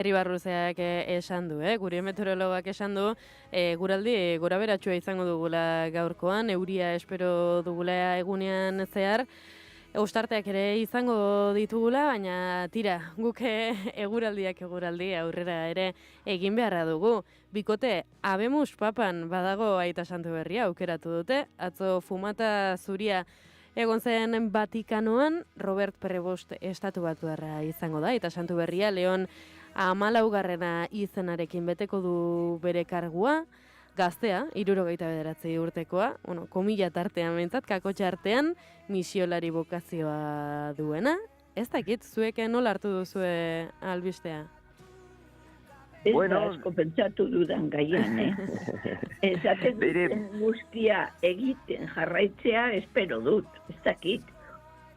Ribarruzeak esan du, gure meteorologak esan du, guraldi gorabeheratsua izango dugula gaurkoan, euria espero dugula egunean zehar, ostarteak ere izango ditugula, baina tira, guk eguraldi aurrera ere egin beharra dugu. Bikote, Habemus Papan badago Aita Santuberria aukeratu dute, atzo fumata zuria egon zen Vatikanoan, Robert Prevost estatu batuarra izango da, Aita Santuberria, Leon 14. izenarekin beteko du bere kargua, gaztea, 69 urtekoa, komila tartean behintzat, kakotxa artean, misiolari bokazioa duena. Ez dakit, zuek nola hartu duzue albistea? Ez da asko pentsatu dudan gaian, Esaten duten guztia egiten jarraitzea espero dut, ez dakit.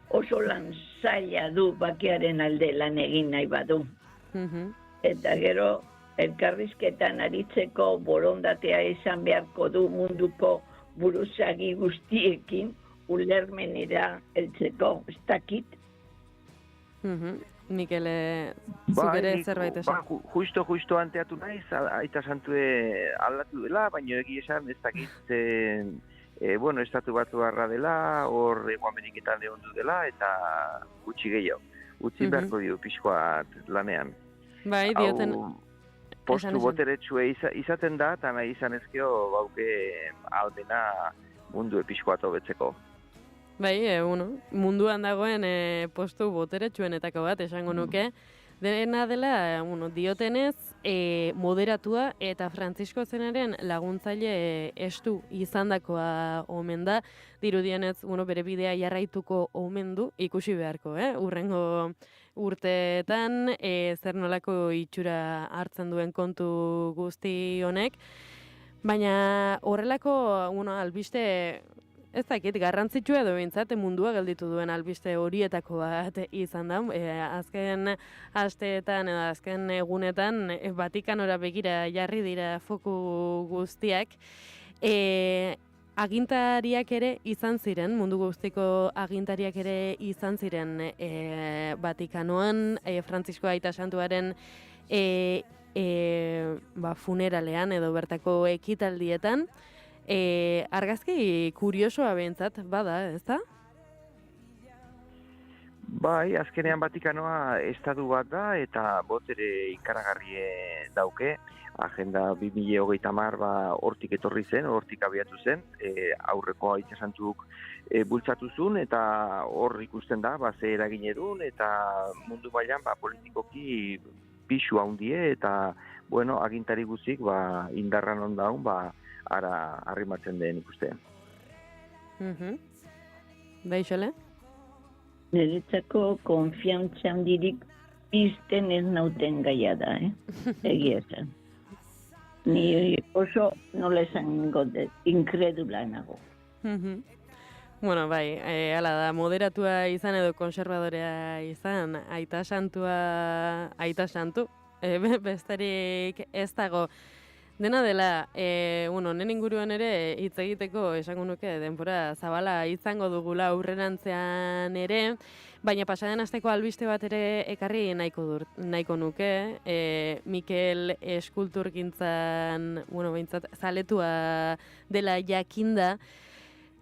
Oso lan zaila du bakearen alde lan egin nahi badu. Eta gero, elkarrizketan aritzeko borondatea izan beharko du munduko buruzagi guztiekin ulermenera heltzeko, ez dakit. Mikele, zubere zerbait esan. Justo anteatu naiz, Aita Santue aldatu dela, baina egia esan ez dakit, estatu batuarra dela, hor Hego Ameriketan lehondu dela, eta gutxi gehiago. Utzi beharko dio pixkoat lanean. Bai, dioten... Postu boteretsue izaten da, eta nahi izan ezkeo bauke aldena mundu pixkoat hobetzeko. Bai, munduan dagoen postu boteretsuenetako bat esango nuke. Dena dela, diotenez, moderatua eta Frantzisko zenaren laguntzaile estu izandakoa omen da. Dirudienez, bere bidea jarraituko omen du, ikusi beharko, urrengo urteetan, zer nolako itxura hartzen duen kontu guzti honek. Baina horrelako, albiste... Ez dakit, garrantzitsua edo bintzat mundua gelditu duen albiste horietako bat izan da. Azken asteetan edo azken egunetan Vatikanora begira jarri dira foku guztiak. Agintariak ere izan ziren, mundu guztiko agintariak ere izan ziren Vatikanoan, Frantzisko Aita Santuaren funeralean edo bertako ekitaldietan. Argazki kuriosoa behintzat bada, ez da? Bai, azkenean Vatikanoa estatu bat da eta botere ikaragarrie dauke. Agenda 2030 hortik etorri zen, hortik abiatu zen, aurreko Aita Santuk bultzatu zuen eta hor ikusten da, ze eragin edun eta mundu mailan politikoki pisu handie eta agintari guzik indarran ondaun ara arrimatzen den ikustean. Baixole? Niretzako konfiantza handirik pizten ez nauten gaia da, egia esan. Ni oso nola esango dut, inkredula nago. Bueno, bai, hala da, moderatua izan edo konservadorea izan, Aita Santu, besterik ez dago. Dena dela, honen inguruan ere hitz egiteko esango nuke denbora zabala izango dugula aurrerantzean ere, baina pasaden asteko albiste bat ere ekarri nahiko nuke, Mikel eskulturgintzan, behintzat zaletua dela jakinda.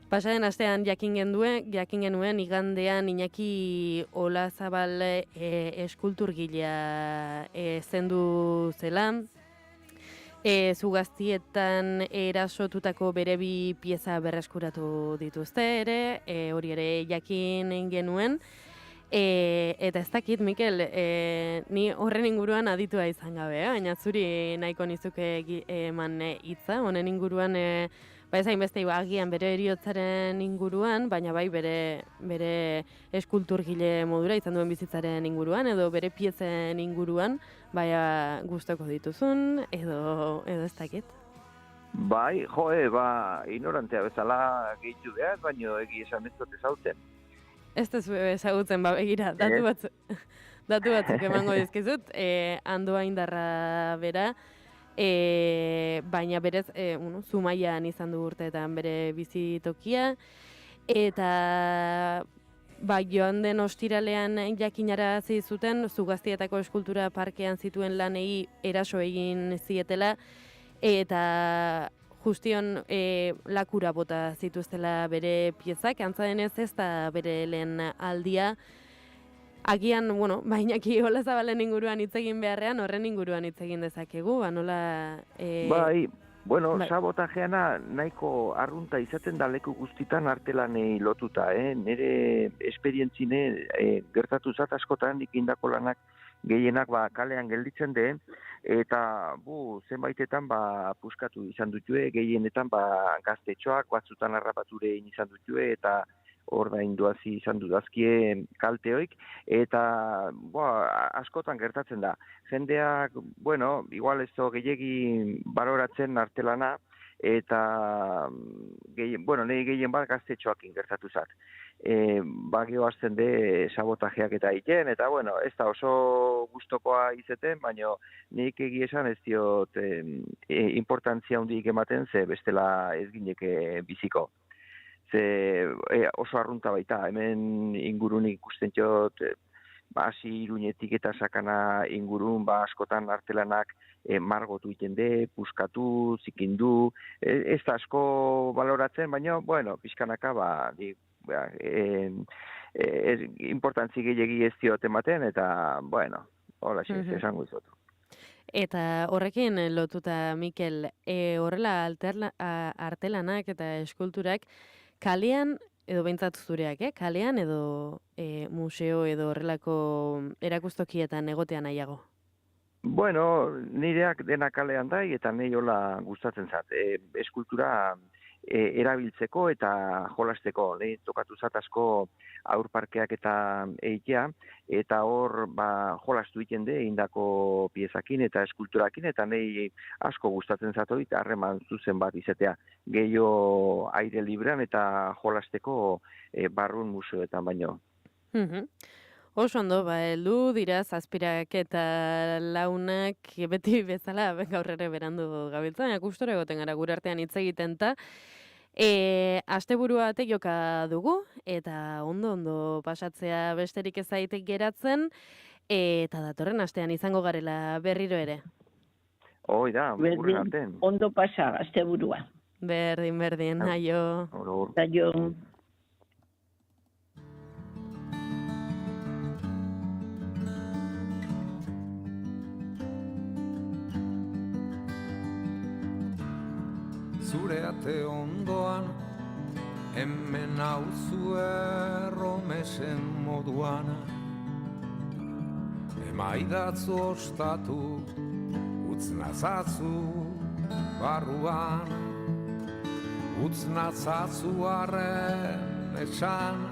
Pasaden astean jakin genuen igandean Iñaki Olazabal eskulturgilea zendu zela. Zugaztietan erasotutako bere bi pieza berreskuratu dituzte ere, hori ere jakin genuen. Eta ez dakit, Mikel, ni horren inguruan aditua izan gabe, baina zuri nahiko nizuke eman hitza, honen inguruan, ez hainbeste agian bere heriotzaren inguruan, baina bai bere eskulturgile modura izan duen bizitzaren inguruan, edo bere piezen inguruan, baina gustoko dituzun, edo ez dakit. Bai, ignorantea bezala gehitu behar, baina egi esan ez dut ezauten. Ez duzu ezagutzen, begira, datu batzuk emango dizkizut, Andoa Indarra bera, baina berez, Zumaian izan du urteetan bere bizitokia, eta joan den ostiralean jakinarazi zuten, Zugaztietako eskultura parkean zituen lanei eraso egin zietela, eta justion lakura bota zituztela bere piezak, antza denez ez da bere lehen aldia. Agian, Iñaki Olazabalen inguruan hitz egin beharrean, horren inguruan hitz egin dezakegu, nola... Bai, sabotajeana nahiko arrunta izaten da leku guztitan artelanei lotuta, nire esperientzine gertatu zat askotan nik indako lanak gehienak kalean gelditzen den, eta zenbaitetan puskatu izan dutue, gehienetan gaztetxoak, batzutan harrapature izan dutue, eta ordainduazi izan dudazkie kalteoik, eta askotan gertatzen da. Jendeak, igual ez gehiegi baloratzen artelana, eta nahi gehien bat gaztetxoakin gertatu zat. Bagio hasten de sabotajeak eta egiten, eta ez da oso gustokoa izeten, baina nik esan ez diot importantzia handik ematen, ze bestela ez gineke biziko. Oso arrunta baita, hemen ingurunik ikusten jot, hasi Iruñetik eta Sakana ingurun, askotan artelanak margotu iten de, puskatu, zikindu, ez da asko baloratzen, baina, pixkanaka, importantzi gehiagi ez diot ematen, eta, hola, esango izotu. Eta horrekin lotuta, Mikel, horrela artelanak eta eskulturak, kalean, edo behintzat zureak, kalean edo museo edo horrelako erakustokietan egotean nahiago? Nireak dena kalean da, eta nahi hola gustatzen zat. Eskultura erabiltzeko eta jolasteko. Nahi tokatu zat asko aurparkeak eta eitea, eta hor jolastu iten de indako piezakin eta eskulturakin, eta nahi asko gustatzen zat hori, harreman zuzen bat izatea. Gehiago aire librean eta jolasteko barrun museoetan baino. Oso ondo, heldu dira zazpirak eta launak beti bezala gaur ere berandu gabiltzan, gustora egoten gara gure artean hitz egiten ta. Asteburua batek joka dugu, eta ondo pasatzea besterik ez zaitek geratzen, eta datorren astean izango garela berriro ere. Hoi da, gure artean. Ondo pasa, asteburua. Berdin, aio. Aio. Zure ate ondoan, hemen hauzu erromesen moduan, emaidatzu ostatu, utz nazatzu barruan, utz nazatzu arren esan.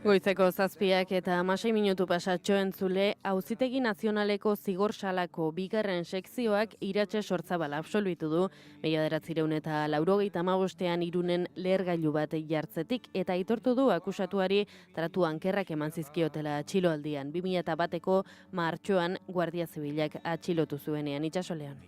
Goizeko 7 eta 16 minutu pasatxo entzule, Auzitegi Nazionaleko zigor salako bigarren sekzioak Iratxe Sortzabal absolbitu du, 1985ean Irunen lehergailu bat jartzetik, eta aitortu du akusatuari tratu ankerrak eman zizkiotela atxiloaldian. 2001eko martxoan Guardia Zibilak atxilotu zuenean. Itxasolean.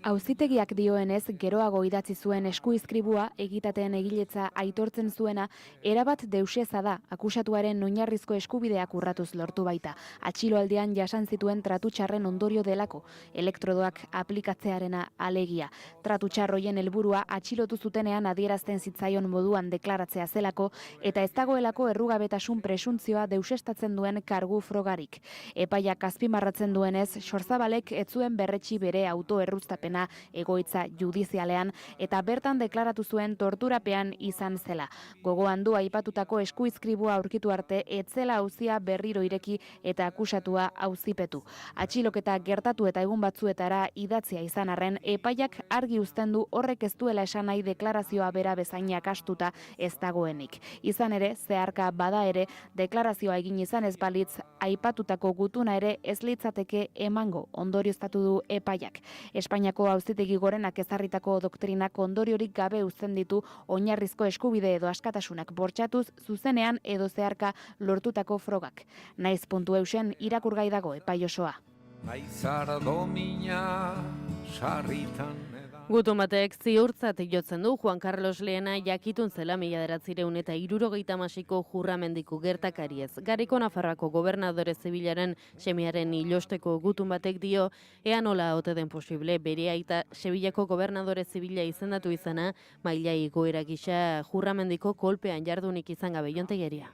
Auzitegiak dioenez, geroago idatzi zuen eskuizkribua egitateen egiletza aitortzen zuena, erabat deuseza da, akusatuaren oinarrizko eskubideak urratuz lortu baita. Atxiloaldean jasan zituen tratu txarren ondorio delako, elektrodoak aplikatzearena alegia. Tratu txarroien helburua atxilotu zutenean adierazten zitzaion moduan deklaratzea zelako, eta ez dagoelako errugabetasun presuntzioa deusestatzen duen kargu frogarik. Epaiak azpimarratzen duenez, Sortzabalek ez zuen berretsi bere autoerruztapena egoitza judizialean eta bertan deklaratu zuen torturapean izan zela. Gogoan du aipatutako eskuizkribua aurkitu arte etzela auzia berriro ireki eta akusatua auzipetu. Atxiloketa gertatu eta egun batzuetara idatzia izan arren, epaiak argi uzten du horrek ez duela esan nahi deklarazioa bera bezainak astuta ez dagoenik. Izan ere, zeharka bada ere, deklarazioa egin izan ez balitz, aipatutako gutuna ere ez litzateke emango, ondorioztatu du epaiak. Espainiako Auzitegi Gorenak ezarritako doktrinak ondoriorik gabe uzten ditu oinarrizko eskubide edo askatasunak bortxatuz zuzenean edo zeharka lortutako frogak. Naiz puntu eusen irakurgai dago epai osoa. Naizar domina sarritan edan. Gutun batek ziurtzat jotzen du Juan Carlos Lehena jakitun zela 1976ko Jurramendiko gertakariez. Gariko Nafarroako gobernadore zibilaren semiaren ilosteko gutun batek dio, ea nola ote den posible bere aita Sevillako gobernadore zibila izendatu izana, maila igoera gisa Jurramendiko kolpean jardunik izan gabe. Jontegeria.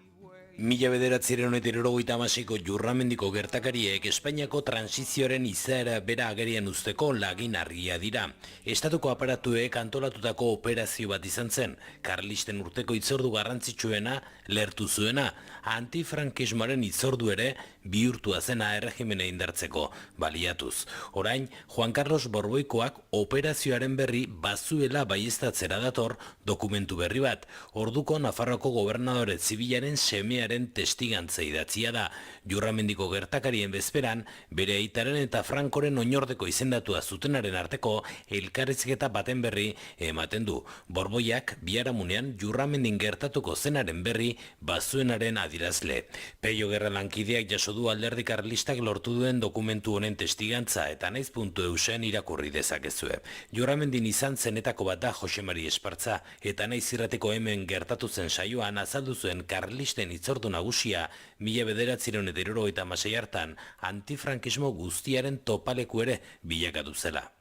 1976ko Jurramendiko gertakariek Espainiako transizioaren izaera bera agerian uzteko lagin argia dira. Estatuko aparatuek antolatutako operazio bat izan zen, karlisten urteko itzordu garrantzitsuena lertu zuena, antifrankismoaren itzordu ere bihurtua zena erregimena indartzeko baliatuz. Orain, Juan Carlos Borboikoak operazioaren berri bazuela baieztatzera dator dokumentu berri bat. Orduko Nafarroako gobernadore zibilaren semearen testigantza idatzia da. Jurramendiko gertakarien bezperan, bere aitaren eta Frankoren oinordeko izendatua zutenaren arteko elkarrizketa baten berri ematen du. Borboiak biharamunean Jurramendin gertatuko zenaren berri bazuenaren adirazle. Peio Gerra lankideak jaso du alderdi karlistak lortu duen dokumentu honen testigantza eta naiz.eusen irakurri dezakezue. Jurramendin izan zenetako bat da Jose Mari Espartza eta naiz irrateko hemen gertatu zen saioan azaldu zuen karlisten itzordu nagusia 1976 hartan antifrankismo guztiaren topaleku ere bilakatu zela.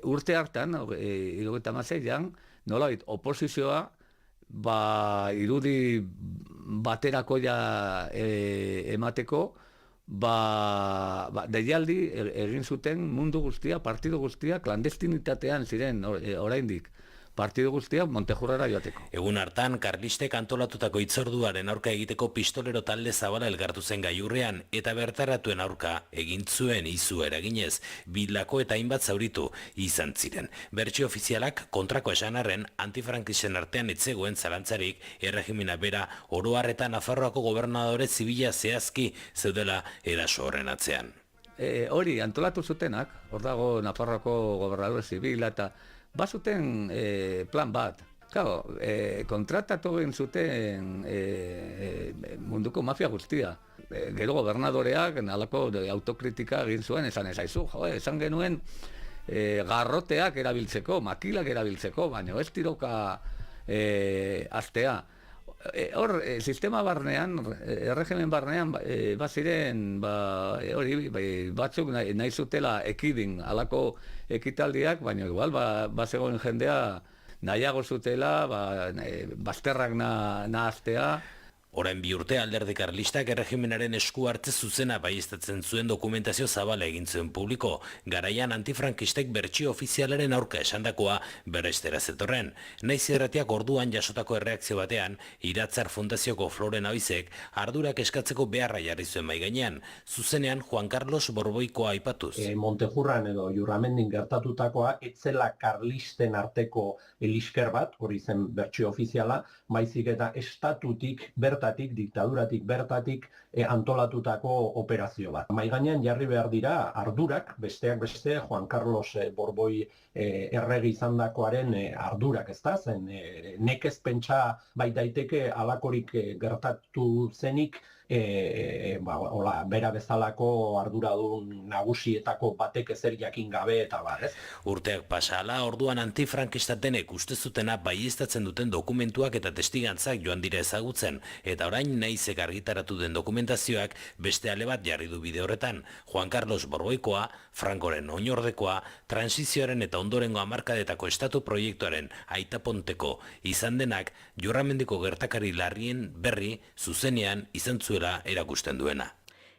Urte hartan, 76an, nolabait oposizioa irudi baterakoia emateko deialdi egin zuten mundu guztia, partidu guztia, klandestinitatean ziren oraindik. Partidu guztia Montejurrara joateko. Egun hartan, karlistek antolatutako itzorduaren aurka egiteko pistolero talde zabala elgartu zen gailurrean eta bertaratuen aurka egin zuen izu eraginez, bilako eta hainbat zauritu izan ziren. Bertsio ofizialak kontrako esan arren, antifrankisen artean etzegoen zalantzarik erregimena bera oro har eta Nafarroako gobernadore zibila zehazki zeudela eraso horren atzean. Hori antolatu zutenak, hor dago Nafarroako gobernadore zibila eta bazuten plan bat. Claro, kontratatu egin zuten munduko mafia guztia. Gero gobernadoreak nalako autokritika egin zuen, esan ezaizu, esan genuen garroteak erabiltzeko, makilak erabiltzeko, baina ez tiroka astea. Hor, sistema barnean, erregimen barnean, baziren, batzuk nahi zutela ekidin alako ekitaldiak, baina igual, bazegoen jendea nahiago zutela, bazterrak nahaztea. Orain bi urte alderdi karlistak erregimenaren esku hartze zuzena baieztatzen zuen dokumentazio zabala egin zuen publiko. Garaian antifrankistek bertsio ofizialaren aurka esandakoa berrestera zetorren. Naiz irratiak orduan jasotako erreakzio batean, Iratzar Fundazioko Floren Abizek ardurak eskatzeko beharra jarri zuen mai gainean. Zuzenean Juan Carlos Borboikoa aipatuz. Montejurran edo Jurramendin gertatutakoa etzela karlisten arteko elisker bat, hori zen bertsio ofiziala, baizik eta estatutik diktaduratik bertatik antolatutako operazio bat. Mahai gainean jarri behar dira ardurak, besteak beste Juan Carlos Borboi erregi izandakoaren ardurak, ezta? Zen nekez pentsa bai daiteke alakorik gertatu zenik bera bezalako arduradun nagusietako batek ezer jakin gabe eta bar, ez? Urteak pasala, orduan antifrankistatenek uste zutena baieztatzen duten dokumentuak eta testigantzak joan dira ezagutzen, eta orain naizek argitaratu den dokumentazioak beste ale bat jarri du bide horretan. Juan Carlos Borboikoa, Frankoren oinordekoa, transizioaren eta ondorengo hamarkadetako estatu proiektuaren aitaponteko izan denak Jurramendiko gertakari larrien berri zuzenean izan zuela erakusten duena.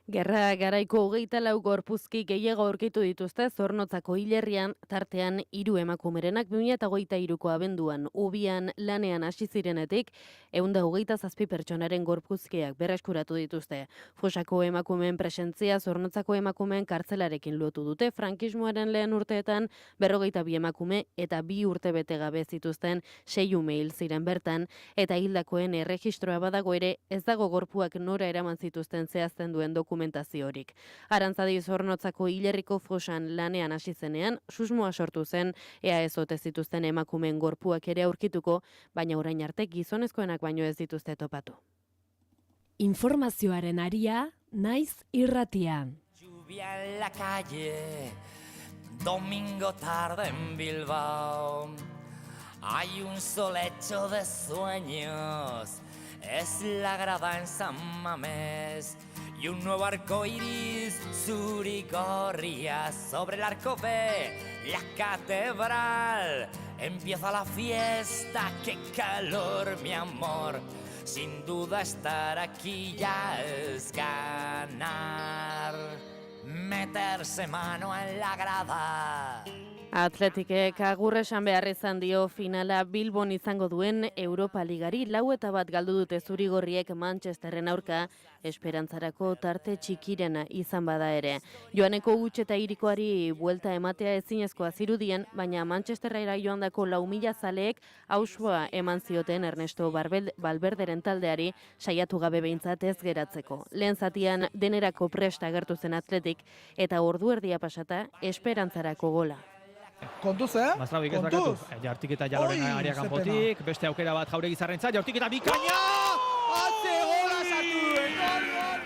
Gerra garaiko 24 gorpuzki gehiago aurkitu dituzte Zornotzako hilerrian, tartean 3 emakumerenak 2023ko abenduan ubian lanean hasi zirenetik 127 pertsonaren gorpuzkiak berreskuratu dituzte. Fosako emakumeen presentzia Zornotzako emakumeen kartzelarekin lotu dute. Frankismoaren lehen urteetan 52 emakume eta 2 urte bete gabe zituzten 6 ume hil ziren bertan, eta hildakoen erregistroa badago ere ez dago gorpuak nora eraman zituzten zehazten duen dokumentaziorik. Arantzadi Zornotzako hilerriko fosan lanean hasi zenean, susmoa sortu zen, ea ez ote zituzten emakumeen gorpuak ere aurkituko, baina orain arte gizonezkoenak baino ez dituzte topatu. Informazioaren aria, naiz irratian. Lluvia en la calle, domingo tarde en Bilbao. Hay un solecho de sueños, es la grada en San Mamés. Y un nuevo arco iris surigorria sobre el arco de la catedral. Empieza la fiesta, qué calor, mi amor. Sin duda estar aquí ya es ganar. Meterse mano en la grada. Atletikek agur esan behar izan dio finala Bilbon izango duen Europa Ligari. 4-1 galdu dute zurigorriek Manchesterren aurka, esperantzarako tarte txikirena izan bada ere. Joaneko huts eta irikoari buelta ematea ezinezkoa zirudien, baina Manchesterra joandako 4.000 zaleek ausua eman zioten Ernesto Valverderen taldeari saiatu gabe behintzat ez geratzeko. Lehen zatian denerako presta agertu zen Atletik eta ordu erdia pasata esperantzarako gola. Kontuz, Mazrabik ez bakatu. Jartik eta Jaloren aria kanpotik, beste aukera bat Jauregi zarrentzat, jartik eta bikaina! Atze gola sartu!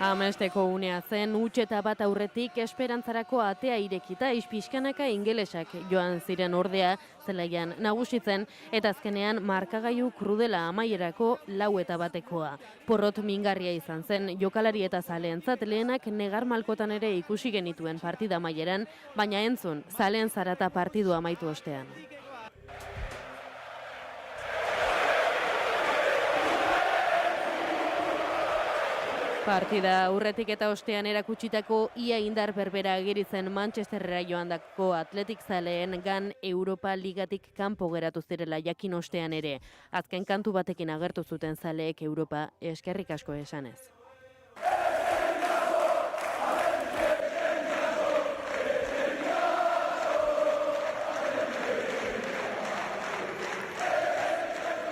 Amesteko unea zen, huts eta bat aurretik esperantzarako atea irekita ispixkanaka ingelesak joan ziren ordea zelaian nagusitzen eta azkenean markagailu krudela amaierako 4-1. Porrot mingarria izan zen, jokalari eta zaleentzat lehenak negar malkotan ere ikusi genituen partida amaieran, baina entzun, zaleen zarata partidua amaitu ostean. Partida aurretik eta ostean erakutsitako ia indar berbera ageri zen Manchesterrera joandako Atletik zaleen gan Europa Ligatik kanpo geratu zirela jakin ostean ere. Azken kantu batekin agertu zuten zaleek Europa eskerrik asko esanez.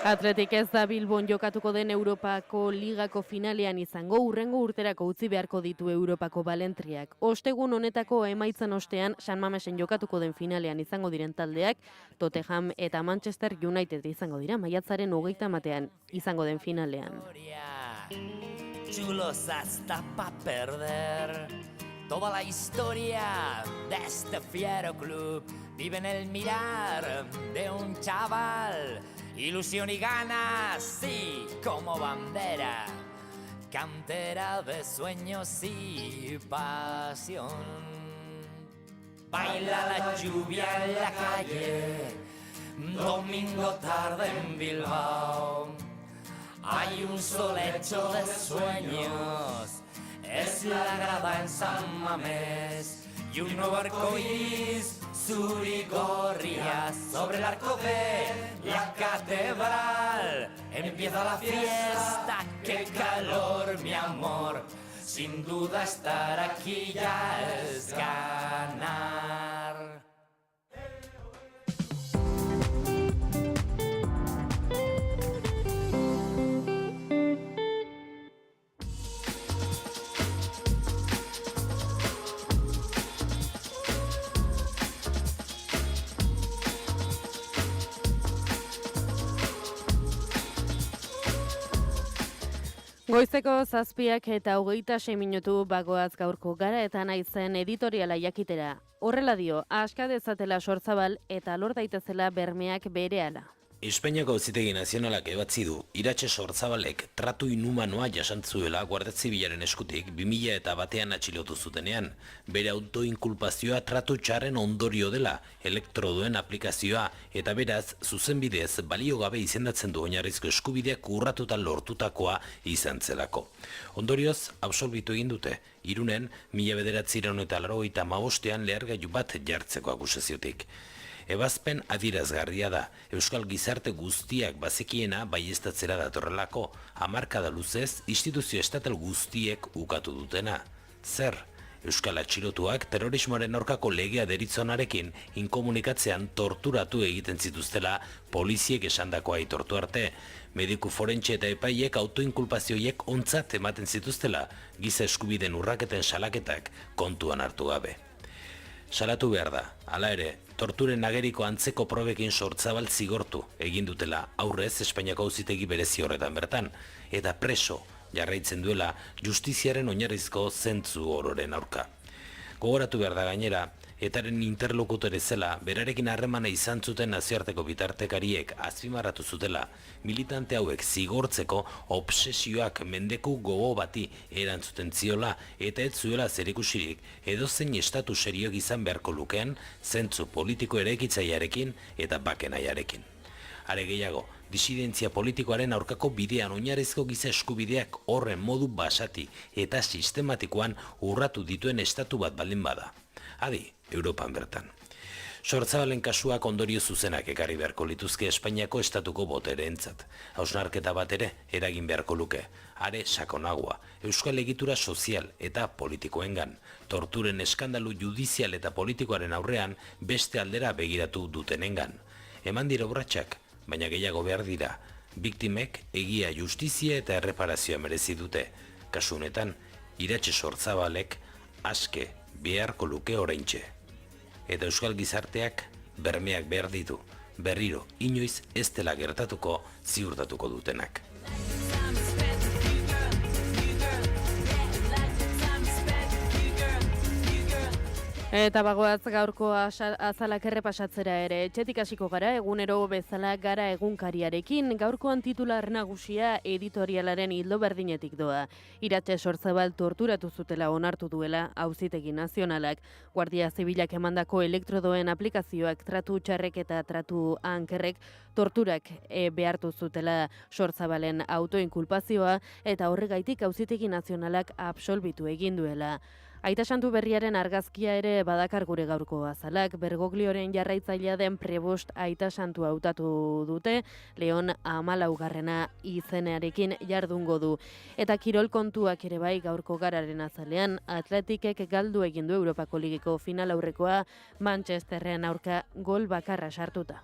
Atletik ez da Bilbon jokatuko den Europako Ligako finalean izango, hurrengo urterako utzi beharko ditu Europako balentriak. Ostegun honetako emaitzen ostean San Mamesen jokatuko den finalean izango diren taldeak, Tottenham eta Manchester United izango dira, maiatzaren 30 izango den finalean. Chulos hasta pa perder. Toda la historia de este fiero club vive en el mirar de un chaval. Ilusión y ganas, sí, como bandera. Cantera de sueños y pasión. Baila la lluvia en la calle, domingo tarde en Bilbao. Hay un sol hecho de sueños, es la grada en San Mamés. Y un nuevo arco iris surigorria sobre el arco de la catedral. Empieza la fiesta, qué calor, mi amor. Sin duda estar aquí ya es ganar. Goizeko 7 eta 26 minutu bagoaz gaurko gara eta naizen editoriala jakitera. Horrela dio, aska dezatela Sorzabal eta lor daitezela bermeak berehala. Espainiako Auzitegi Nazionalak ebatzi du, Iratxe Sortzabalek tratu inhumanoa jasantzuela Guardia Zibilaren eskutik 2001 atxilotu zutenean. Bere autoinkulpazioa tratu txarren ondorio dela, elektrodoen aplikazioa eta beraz zuzenbidez balio gabe izendatzen du oinarrizko eskubideak urratuta lortutakoa izan zelako. Ondorioz, absolbitu egin dute, Irunen 1985 lehergailu bat jartzeko akusaziotik. Ebazpen adirazgarria da, Euskal Gizarte guztiak bazekiena baieztatzera datorrelako, hamarkada luzez instituzio estatal guztiek ukatu dutena. Zer? Euskal atxilotuak terrorismoaren aurkako legea deritzonarekin inkomunikatzean torturatu egiten zituztela poliziek esandakoa aitortu arte. Mediku forentxe eta epaiek autoinkulpazioiek ontzat ematen zituztela, giza eskubideen urraketen salaketak kontuan hartu gabe. Salatu behar da, hala ere, torturen ageriko antzeko probekin Sortzabal zigortu egin dutela aurrez Espainiako Auzitegi berezi horretan bertan, eta preso jarraitzen duela justiziaren oinarrizko zentzu ororen aurka. Gogoratu behar da gainera, Etaren interlokutore zela, berarekin harremana izan zuten nazioarteko bitartekariek azpimarratu zutela, militante hauek zigortzeko obsesioak mendeku gogo bati erantzuten ziola eta ez zuela zerikusirik edozein estatu serioak izan beharko lukeen zentzu politiko eraikitzailearekin eta bakenaiarekin. Are gehiago, disidentzia politikoaren aurkako bidean oinarrizko giza eskubideak horren modu basati eta sistematikoan urratu dituen estatu bat baldin bada. Adi, Europan bertan. Sortzabalen kasuak ondorio zuzenak ekarri beharko lituzke Espainiako estatuko botereentzat. Hausnarketa bat ere eragin beharko luke. Are sakonagoa, euskal egitura sozial eta politikoengan, torturen eskandalu judizial eta politikoaren aurrean beste aldera begiratu dutenengan. Eman dira urratsak, baina gehiago behar dira. Biktimek egia, justizia eta erreparazioa merezi dute. Kasu honetan, Iratxe Sortzabalek aske beharko luke oraintxe. Eta euskal gizarteak bermeak behar ditu, berriro inoiz ez dela gertatuko ziurtatuko dutenak. Eta bagoaz gaurko azalak errepasatzera ere, etxetik hasiko gara egunero bezala gara egunkariarekin, gaurkoan titular nagusia editorialaren ildo berdinetik doa. Iratxe Sortzabal torturatu zutela onartu duela Auzitegi Nazionalak, Guardia Zibilak emandako elektrodoen aplikazioak, tratu txarrek eta tratu ankerrek torturak behartu zutela Sortzabalen autoinkulpazioa eta horregaitik Auzitegi Nazionalak absolbitu egin duela. Aita Santu Berriaren argazkia ere badakar gure gaurko azalak, Bergoglioren jarraitzailea den Prebost Aita Santu hautatu dute, Leon 14. izenearekin jardungo du. Eta kirol kontuak ere bai gaurko gararen azalean, Atletikek galdu egin du Europako Ligiko final aurrekoa Manchesterren aurka gol bakarra sartuta.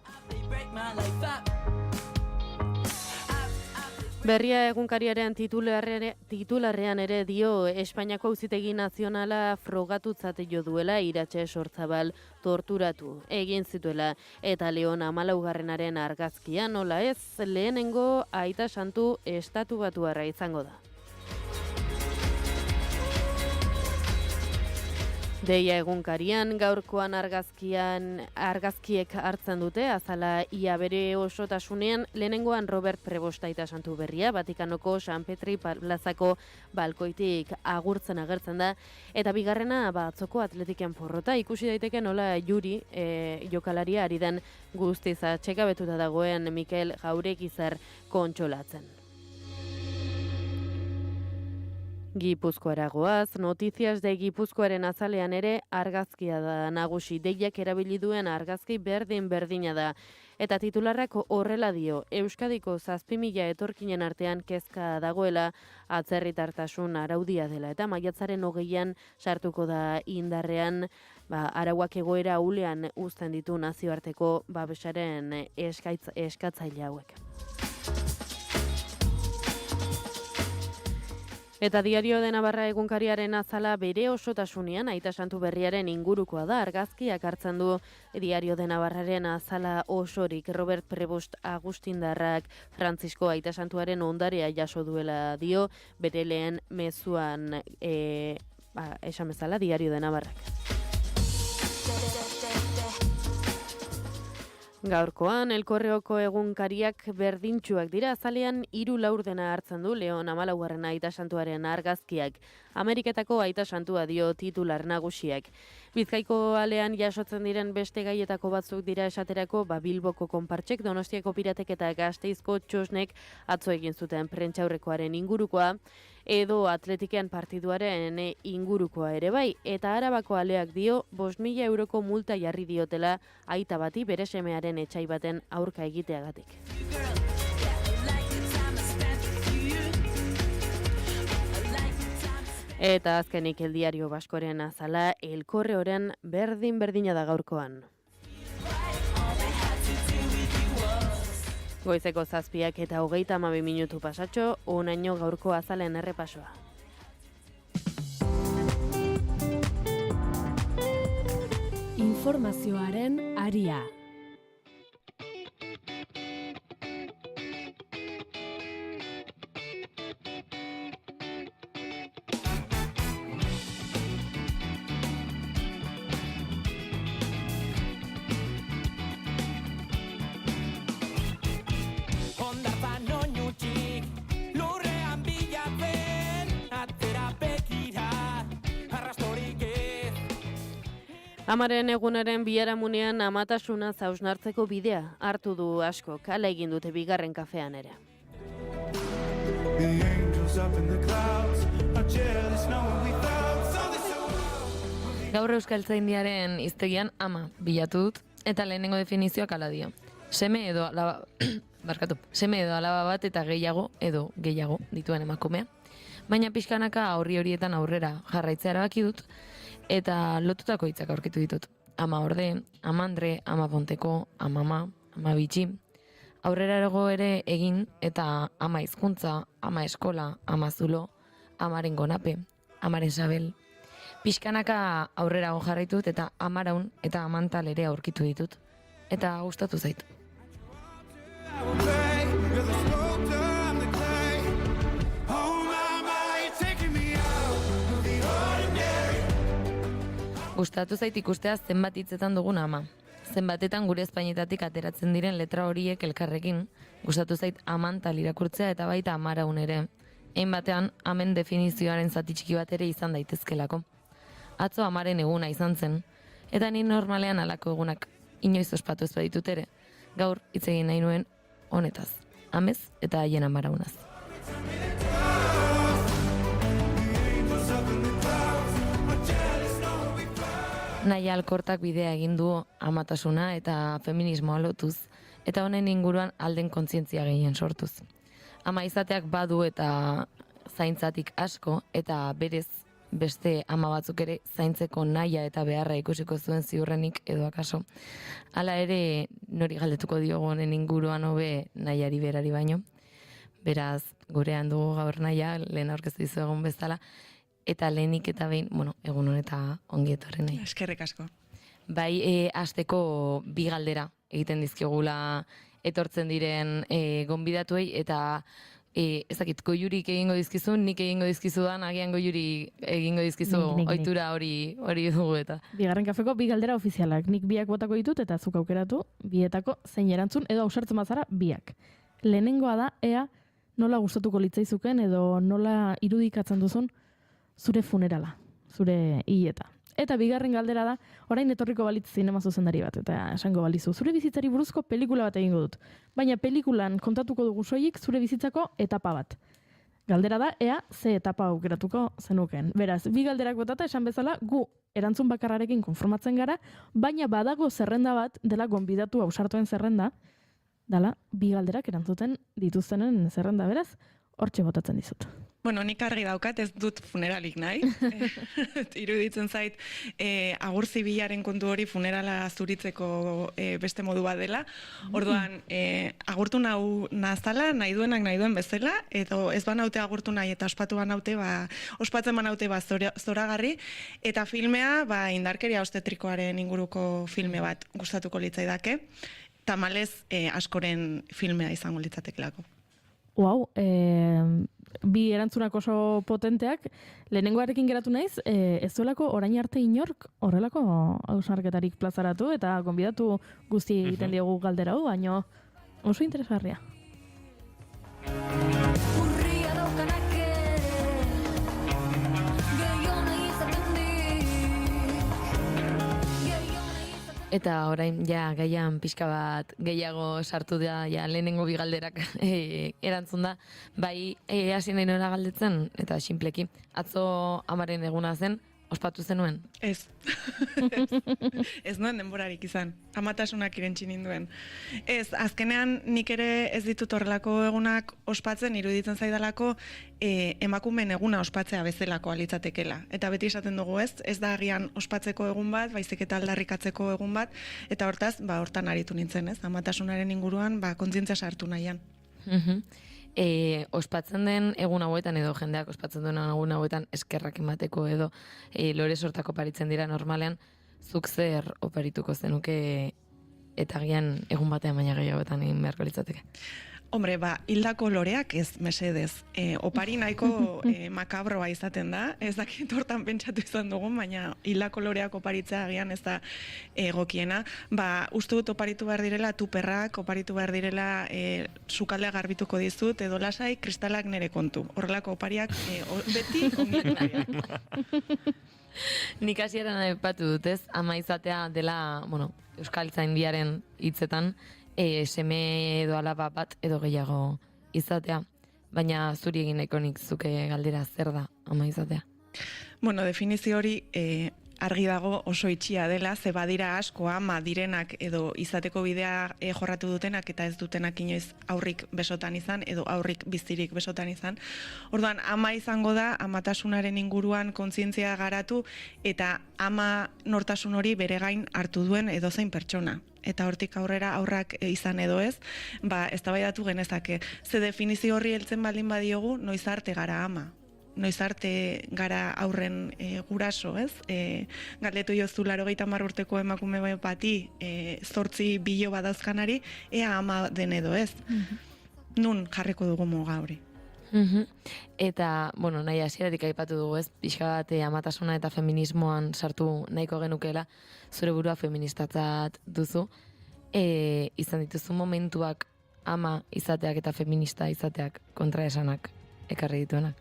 Berria egunkariaren titularrean ere dio Espainiako Auzitegi Nazionala frogatutzat jo duela Iratxe Sortzabal torturatu egin zituela eta Leon 14. argazkia nola ez lehenengo Aita Santu estatubatuarra izango da. Deia egunkarian, gaurkoan argazkiek hartzen dute, azala ia bere osotasunean, lehenengoan Robert Prebost Aita Santu Berria, Vatikanoko San Petri plazako balkoitik agurtzen agertzen da, eta bigarrena atzoko Atletiken porrota, ikusi daiteke nola Juri jokalaria ari den guztiz atxekabetuta dagoen Mikel Jauregizar kontsolatzen. Gipuzkoara goaz, Notizias de Gipuzkoaren azalean ere argazkia da nagusi, deiak erabili duen argazki berdina da. Eta titularrak horrela dio, Euskadiko 7.000 etorkinen artean kezka dagoela atzerritartasun araudia dela. Eta maiatzaren 20an sartuko da indarrean, arauak egoera ahulean uzten ditu nazioarteko babesaren eskatzaile hauek. Eta Diario de Navarra egunkariaren azala bere osotasunean Aita Santu Berriaren ingurukoa da, argazkiak hartzen du Diario de Navarraren azala osorik. Robert Prebost Agustindarrak Frantzisko Aita Santuaren ondarea jaso duela dio, bere lehen mezuan esan bezala Diario de Navarrak. Gaurkoan, El Correoko egunkariak berdintsuak dira, azalean 3 laurdena hartzen du Leon 14. Aita Santuaren argazkiak. Ameriketako Aita Santua dio titular nagusiak. Bizkaiko alean jasotzen diren beste gaietako batzuk dira esaterako Bilboko konpartsek, Donostiako piratek eta Gasteizko txosnek atzo egin zuten prentsaurrekoaren ingurukoa, edo Atletiken partiduaren ingurukoa ere bai, eta Arabako aleak dio 5.000 euroko multa jarri diotela aita bati bere semearen etsai baten aurka egiteagatik. Eta azkenik El Diario Baskoren azala, El Correoren berdina da gaurkoan. Goizeko 7 eta 32 minutu pasatxo, honaino gaurko azalen errepasoa. Informazioaren aria. Amaren egunaren biharamunean amatasuna hausnartzeko bidea hartu du asko, hala egin dute bigarren kafean ere. Gaur Euskaltzaindiaren hiztegian ama bilatu dut eta lehenengo definizioak hala dio. Seme edo alaba bat eta gehiago dituen emakumea. Baina pixkanaka horietan aurrera jarraitzea erabaki dut eta lotutako hitzak aurkitu ditut. Ama orde, amandre, ama ponteko, amama, ama bitxi. Aurrera ere egin eta ama hizkuntza, ama eskola, ama zulo, amaren gonape, amaren sabel. Pixkanaka aurrera jarraitut eta amaraun eta amantal ere aurkitu ditut. Eta gustatu zait. Gustatu zait ikustea zenbat hitzetan dugun ama. Zenbatetan gure Espainietatik ateratzen diren letra horiek elkarrekin. Gustatu zait amantal irakurtzea eta baita amaraun ere. Hein batean, amen definizioaren zati txiki bat ere izan daitezkelako. Atzo amaren eguna izan zen, eta ni normalean halako egunak inoiz ospatu ez baditut ere. Gaur hitz egin nahi nuen honetaz, amez eta haien amaraunaz. Naia Alkortak bidea egin du amatasuna eta feminismoa lotuz, eta honen inguruan alden kontzientzia gehien sortuz. Ama izateak badu eta zaintzatik asko, eta berez beste ama batzuk ere zaintzeko naia eta beharra ikusiko zuen ziurrenik edo akaso. Hala ere nori galdetuko diogu honen inguruan hobe naiari berari baino. Beraz, gurean dugu gaur naia, lehen aurkeztu dizu egun bezala, eta lehenik eta behin, egun honeta ongi etorri nahi. Eskerrik asko. Bai, hasteko bi galdera egiten dizkigula etortzen diren gonbidatuei, eta ez dakit, goiurik egingo dizkizu, nik egingo dizkizudan, agian goiuri egingo dizkizu ohitura hori dugu eta. Bigarren kafeko bi galdera ofizialak, nik biak botako ditut eta zuk aukeratu bietako zein erantzun edo ausartzen bazara biak. Lehenengoa da, ea nola gustatuko litzaizuken edo nola irudikatzen duzun zure funerala, zure hileta. Eta bigarren galdera da, orain etorriko balitz zinema zuzendari bat, eta esango balizu, zure bizitzari buruzko pelikula bat egingo dut. Baina pelikulan kontatuko dugu soilik zure bizitzako etapa bat. Galdera da, ea ze etapa aukeratuko zenuken. Beraz, bi galderak botata esan bezala, gu erantzun bakarrarekin konformatzen gara, baina badago zerrenda bat, dela gonbidatu ausartuen zerrenda, dela bi galderak erantzuten dituztenen zerrenda, beraz, hortxe botatzen dizut. Bueno, nik argi daukat, ez dut funeralik nahi. Iruditzen zait, agur zibilaren kontu hori funerala zuritzeko beste modu bat dela. Orduan, agurtu nazala, nahi duenak nahi duen bezala, edo ez banaute agurtu nahi eta ospatu banaute, ospatzen banaute zoragarri, eta filmea, indarkeria obstetrikoaren inguruko filme bat gustatuko litzaidake, tamalez askoren filmea izango litzatekelako. Wow, bi erantzunak oso potenteak, lehenengoarekin geratu naiz, ez duelako orain arte inork horrelako hausnarketarik plazaratu eta gonbidatu guzti egiten diogu galdera hau, baina oso interesgarria. Eta orain gaian pixka bat gehiago sartu da lehenengo bi galderak erantzun da. Bai, hasi nahi nola galdetzen, eta sinpleki. Atzo amaren eguna zen, ospatu zenuen? Ez. Ez nuen denborarik izan. Amatasunak irentsi ninduen. Ez, azkenean nik ere ez ditut horrelako egunak ospatzen, iruditzen zaidalako emakumeen eguna ospatzea bezalako alitzatekela. Eta beti esaten dugu ez da agian ospatzeko egun bat, baizik eta aldarrikatzeko egun bat, eta hortaz, hortan aritu nintzen, ez? Amatasunaren inguruan, kontzientzia sartu nahian. Ospatzen den egun hauetan edo jendeak ospatzen duen egun hauetan eskerrak emateko edo lore sortako oparitzen dira normalean, zuk zer oparituko zenuke eta gian egun batean baina gehiagoetan egin beharko litzateke? Hombre, hildako loreak ez, mesedez. Opari nahiko makabroa izaten da, ez dakit hortan pentsatu izan dugun, baina hildako loreak oparitzea agian ez da egokiena. Uste dut oparitu behar direla tuperrak, oparitu behar direla sukaldea garbituko dizut, edo lasai, kristalak nere kontu. Horrelako opariak beti ongitu nahiak. Nik hasieran aipatu dut, ez? Ama izatea dela, bueno, Euskaltzaindiaren hitzetan, seme edo alaba bat edo gehiago izatea. Baina zuri egin nahiko nik zuke galdera zer da ama izatea? Bueno, definizio hori argi dago oso itxia dela, ze badira asko ama direnak edo izateko bidea jorratu dutenak eta ez dutenak inoiz aurrik besotan izan edo aurrik bizirik besotan izan. Orduan, ama izango da amatasunaren inguruan kontzientzia garatu eta ama nortasun hori bere gain hartu duen edozein pertsona. Eta hortik aurrera aurrak izan edo ez, eztabaidatu genezake. Ze definizio horri heltzen baldin badiogu, noiz arte gara ama. Noiz arte gara aurren guraso, ez? Galdetu jozu 80 urteko emakume bati 8 bilo badauzkanari, ea ama den edo ez. Nun jarriko dugu muga hori. Eta, bueno, nahi hasieratik aipatu dugu, ez? Pixka bat amatasuna eta feminismoan sartu nahiko genukela, zure burua feministatzat duzu. Izan dituzu momentuak ama izateak eta feminista izateak kontraesanak ekarri dituenak?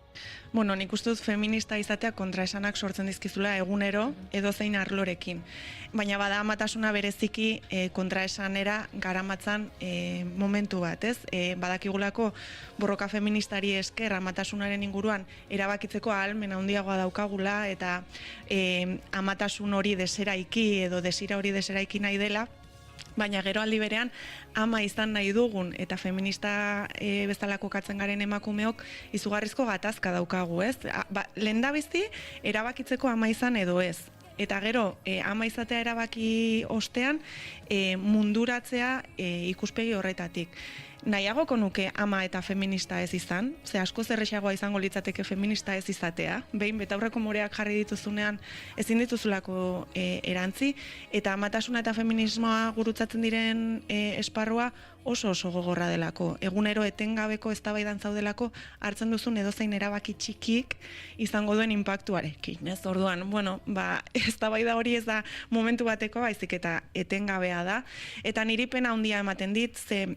Bueno, nik uste dut feminista izatea kontraesanak sortzen dizkizula egunero edozein arlorekin. Baina bada amatasuna bereziki kontraesanera garamatzan momentu bat, ez? Badakigulako borroka feministari esker amatasunaren inguruan erabakitzeko ahalmena handiagoa daukagula eta amatasun hori deseraiki edo desira hori deseraiki nahi dela. Baina gero aldi berean ama izan nahi dugun eta feminista bezala kokatzen garen emakumeok izugarrizko gatazka daukagu, ez? Lehendabizi erabakitzeko ama izan edo ez. Eta gero ama izatea erabaki ostean munduratzea ikuspegi horretatik. Nahiagoko nuke ama eta feminista ez izan, ze asko zerrexagoa izango litzateke feminista ez izatea, behin betaurreko moreak jarri dituzunean ezin dituzulako erantzi, eta amatasuna eta feminismoa gurutzatzen diren esparrua oso gogorra delako. Egunero etengabeko eztabaidan zaudelako hartzen duzun edozein erabaki txikik izango duen inpaktuarekin. Ez orduan, bueno, eztabaida hori ez da momentu bateko, baizik eta etengabea da, eta niri pena handia ematen dit, ze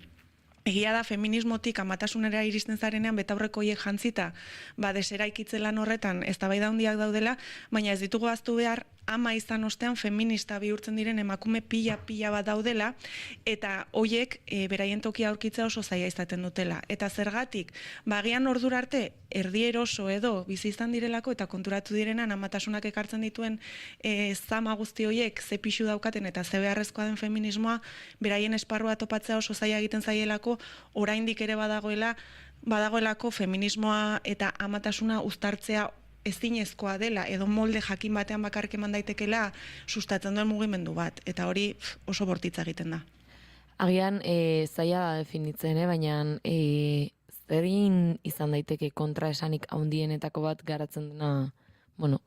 egia da feminismotik amatasunera iristen zarenean betaurreko hiek jantzita deseraikitze lan horretan eztabaida handiak daudela, baina ez ditugu ahaztu behar ama izan ostean feminista bihurtzen diren emakume pila bat daudela eta hoiek beraien tokia aurkitzea oso zaila izaten dutela. Eta zergatik, agian ordura arte erdieroso edo bizi izan direlako eta konturatu direnan amatasunak ekartzen dituen zama guzti hoiek ze pixu daukaten eta ze beharrezkoa den feminismoa beraien esparrua topatzea oso zaila egiten zaielako, oraindik ere badagoelako feminismoa eta amatasuna uztartzea ezinezkoa dela edo molde jakin batean bakarrik eman daitekela sustatzen duen mugimendu bat, eta hori oso bortitza egiten da. Agian zaila da definitzen, baina zerin izan daiteke kontraesanik handienetako bat garatzen dena, bueno,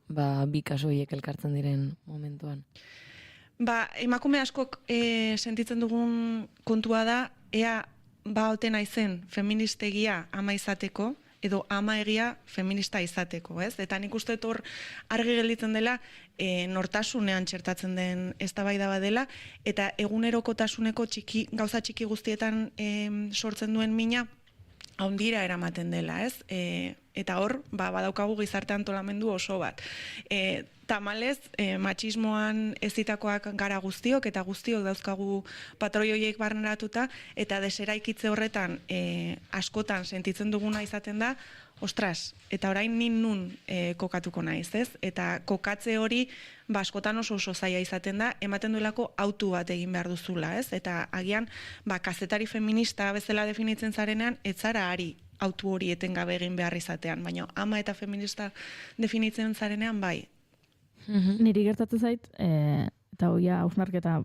bi kasu horiek elkartzen diren momentuan? Emakume askok sentitzen dugun kontua da, ea ote naizen feministegia ama izateko, edo ama egia feminista izateko, ez? Eta nik uste hor argi gelditzen dela nortasunean txertatzen den eztabaida bat dela, eta egunerokotasuneko gauza txiki guztietan sortzen duen mina haundira eramaten dela, ez? Eta hor, badaukagu gizarte antolamendu oso bat. Tamalez, matxismoan ezitakoak gara guztiok, eta guztiok dauzkagu patroi horiek barneratuta, eta deseraikitze horretan askotan sentitzen duguna izaten da, ostras, eta orain nun kokatuko naiz, ez? Eta kokatze hori askotan oso zaila izaten da, ematen duelako autu bat egin behar duzula, ez? Eta agian, kazetari feminista bezala definitzen zarenean, ez zara ari autu hori etengabe egin behar izatean, baina ama eta feminista definitzen zarenean bai. Niri gertatzen zait, eta hoia hausnarketa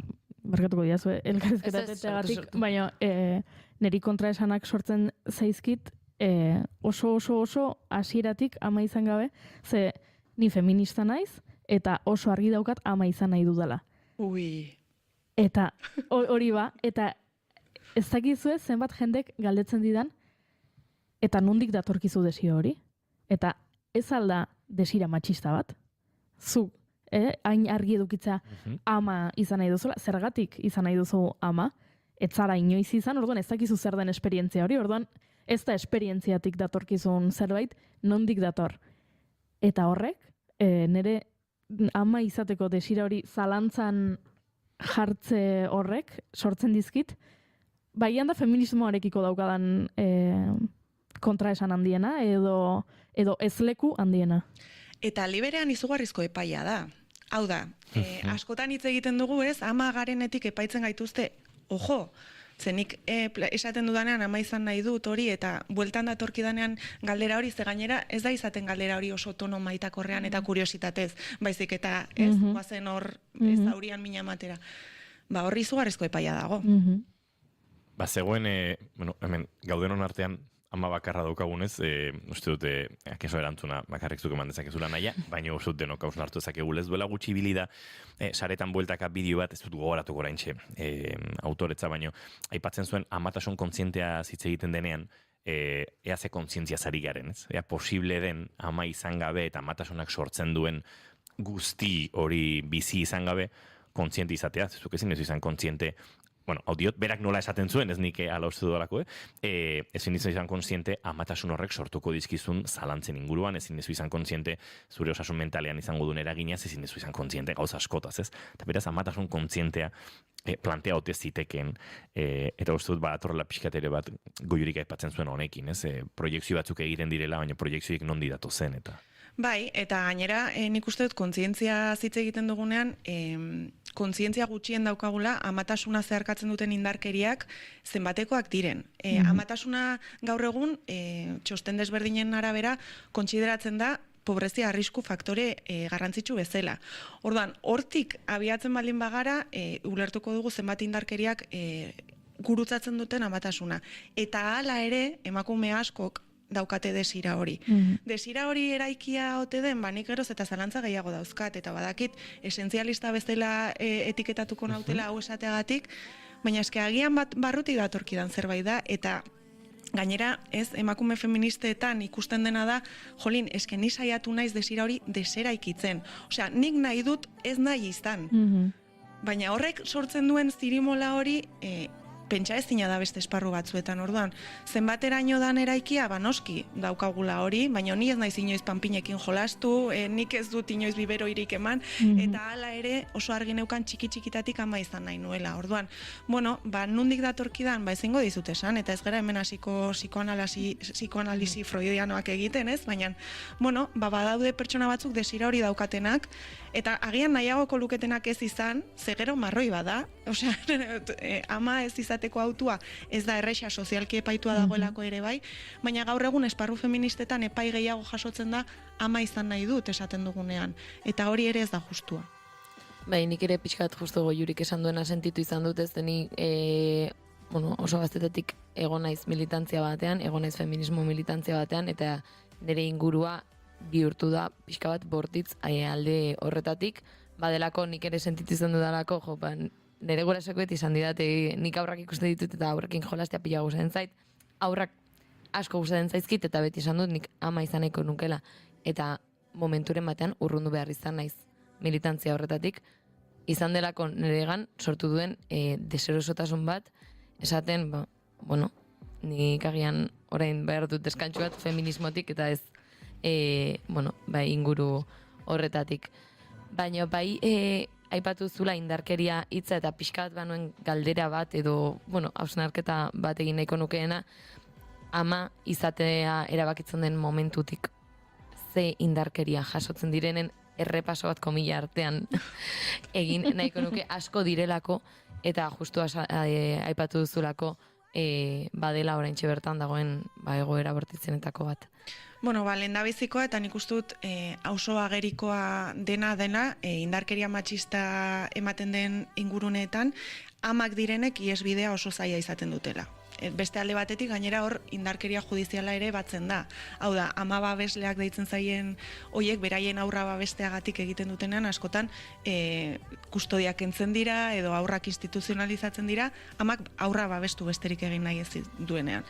barkatuko diazu elkarrizketateagatik, baina niri kontraesanak sortzen zaizkit oso hasieratik ama izan gabe, ze ni feminista naiz, eta oso argi daukat ama izan nahi dudala. Eta hori eta ez dakizue zenbat jendek galdetzen didan, eta nondik datorkizu desio hori? Eta ez alda desira matxista bat? Zu, hain argi edukitza ama izan nahi duzula, zergatik izan nahi duzu ama, ez zara inoiz izan, orduan ez dakizu zer den esperientzia hori, orduan ez da esperientziatik datorkizun zerbait, nondik dator. Eta horrek, nire ama izateko desira hori zalantzan jartze horrek sortzen dizkit, baian da feminismoarekiko daukadan kontraesan handiena edo ezleku handiena. Eta liberean izugarrizko epaia da. Hau da, askotan hitz egiten dugu ez, ama garenetik epaitzen gaituzte, ojo, zenik esaten dudanean ama izan nahi dut hori eta bueltan datorkidanean galdera hori, ze gainera ez da izaten galdera hori oso tono maitakorrean eta kuriositatez, baizik eta ez guazen hor ez zaurian mina matera. Ba horri izugarrizko epaia dago. Ba zegoen, hemen gaudenon artean ama bakarra daukagunez, uste dute, akeso erantzuna bakarrik zuk eman dezakezula naia, baina uste dut denok hausen hartu ezakegulez. Duela gutxi bilida, saretan bueltaka bideo bat, ez dut gogoratuko oraintxe autoretza, baino, aipatzen zuen amatasun kontzientea zitze egiten denean, ea ze kontzientzia zari garen, ez? Ea posible den ama izan gabe eta amatasunak sortzen duen guzti hori bizi izan gabe, kontziente izatea, zezuk ezin ez izan kontziente, bueno, hau diot, berak nola esaten zuen, ez nik ala uste dudalako, ezin izan kontziente amatasun horrek sortuko dizkizun zalantzen inguruan, ezin izan kontziente zure osasun mentalean izango duen eraginaz, ezin izan kontziente gauza askotaz, ez? Eta beraz, amatasun kontzientea plantea ote zitekeen, eta uste dut atorrela pixkatere bat goiurik aipatzen zuen honekin, ez? Proiekzio batzuk egiten direla, baina proiekzioik nondi datu zen, eta... Bai, eta gainera nik uste dut kontzientzia zitze egiten dugunean, kontzientzia gutxien daukagula amatasuna zeharkatzen duten indarkeriak zenbatekoak diren. Amatasuna gaur egun, txosten desberdinen arabera, kontsideratzen da pobrezia arrisku faktore garrantzitsu bezala. Orduan, hortik abiatzen baldin bagara, ulertuko dugu zenbat indarkeriak gurutzatzen duten amatasuna. Eta hala ere, emakume askok daukate desira hori. Desira hori eraikia ote den, nik geroz eta zalantza gehiago dauzkat, eta badakit esentzialista bezala etiketatuko nautela hau esateagatik, baina eske agian bat barrutik datorkidan zerbait da, eta gainera, ez, emakume feministeetan ikusten dena da, jolin, eske ni saiatu naiz desira hori deseraikitzen. Osea, nik nahi dut ez nahi izan. Baina horrek sortzen duen zirimola hori, pentsa ezina da beste esparru batzuetan, orduan. Zenbateraino dan eraikia, noski daukagula hori, baina ni ez naiz inoiz panpinekin jolastu, nik ez dut inoiz biberoirik eman, eta hala ere oso argi neukan txiki-txikitatik ama izan nahi nuela. Orduan, bueno, nundik datorkidan, ezingo dizut esan, eta ez gara hemen hasiko psikoanalisi freudianoak egiten, ez? Baina, bueno, badaude pertsona batzuk desira hori daukatenak, eta agian nahiagoko luketenak ez izan, ze gero marroi bada, osea, ama ez izateko autua ez da erresa sozialki epaitua dagoelako ere bai, baina gaur egun esparru feministetan epai gehiago jasotzen da ama izan nahi dut esaten dugunean, eta hori ere ez da justua. Bai, nik ere pixkat justu goiurik esan duena sentitu izan dut, ez deni oso gaztetetik egon naiz militantzia batean, egon naiz feminismo militantzia batean, eta nire ingurua bihurtu da pixka bat bortitz alde horretatik, badelako nik ere sentitu izan dudalako, nire gurasokoet izan didate, nik aurrak ikuste ditut eta aurrekin jolastea pila gustatzen zait, aurrak asko gustatzen zaizkit eta beti esan dut nik ama izan nahiko nukela, eta momenturen batean urrundu behar izan naiz militantzia horretatik, izan delako niregan sortu duen deserosotasun bat, esaten, nik agian orain behar dut deskantxu bat feminismotik eta ez inguru horretatik. Baina aipatu zula indarkeria hitza eta pixka bat banuen galdera bat edo, hausnarketa bat egin nahiko nukeena, ama izatea erabakitzen den momentutik ze indarkeria jasotzen direnen errepaso bat komila artean egin nahiko nuke asko direlako eta justu aipatu duzulako badela oraintxe bertan dagoen egoera bortitzenetako bat. Lehendabizikoa eta nik uste dut auzo agerikoa dena indarkeria matxista ematen den inguruneetan amak direnek ihesbidea oso zaila izaten dutela. Beste alde batetik gainera hor indarkeria judiziala ere batzen da. Hau da, ama babesleak deitzen zaien hoiek beraien aurra babesteagatik egiten dutenean askotan kustodiak kentzen dira edo aurrak instituzionalizatzen dira, amak aurra babestu besterik egin nahi ez duenean.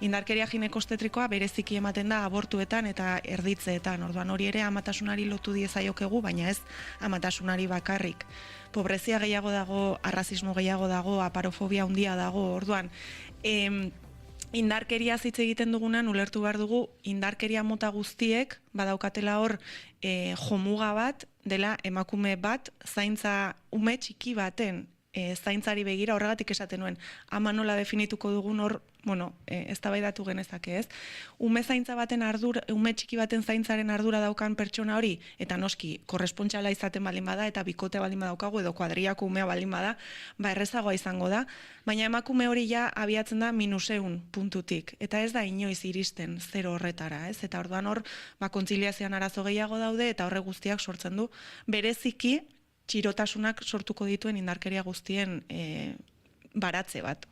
Indarkeria ginekostetrikoa bereziki ematen da abortuetan eta erditzeetan. Orduan hori ere amatasunari lotu diezaiokegu, baina ez amatasunari bakarrik. Pobrezia gehiago dago, arrazismo gehiago dago, aparofobia handia dago. Orduan, indarkeria hitz egiten dugunan ulertu behar dugu indarkeria mota guztiek badaukatela hor jomuga bat dela emakume bat zaintza ume txiki baten zaintzari begira horregatik esaten nuen ama nola definituko dugun hor eztabaidatu genezake, ez? Ume zaintza baten ume txiki baten zaintzaren ardura daukan pertsona hori eta noski korrespontsala izaten baldin bada eta bikote baldin badaukagu edo kuadriako umea baldin bada, errezagoa izango da, baina emakume hori ja abiatzen da -100 puntutik eta ez da inoiz iristen 0 horretara, ez? Eta orduan hor kontziliazioan arazo gehiago daude eta horre guztiak sortzen du bereziki txirotasunak sortuko dituen indarkeria guztien baratze bat.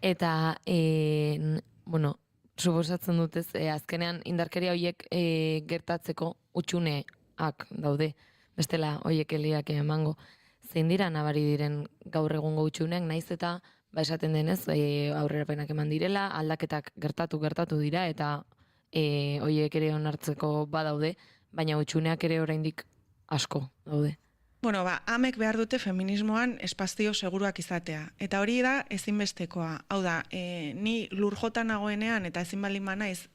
Eta, suposatzen dutez, azkenean indarkeria horiek gertatzeko utxuneak daude, bestela horiek eliak emango. Zein dira nabari diren gaur egungo utxuneak, naiz eta esaten denez, aurrerapenak eman direla, aldaketak gertatu dira, eta horiek ere onartzeko badaude, baina utxuneak ere oraindik asko daude. Amek behar dute feminismoan espazio seguruak izatea. Eta hori da ezinbestekoa. Hau da, ni lur jota nagoenean eta ezin baldin naiz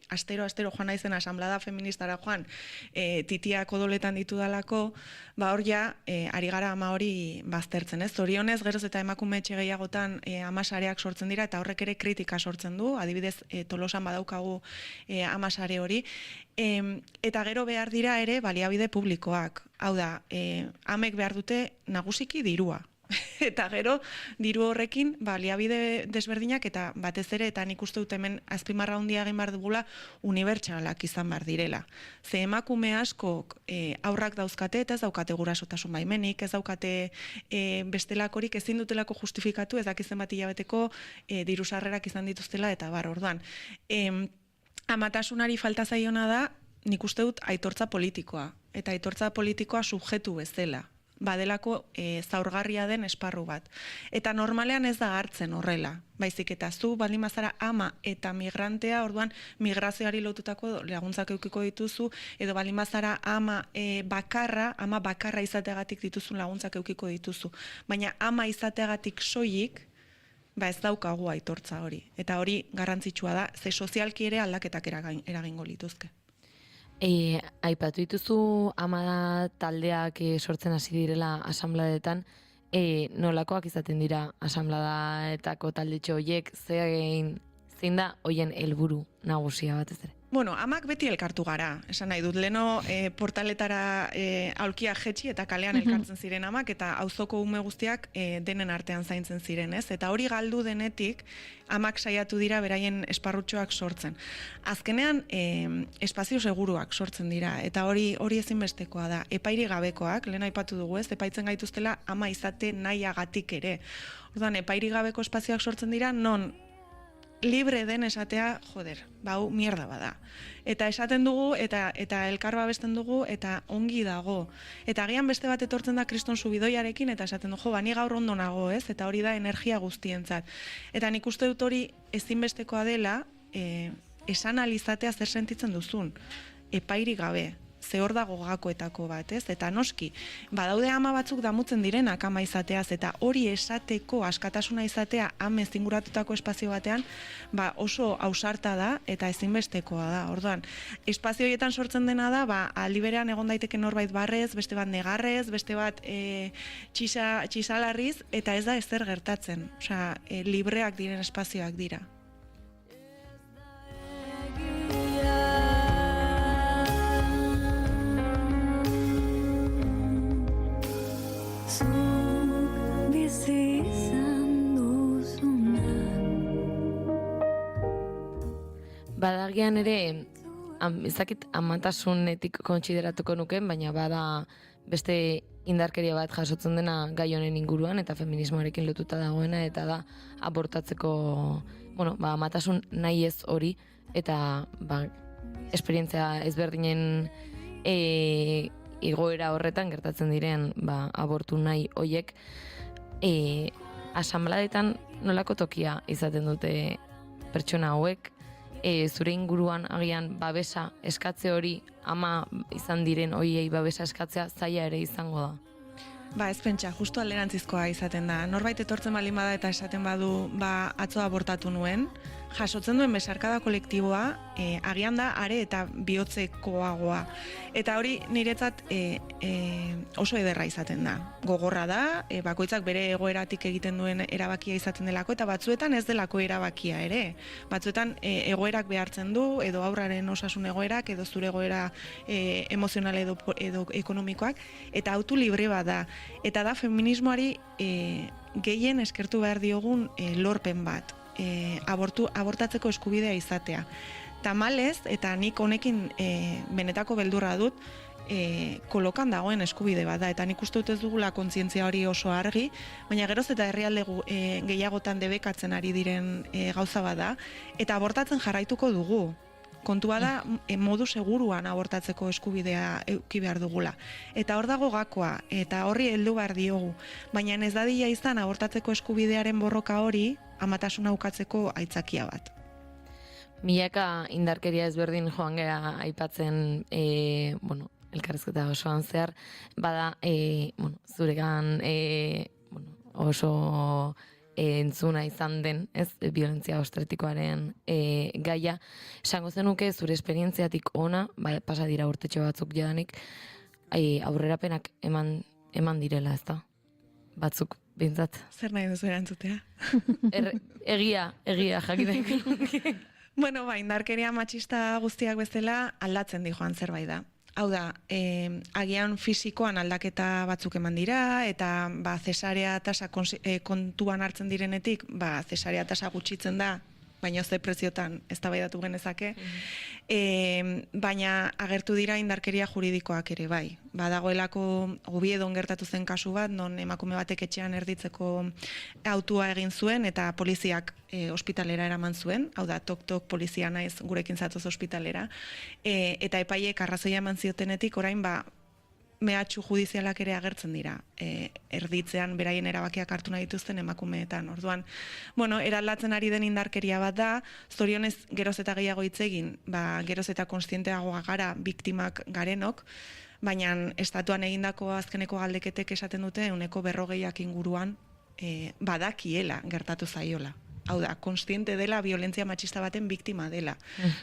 astero joan naizen asamblada feministara joan titiak odoletan ditudalako, hor ja ari gara ama hori baztertzen, ez? Zorionez, geroz eta emakume etxe gehiagotan amasareak sortzen dira eta horrek ere kritika sortzen du, adibidez Tolosan badaukagu amasare hori, eta gero behar dira ere baliabide publikoak. Hau da, amek behar dute nagusiki dirua. Eta gero, diru horrekin, baliabide desberdinak eta batez ere, eta nik uste dut hemen azpimarra handia egin behar dugula, unibertsalak izan behar direla. Ze emakume askok aurrak dauzkate eta ez daukate gurasotasun baimenik, ez daukate bestelakorik ezin dutelako justifikatu, ez dakizen bat hilabeteko diru sarrerak izan dituztela eta orduan. Amatasunari falta zaiona da, nik uste dut aitortza politikoa. Eta aitortza politikoa subjektu bezala. Badelako zaurgarria den esparru bat. Eta normalean ez da hartzen horrela. Baizik eta zu baldin bazara ama eta migrantea, orduan migrazioari lotutako laguntzak eukiko dituzu, edo baldin bazara ama bakarra izateagatik dituzun laguntzak eukiko dituzu. Baina ama izateagatik soilik, ez daukagu aitortza hori. Eta hori garrantzitsua da, ze sozialki ere aldaketak eragingo lituzke. Aipatu dituzu ama taldeak sortzen hasi direla asanbladetan, nolakoak izaten dira asanbladetako taldetxo horiek, zein da hoien helburu nagusia batez ere? Amak beti elkartu gara, esan nahi dut, leno portaletara aulkia jetxi eta kalean elkartzen ziren amak, eta auzoko ume guztiak denen artean zaintzen ziren, ez? Eta hori galdu denetik, amak saiatu dira beraien esparrutxoak sortzen. Azkenean, espazio seguruak sortzen dira, eta hori ezinbestekoa da. Epairi gabekoak, lehen aipatu dugu, ez? Epaitzen gaituztela ama izate nahiagatik ere. Orduan, epairi gabeko espazioak sortzen dira, non libre den esatea, hau mierda bada. Eta esaten dugu, eta elkar babesten dugu, eta ongi dago. Eta agian beste bat etortzen da kriston subidoiarekin, eta esaten dugu, ni gaur ondo nago, ez? Eta hori da energia guztientzat. Eta nik uste dut hori ezinbestekoa dela, esan alizatea zer sentitzen duzun, epairi gabe. Ze hor dago gakoetako bat, ez? Eta noski, badaude ama batzuk damutzen direnak ama izateaz, eta hori esateko askatasuna izatea amez inguratutako espazio batean, oso ausarta da eta ezinbestekoa da. Orduan, espazio horietan sortzen dena da, aldi berean egon daiteke norbait barrez, beste bat negarrez, beste bat txisalarriz, eta ez da ezer gertatzen. Osea, libreak diren espazioak dira. Badagian ere, ezakit amatasunetik kontsideratuko nuken, baina bada beste indarkeria bat jasotzen dena gai honen inguruan eta feminismoarekin lotuta dagoena, eta da abortatzeko, amatasun nahi ez hori, eta esperientzia ezberdinen igoera horretan gertatzen diren abortu nahi hoiek, asanbladetan nolako tokia izaten dute pertsona hauek, zure inguruan agian babesa eskatze hori, ama izan diren hoiei babesa eskatzea zaila ere izango da? Ba, ez pentsa, justu alderantzizkoa izaten da. Norbait etortzen baldin bada eta esaten badu, atzo abortatu nuen, jasotzen duen besarkada kolektiboa, agian da are eta bihotzekoagoa. Eta hori niretzat oso ederra izaten da. Gogorra da, bakoitzak bere egoeratik egiten duen erabakia izaten delako, eta batzuetan ez delako erabakia ere. Batzuetan egoerak behartzen du, edo aurraren osasun egoerak, edo zure egoera emozional edo ekonomikoak, eta autu libre bat da. Eta da feminismoari gehien eskertu behar diogun lorpen bat. Abortatzeko eskubidea izatea. Tamalez, eta nik honekin benetako beldurra dut, kolokan dagoen eskubide bat da, eta nik uste dut ez dugula kontzientzia hori oso argi, baina geroz eta herrialde gehiagotan debekatzen ari diren gauza bat da, eta abortatzen jarraituko dugu. Kontua da, modu seguruan abortatzeko eskubidea eduki behar dugula. Eta hor dago gakoa, eta horri heldu behar diogu. Baina ez dadila izan abortatzeko eskubidearen borroka hori, amatasuna ukatzeko aitzakia bat. Milaka indarkeria ezberdin joan gera aipatzen, elkarrizketa osoan zehar, bada, zuregan oso entzuna izan den, ez, violentzia obstetikoaren gaia. Esango zenuke zure esperientziatik ona, pasa dira urtetxo batzuk jadanik, aurrerapenak eman direla, ez da? Batzuk, bintzat. Zer nahi duzu erantzutea? Egia, jakitek. Bueno, indarkeria matxista guztiak bezala aldatzen di joan zerbait da. Hau da, agian fisikoan aldaketa batzuk eman dira, eta zesarea tasa kontuan hartzen direnetik, zesarea tasa gutxitzen da, baina ze preziotan eztabaidatu genezake, baina agertu dira indarkeria juridikoak ere bai. Badagoelako Oviedon gertatu zen kasu bat, non emakume batek etxean erditzeko autua egin zuen, eta poliziak ospitalera eraman zuen, hau da, tok polizia naiz gurekin zatoz ospitalera, eta epaiek arrazoia eman ziotenetik, orain mehatxu judizialak ere agertzen dira, erditzean beraien erabakiak hartu nahi dituzten emakumeetan. Orduan, eraldatzen ari den indarkeria bat da, zorionez geroz eta gehiago hitz egin, geroz eta konstienteagoa gara biktimak garenok, baina estatuan egindako azkeneko galdeketek esaten dute 40% inguruan badakiela gertatu zaiola. Hau da, konstiente dela violentzia matxista baten biktima dela.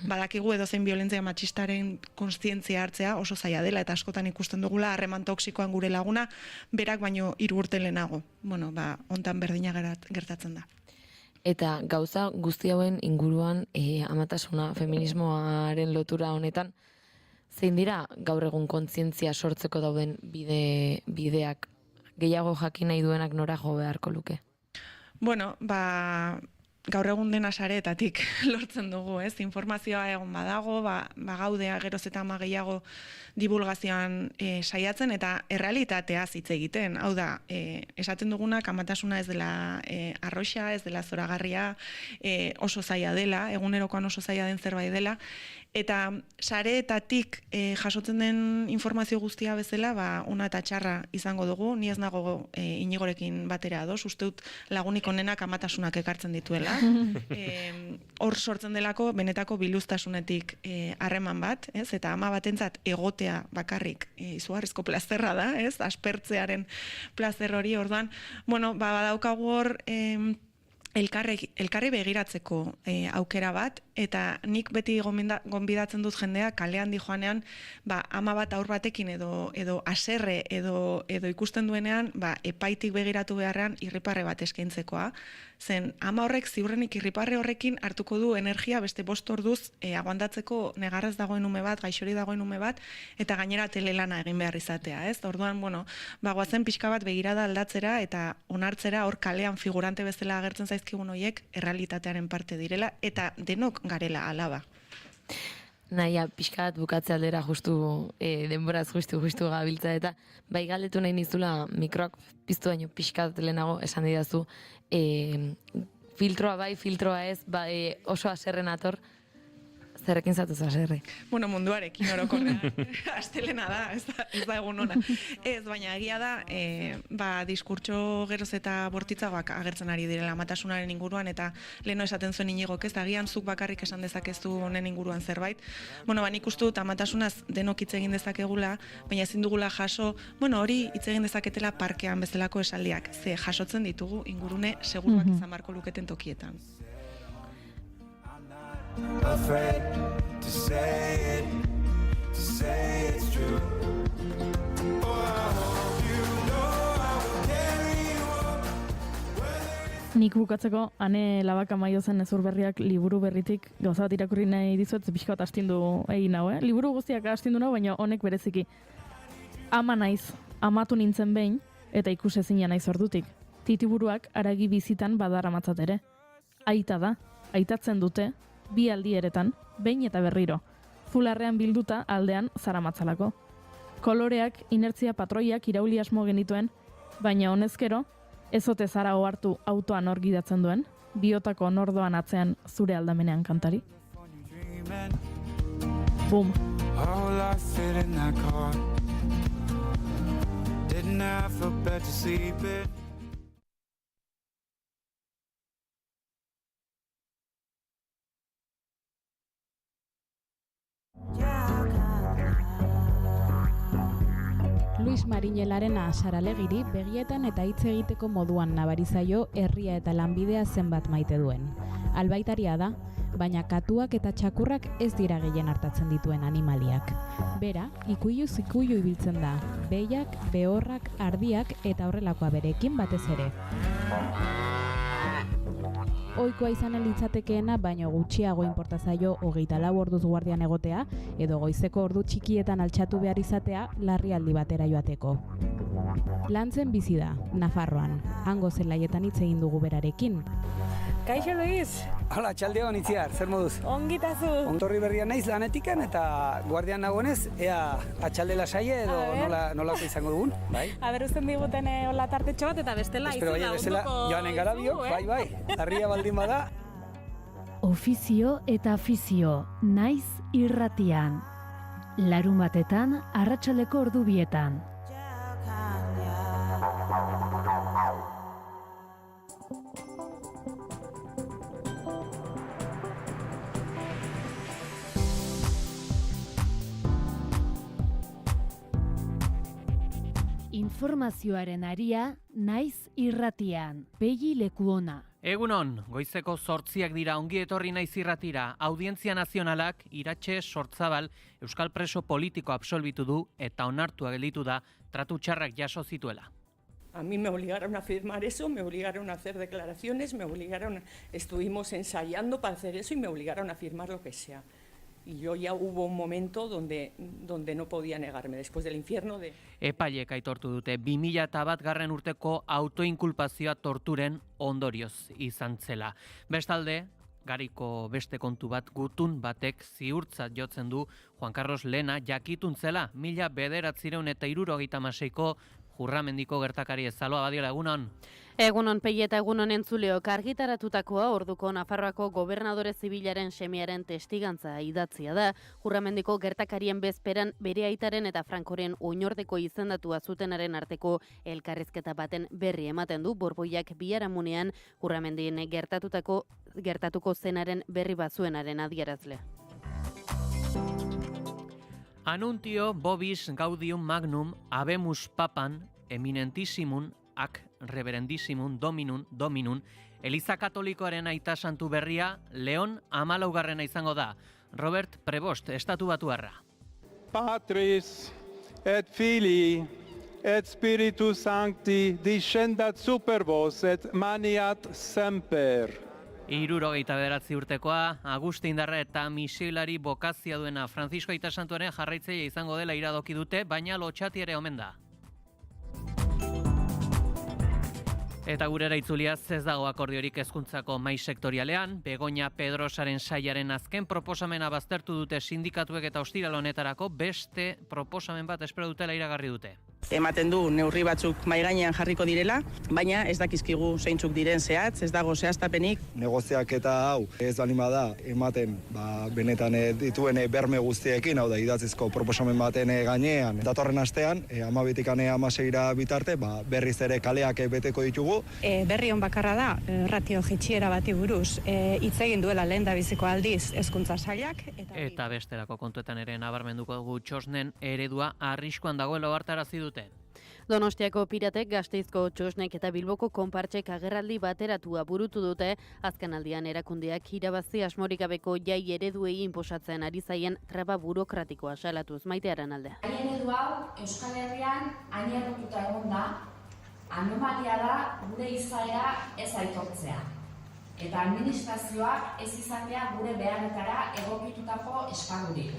Badakigu edozein violentzia matxistaren konstientzia hartzea oso zaila dela, eta askotan ikusten dugula harreman toksikoan gure laguna, berak baino 3 urte lehenago. Hontan berdina gertatzen da. Eta gauza guzti hauen inguruan amatasuna, feminismoaren lotura honetan, zein dira gaur egun kontzientzia sortzeko dauden bideak, gehiago jakin nahi duenak nora jo beharko luke? Gaur egun dena sareetatik lortzen dugu, ez? Informazioa egon badago, gaudea geroz eta gehiago divulgazioan saiatzen, eta errealitatea hitz egiten. Hau da, esaten dugunak amatasuna ez dela arroxa, ez dela zoragarria, oso zaila dela, egunerokoan oso zaila den zerbait dela, eta sareetatik jasotzen den informazio guztia bezala, ona eta txarra izango dugu, ni ez nago Inigorekin batera ados, uste dut lagunik onenak amatasunak ekartzen dituela. Hor sortzen delako benetako biluztasunetik harreman bat, ez? Eta ama batentzat egotea bakarrik izugarrizko plazerra da, ez? Aspertzearen plazer hori, orduan, badaukagu hor elkarri begiratzeko aukera bat, eta nik beti gonbidatzen dut jendea kalean dijoanean, ama bat aur batekin edo haserre edo ikusten duenean, epaitik begiratu beharrean irriparre bat eskaintzekoa. Zen ama horrek ziurrenik irriparre horrekin hartuko du energia beste 5 orduz aguantatzeko negarrez dagoen ume bat, gaixori dagoen ume bat, eta gainera telelana egin behar izatea, ez? Orduan, goazen pixka bat begirada aldatzera eta onartzera hor kalean figurante bezala agertzen zaizkigun horiek errealitatearen parte direla, eta denok garela alaba. Naia, pixka bat bukatze aldera justu, denboraz justu gabiltza, eta bai galdetu nahi nizula mikroak piztu baino pixka bat lehenago esan didazu, filtroa bai, filtroa ez, oso haserren ator, Zerrekin zatu zaserri? Bueno, munduarekin orokorrean. Astelena da, ez da egun ona. Ez, baina egia da, diskurtso geroz eta bortitzagoak agertzen ari direla amatasunaren inguruan, eta leheno esaten zuen Iñigok, ez da, agian zuk bakarrik esan dezakezu honen inguruan zerbait. Bueno, nik uste dut amatasunaz denok hitz egin dezakegula, baina ezin dugula jaso, hori hitz egin dezaketela parkean bezalako esaldiak, ze jasotzen ditugu ingurune seguruak izan barko luketen tokietan. Afraid to say it's true. Nik bukatzeko, Ane Labaka Maiozen ezur berriak liburu berritik gauza bat irakurri nahi dizuet, pixka bat astindu egin hau, Liburu guztiak astindu nahi, baina honek bereziki. Ama naiz, amatu nintzen behin, eta ikusezina naiz ordutik. Titiburuak aragi bizitan badara matzat ere. Aita da, aitatzen dute, 2 aldieretan, behin eta berriro. Fularrean bilduta aldean zaramatzalako. Koloreak, inertzia patroiak irauli asmo genituen, baina honezkero, ezote zara ohartu autoan hor gidatzen duen, biotako nordoan atzean zure aldamenean kantari. Bum. All I sit in that car. Didn't have a bed to sleep in. Luis Mariñelarena Saralegiri begietan eta hitz egiteko moduan nabarizaio herria eta lanbidea zenbat maite duen. Albaitaria da, baina katuak eta txakurrak ez dira gehien hartatzen dituen animaliak. Bera, ikuiluz ikuilu ibiltzen da, behiak, behorrak, ardiak eta horrelakoa berekin batez ere. Ohikoa izanen litzatekeena, baino gutxiago inporta zaio 24 orduz guardian egotea, edo goizeko ordu txikietan altxatu behar izatea larrialdi batera joateko. Lantzen bizi da, Nafarroan, hango zelaietan hitz egin dugu berarekin. Kaixo, Luis! Hala, txaldeon itziar, zer moduz? Ongitazu! Ontorri berria naiz lanetikan eta guardian nagoenez, ea atxalde lasaie edo nolako izango dugun, bai? Aber, uzten diguten hola tartetxo bat eta bestela izula onduko... Bestela, joanen gara biok, bai, larria baldin bada. Ofizio eta afizio, naiz irratian. Larun batetan, arratsaldeko ordu 2etan. Informazioaren aria, naiz irratian, begi lekuona. Egunon, goizeko 8 dira ongi etorri naiz irratira. Audientzia Nazionalak Iratxe Sortzabal euskal preso politiko absolbitu du eta onartua gelditu da tratu txarrak jaso zituela. A mí me obligaron a firmar eso, me obligaron a hacer declaraciones, estuvimos ensayando para hacer eso y me obligaron a firmar lo que sea. Y yo ya hubo un momento donde no podía negarme, después del infierno de... Epaiek aitortu dute 2001 urteko autoinkulpazioa torturen ondorioz izan zela. Bestalde, gariko beste kontu bat gutun batek ziurtzat jotzen du Juan Carlos Lena jakitun zela 1976ko Jurramendiko gertakari ezaloa badiola, egunon. Egunon Pei eta egunon entzuleok, argitaratutakoa orduko Nafarroako gobernadore zibilaren semearen testigantza idatzia da. Jurramendiko gertakarien bezperan bere aitaren eta Frankoren oinordeko izendatua zutenaren arteko elkarrizketa baten berri ematen du Borboiak biharamunean Jurramendien gertatuko zenaren berri bazuenaren adierazle. Anuntio Bobis Gaudium Magnum Habemus Papam Eminentissimum ac Reverendissimum Dominum Eliza Katolikoaren aita santu berria Leon 14. izango da. Robert Prevost, estatu batuarra. Patris et Filii et Spiritus Sancti descendat super vos et maniat semper. 69 urtekoa, Agustin Darra eta misilari bokazia duena Francisco aita santuaren jarraitzaile izango dela iradoki dute, baina lotxati ere omen da. Eta gurera itzuliaz ez dago akordiorik hezkuntzako mahai sektorialean, Begoña Pedrosaren sailaren azken proposamena baztertu dute sindikatuek eta ostiral honetarako beste proposamen bat espero dutela iragarri dute. Ematen du neurri batzuk mahai gainean jarriko direla, baina ez dakizkigu zeintzuk diren zehatz, ez dago zehaztapenik. Negoziaketa hau ez baldin bada ematen benetan dituen berme guztiekin, hau da idatzizko proposamen baten gainean. Datorren astean, 12tik 16 bitarte, berriz ere kaleak beteko ditugu. Berri on bakarra da, ratio jaitsiera bati buruz, hitz egin duela lehendabiziko aldiz hezkuntza sailak. Eta bestelako kontuetan ere nabarmenduko dugu txosnen eredua arriskuan dagoela ohartarazi dute. Donostiako piratek, Gasteizko txosnek eta Bilboko konpartsek agerraldi bateratua burutu dute, azken aldian erakundeak irabazi asmorik gabeko jai ereduei inposatzen ari zaien traba burokratikoa salatuz. Maite Aranaldea. Jai eredu hau Euskal Herrian añerrotuta egon da, anomalia da gure izaera ez aitortzea. Eta administrazioak ez izatea gure beharretara egokitutako esparrurik.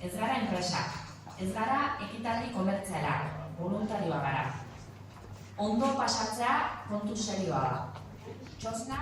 Ez gara enpresak, ez gara ekitaldi komertzialak, voluntarioa gara. Ondo pasatzea kontu serioa da. Txosna.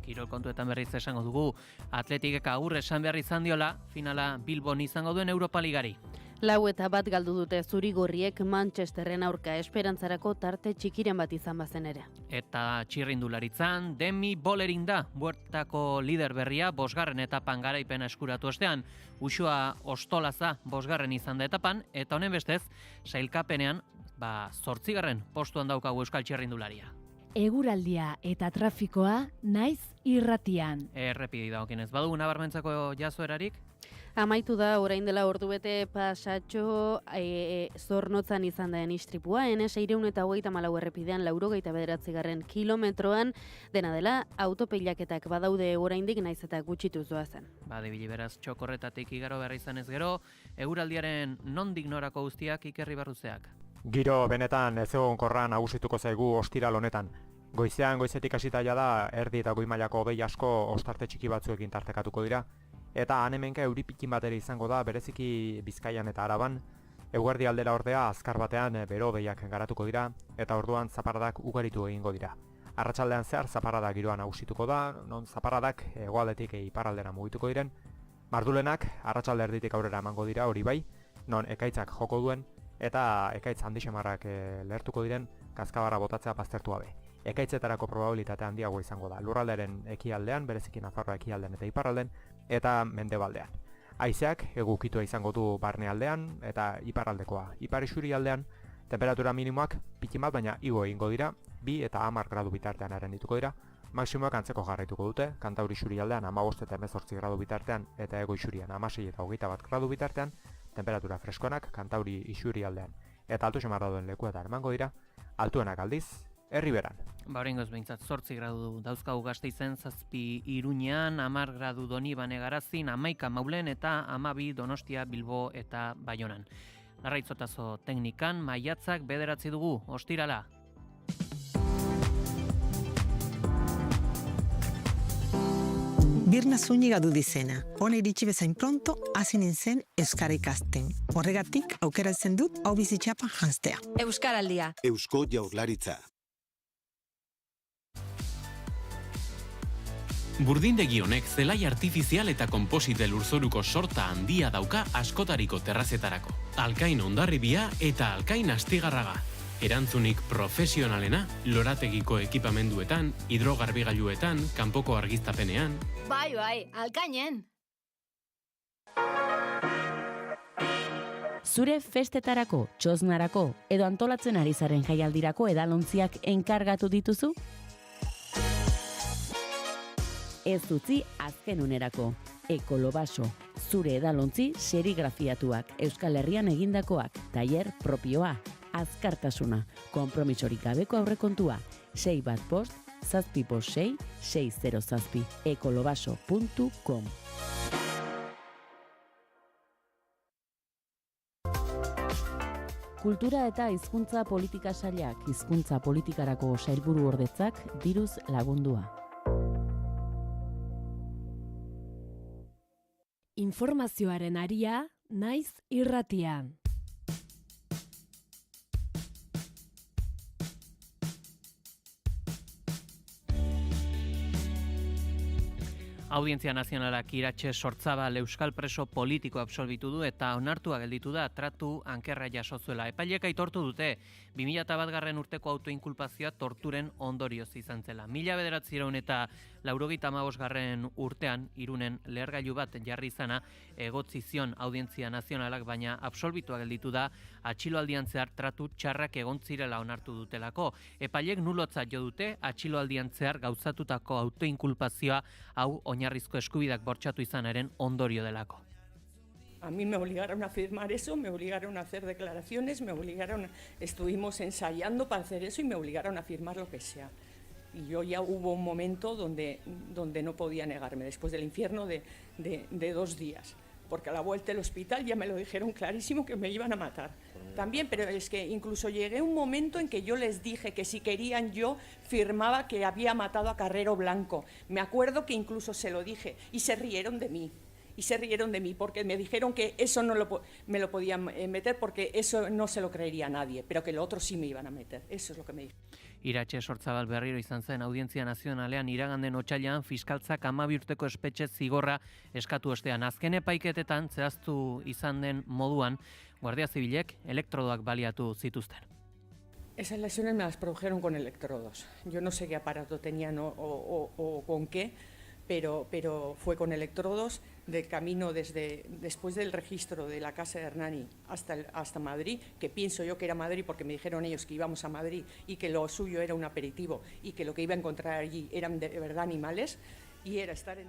Kirol kontuetan berriz esango dugu, Atletikek agur esan behar izan diola, finala Bilbon izango duen Europa Ligari. 4-1 galdu dute zuri-gorriek Manchesterren aurka, esperantzarako tarte txikiren bat izan bazen ere. Eta txirrindularitzan, Demi Bolerin da, Buertako lider berria, 5. etapan garaipena eskuratu ostean, Uxua Ostolaza 5. izan da etapan, eta honen bestez, sailkapenean, 8. postuan daukagu euskal txirrindularia. Eguraldia eta trafikoa naiz irratian. Errepidei dagokienez, badugu nabarmentzako jazoerarik? Amaitu da, orain dela ordubete pasatxo Zornotzan izan daen istripua, N634 errepidean 89. kilometroan, dena dela, autopeilaketak badaude oraindik naiz eta gutxitu zoazen. Badibili beraz, txokorretatik igaro behar izan ez gero, eguraldiaren nondik norako guztiak Ikerri Barruzeak. Giro benetan ezegonkorra nagusituko zaigu ostiral honetan. Goizetik hasita da erdi eta goi mailako hodei asko ostarte txiki batzuekin tartekatuko dira. Eta han-hemenka euri pikin bat ere izango da, bereziki Bizkaian eta Araban. Eguerdi aldera ordea azkar batean bero hodeiak garatuko dira, eta orduan zaparradak ugaritu egingo dira. Arratsaldean zehar zaparrada giroa nagusituko da, non zaparradak hegoaldetik iparraldera mugituko diren. Mardulenak arratsalde erditik aurrera emango dira, hori bai, non ekaitzak joko duen, eta ekaitz handixemarrak lehertuko diren kaskabarra botatzea baztertu gabe. Ekaitzetarako probabilitate handiagoa izango da, lurraldearen ekialdean, bereziki Nafarroa ekialdean eta iparralden, eta mendebaldean. Haizeak egukitua izango du barnealdean eta iparraldekoa. Ipar isurialdean temperatura minimoak pikin bat baina igo egingo dira, 2 eta 10 gradu bitartean dituko dira. Maksimoak antzeko jarraituko dute, Kantauri isurialdean 15 eta 18 gradu bitartean eta hego isurian 16 eta 21 gradu bitartean, temperatura freskonak Kantauri isurialdean eta altu xamarra duen lekuetan emango dira, altuenak aldiz, Erriberan. Oraingoz behintzat 8 gradu dauzkagu Gasteizen, 7 Iruñean, 10 gradu Donibane Garazin, 11 Maulen eta 12 Donostia, Bilbo eta Baionan. Larraitzotazo teknikan, maiatzak 9 dugu, ostirala. Birna Zúñiga du dizena. Hona iritsi bezain pronto, hasi nintzen euskara ikasten. Horregatik, aukeratzen dut hau bizitxapan janztea. Euskaraldia. Eusko Jaurlaritza. Burdindegi honek zelai artifizial eta konposite lurzoruko sorta handia dauka askotariko terrazetarako. Alkain Hondarribia eta Alkain Astigarraga. Erantzunik profesionalena, lorategiko ekipamenduetan, hidrogarbigailuetan, kanpoko argiztapenean. Bai, Alkainen. Zure festetarako, txosnarako edo antolatzen ari zaren jaialdirako edalontziak enkargatu dituzu? Ez utzi azken unerako. Ekolobaso, zure edalontzi serigrafiatuak, Euskal Herrian egindakoak, tailer propioa, azkartasuna, konpromisorik gabeko aurrekontua, 615 756 607, ekolobaso.com. Kultura eta hizkuntza politika sailak, hizkuntza politikarako sailburu ordetzak diruz lagundua. Informazioaren aria naiz irratian. Audientzia Nazionalak Iratxe Sortzabal euskal preso politiko absolbitu du eta onartua gelditu da tratu ankerra jaso zuela. Epaileek aitortu dute 2001 urteko autoinkulpazioa torturen ondorioz izan zela. 1900 eta 95 urtean Irunen lehergailu bat jarri izana egotzi zion Audientzia Nazionalak, baina absolbitua gelditu da atxiloaldian zehar tratu txarrak egon zirela onartu dutelako. Epaileek nulotzat jo dute atxiloaldian zehar gauzatutako autoinkulpazioa hau oinarrizko eskubidak bortxatu izanaren ondorio delako. A mí me obligaron a firmar eso, me obligaron a hacer declaraciones, estuvimos ensayando para hacer eso y me obligaron a firmar lo que sea. Y yo ya hubo un momento donde no podía negarme, después del infierno de 2 días. Porque a la vuelta del hospital ya me lo dijeron clarísimo que me iban a matar. También, pero es que incluso llegué a un momento en que yo les dije que si querían yo firmaba que había matado a Carrero Blanco. Me acuerdo que incluso se lo dije y se rieron de mí. Porque me dijeron que eso no me lo podían meter porque eso no se lo creería a nadie, pero que lo otro sí me iban a meter. Eso es lo que me dijeron. Iratxe Sortzabal berriro izan zen Audientzia Nazionalean iraganden otsailean fiskaltzak 12 urteko espetxe zigorra eskatu ostean. Azken epaiketetan zehaztu izan den moduan, Guardia Zibilek elektrodoak baliatu zituzten. Esas lesiones me las produjeron con electrodos. Yo no sé qué aparato tenían o con qué, pero fue con electrodos del camino después del registro de la casa de Hernani hasta Madrid, que pienso yo que era Madrid porque me dijeron ellos que íbamos a Madrid y que lo suyo era un aperitivo y que lo que iba a encontrar allí eran de verdad animales.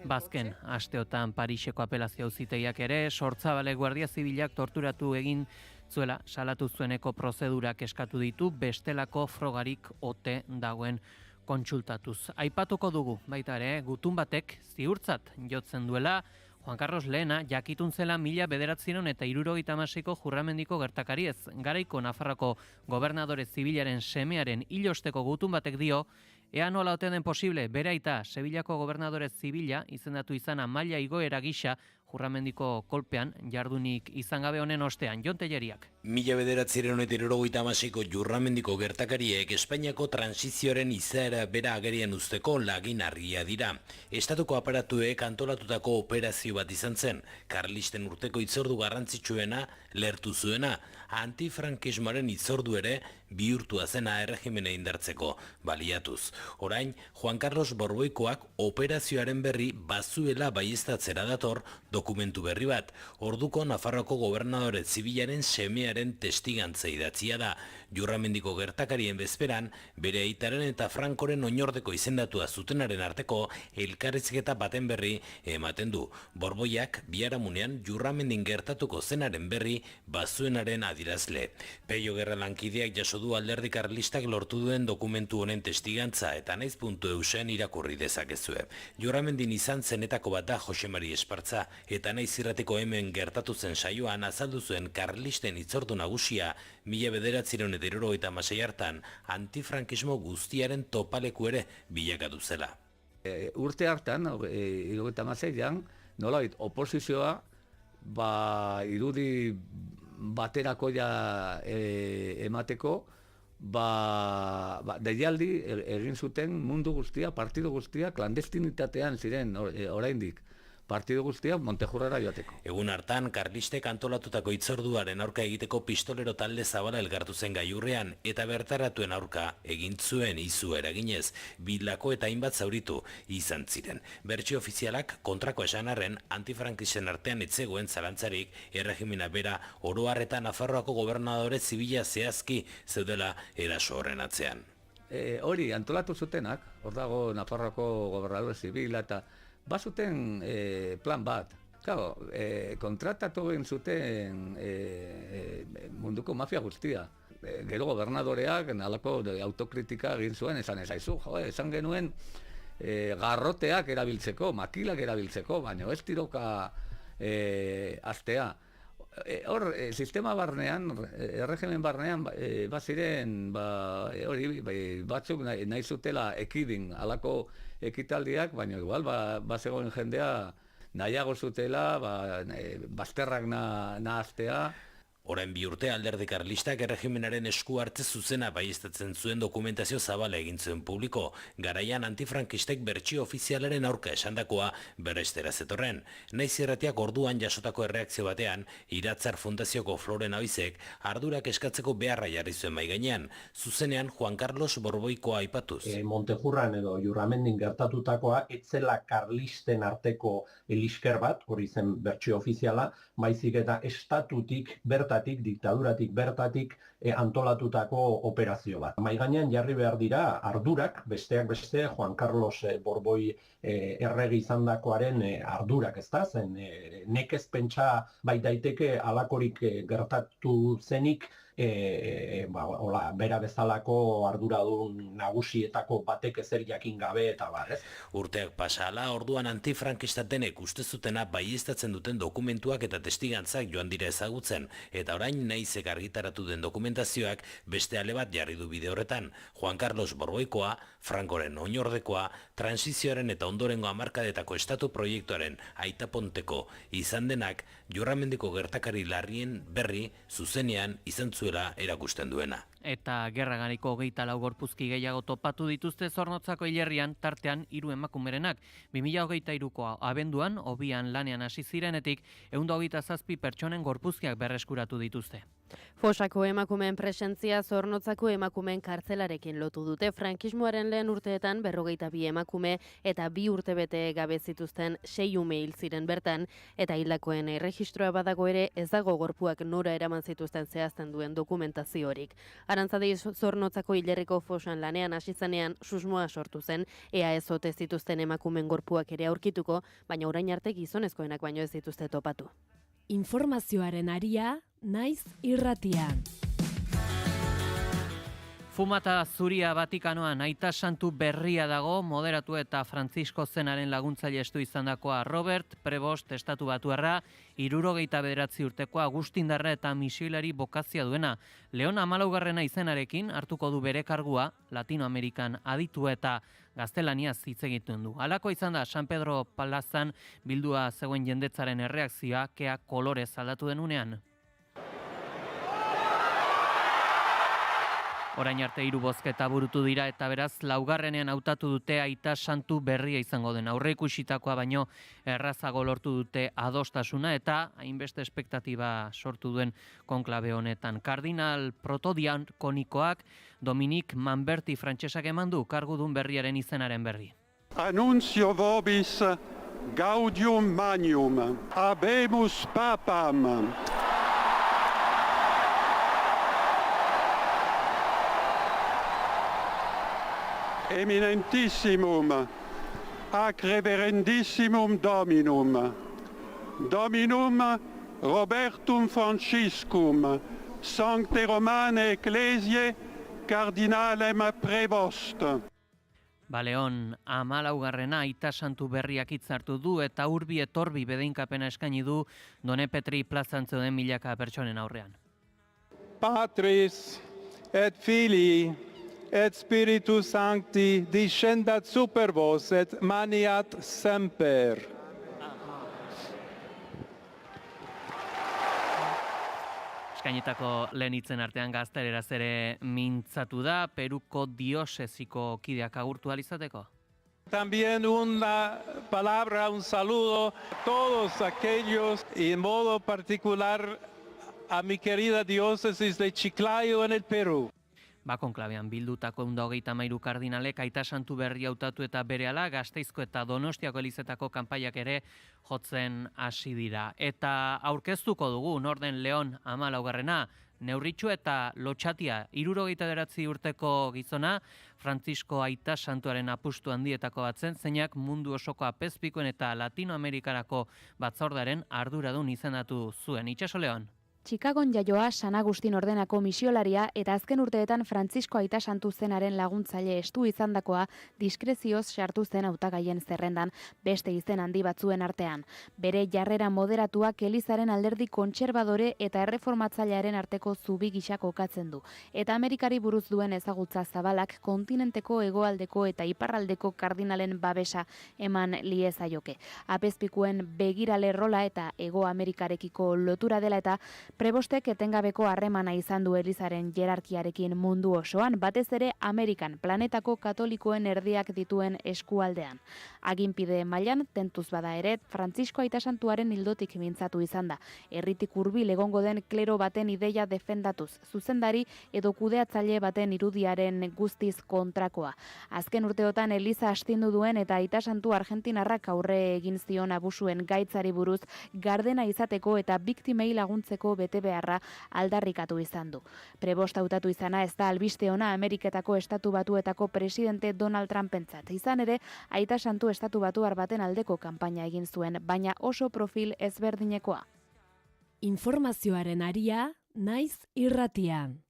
Bazken, asteotan Pariseko apelazio auzitegiak ere, Sortzabale Guardia Zibilak torturatu egin zuela salatu zueneko prozedurak eskatu ditu, bestelako frogarik ote dagoen kontsultatuz. Aipatuko dugu, baita ere, gutun batek ziurtzat jotzen duela, Juan Carlos Lehena jakitun zela 1976ko Jurramendiko gertakariez. Garaiko Nafarroko gobernadore zibilaren semearen hilosteko gutun batek dio, ea nola ote den posible, bere aita Sevillako gobernadore zibila izendatu izana maila igoera gisa Jurramendiko kolpean jardunik izan gabe honen ostean. Jon Telleriak. 1976ko Jurramendiko gertakariek Espainiako transizioaren izaera bera agerian usteko laginarria dira. Estatuko aparatuek antolatutako operazio bat izan zen, karlisten urteko itzordu garrantzitsuena lertu zuena, antifrankismoaren itzordu ere bihurtua zena erregimena indartzeko baliatuz. Orain, Juan Carlos Borboikoak operazioaren berri bazuela baieztatzera dator dokumentu berri bat. Orduko Nafarroko gobernadore zibilaren semearen testigantza idatzia da. Jurramendiko gertakarien bezperan, bere aitaren eta Frankoren oinordeko izendatua zutenaren arteko elkarrizketa baten berri ematen du. Borboiak biharamunean Jurramendin gertatuko zenaren berri bazuenaren adirazle. Peio Gerra lankideak jaso du alderdi karlistak lortu duen dokumentu honen testigantza eta naiz.eusen irakurri dezakezue. Jurramendin izan zenetako bat da Jose Mari Espartza eta naiz irrateko hemen gertatu zen saioan azaldu zuen karlisten itzordu nagusia 1976 hartan antifrankismo guztiaren topaleku ere bilakatu zela. Urte hartan, 76an, nolabait oposizioa irudi baterakoia emateko deialdi egin zuten mundu guztia, partidu guztia, klandestinitatean ziren oraindik. Partidu guztia Montejurrara joateko. Egun hartan, karlistek antolatutako itzorduaren aurka egiteko pistolero talde zabala elgartu zen gailurrean eta bertaratuen aurka egin zuen izu eraginez, bilako eta hainbat zauritu izan ziren. Bertsio ofizialak kontrako esan arren, antifrankisen artean etzegoen zalantzarik erregimena bera oro har eta Nafarroako gobernadore zibila zehazki zeudela eraso horren atzean. Hori antolatu zutenak, hor dago Nafarroako gobernadore zibila eta bazuten plan bat. Claro, kontratatu egin zuten munduko mafia guztia. Gero gobernadoreak nalako autokritika egin zuen, esan ezaizu, esan genuen garroteak erabiltzeko, makilak erabiltzeko, baina ez tiroka astea. Hor, sistema barnean, erregimen barnean, baziren, batzuk nahi zutela ekidin alako ekitaldiak, baina igual, bazegoen jendea nahiago zutela, bazterrak nahaztea. Orain 2 urte alderdi karlistak erregimenaren esku hartze zuzena baieztatzen zuen dokumentazio zabala egin zuen publiko, garaian antifrankistek bertsio ofizialaren aurka esandakoa berrestera zetorren. Naiz irratiak orduan jasotako erreakzio batean, Iratzar Fundazioko Floren Abizek ardurak eskatzeko beharra jarri zuen mahai gainean, zuzenean Juan Carlos Borboikoa aipatuz. Montejurran edo Jurramendin gertatutakoa etzela karlisten arteko elisker bat, hori zen bertsio ofiziala, baizik eta estatutik bertatik, diktaduratik bertatik antolatutako operazio bat. Mahai gainean jarri behar dira ardurak, besteak beste Juan Carlos Borboi erregi izandakoaren ardurak, ezta? Zen nekez pentsa bai daiteke alakorik gertatu zenik bera bezalako arduradun nagusietako batek ezer jakin gabe eta bar, ez? Urteak pasala, orduan antifrankistatenek uste zutena baieztatzen duten dokumentuak eta testigantzak joan dira ezagutzen, eta orain naizek argitaratu den dokumentazioak beste ale bat jarri du bide horretan. Juan Carlos Borboikoa, Frankoren oinordekoa, transizioaren eta ondorengo hamarkadetako estatu proiektuaren aitaponteko izan denak, Jurramendiko gertakari larrien berri zuzenean izan zuela erakusten duena. Eta gerragariko 24 gorpuzki gehiago topatu dituzte Zornotzako hilerrian, tartean 3 emakumerenak. 2023ko abenduan, hobian lanean hasi zirenetik, 127 pertsonen gorpuzkiak berreskuratu dituzte. Fosako emakumeen presentzia Zornotzako emakumeen kartzelarekin lotu dute. Frankismoaren lehen urteetan 42 emakume eta 2 urtebete gabe zituzten 6 ume hil ziren bertan, eta hildakoen erregistroa badago ere ez dago gorpuak nora eraman zituzten zehazten duen dokumentaziorik. Arantzadi Zornotzako hilerriko fosan lanean hasi zenean susmoa sortu zen, ea ez ote zituzten emakumeen gorpuak ere aurkituko, baina orain arte gizonezkoenak baino ez dituzte topatu. Informazioaren aria, naiz irratian. Fumata zuria Vatikanoan aita santu berria dago, moderatu eta Frantzisko zenaren laguntzaile estu izandakoa Robert Prevost estatu batuarra, 79 urtekoa Agustindarra eta misioilari bokazia duena. Leon 14. izenarekin hartuko du bere kargua, Latinoamerikan aditu eta gaztelaniaz hitz egiten du. Halako izan da San Pedro Palazan bildua zegoen jendetzaren erreakzioa, kea kolorez aldatu denunean. Orain arte 3 bozketa burutu dira eta beraz laugarrenean hautatu dute aita santu berria izango den. Aurreikusitakoa baino errazago lortu dute adostasuna eta hainbeste espektatiba sortu duen konklabe honetan. Kardinal protodiakonikoak Dominik Manberti frantsesak eman du kargudun berriaren izenaren berri. Annuncio vobis gaudium magnum, habemus papam. Eminentissimum, ac reverendissimum Dominum, Dominum Robertum Franciscum, Sancte Romane Ecclesiae, Cardinalem Prevost. Baleon 14. aita santu berriak hitzartu du eta urbi etorbi bedeinkapena eskaini du Done Petri plazan zeuden milaka pertsonen aurrean. Patris et Filii et Spiritus Sancti discendat super vos et maniat semper. Eskainetako lehen hitzen artean gazteleraz ere mintzatu da, Peruko diosesiko kideak agurtu alizateko. También una palabra, un saludo a todos aquellos y en modo particular a mi querida diócesis de Chiclayo en el Perú. Konklabean bildutako 123 kardinalek aita santu berri hautatu eta berehala Gasteizko eta Donostiako elizetako kanpaiak ere jotzen hasi dira. Eta aurkeztuko dugu Norden Leon 14. Neurritxu eta Lotxatia 69 urteko gizona, Frantzisko aita santuaren apustu handietako batzen, zeinak mundu osoko apezpikoen eta Latinoamerikarako batzordaren arduradun izendatu zuen. Itxaso Leon. Chicagon jaioa San Agustin ordenako misiolaria eta azken urteetan Frantzisko aita santu zenaren laguntzaile estu izandakoa diskrezioz sartu zen hautagaien zerrendan beste izen handi batzuen artean. Bere jarrera moderatuak Elizaren alderdi kontserbadore eta erreformatzailearen arteko zubi gisa kokatzen du. Eta Amerikari buruz duen ezagutza zabalak kontinenteko hegoaldeko eta iparraldeko kardinalen babesa eman liezaioke. Apezpikuen begirale rola eta Hego Amerikarekiko lotura dela eta Prebostek etengabeko harremana izan du Elizaren jerarkiarekin mundu osoan, batez ere Amerikan, planetako katolikoen erdiak dituen eskualdean. Aginpide mailan tentuz bada ere, Frantzisko Aita Santuaren ildotik mintzatu izan da. Herritik hurbil egongo den klero baten ideia defendatuz, zuzendari edo kudeatzaile baten irudiaren guztiz kontrakoa. Azken urteotan Eliza astindu duen eta Aita Santu Argentinarrak aurre egin zion abusuen gaitzari buruz gardena izateko eta biktimei laguntzeko betebeharra aldarrikatu izan du. Prebost hautatu izana ez da albiste ona Ameriketako Estatu Batuetako presidente Donald Trumpentzat. Izan ere, Aita Santu Estatu Batuar baten aldeko kanpaina egin zuen, baina oso profil ezberdinekoa. Informazioaren aria, naiz irratian.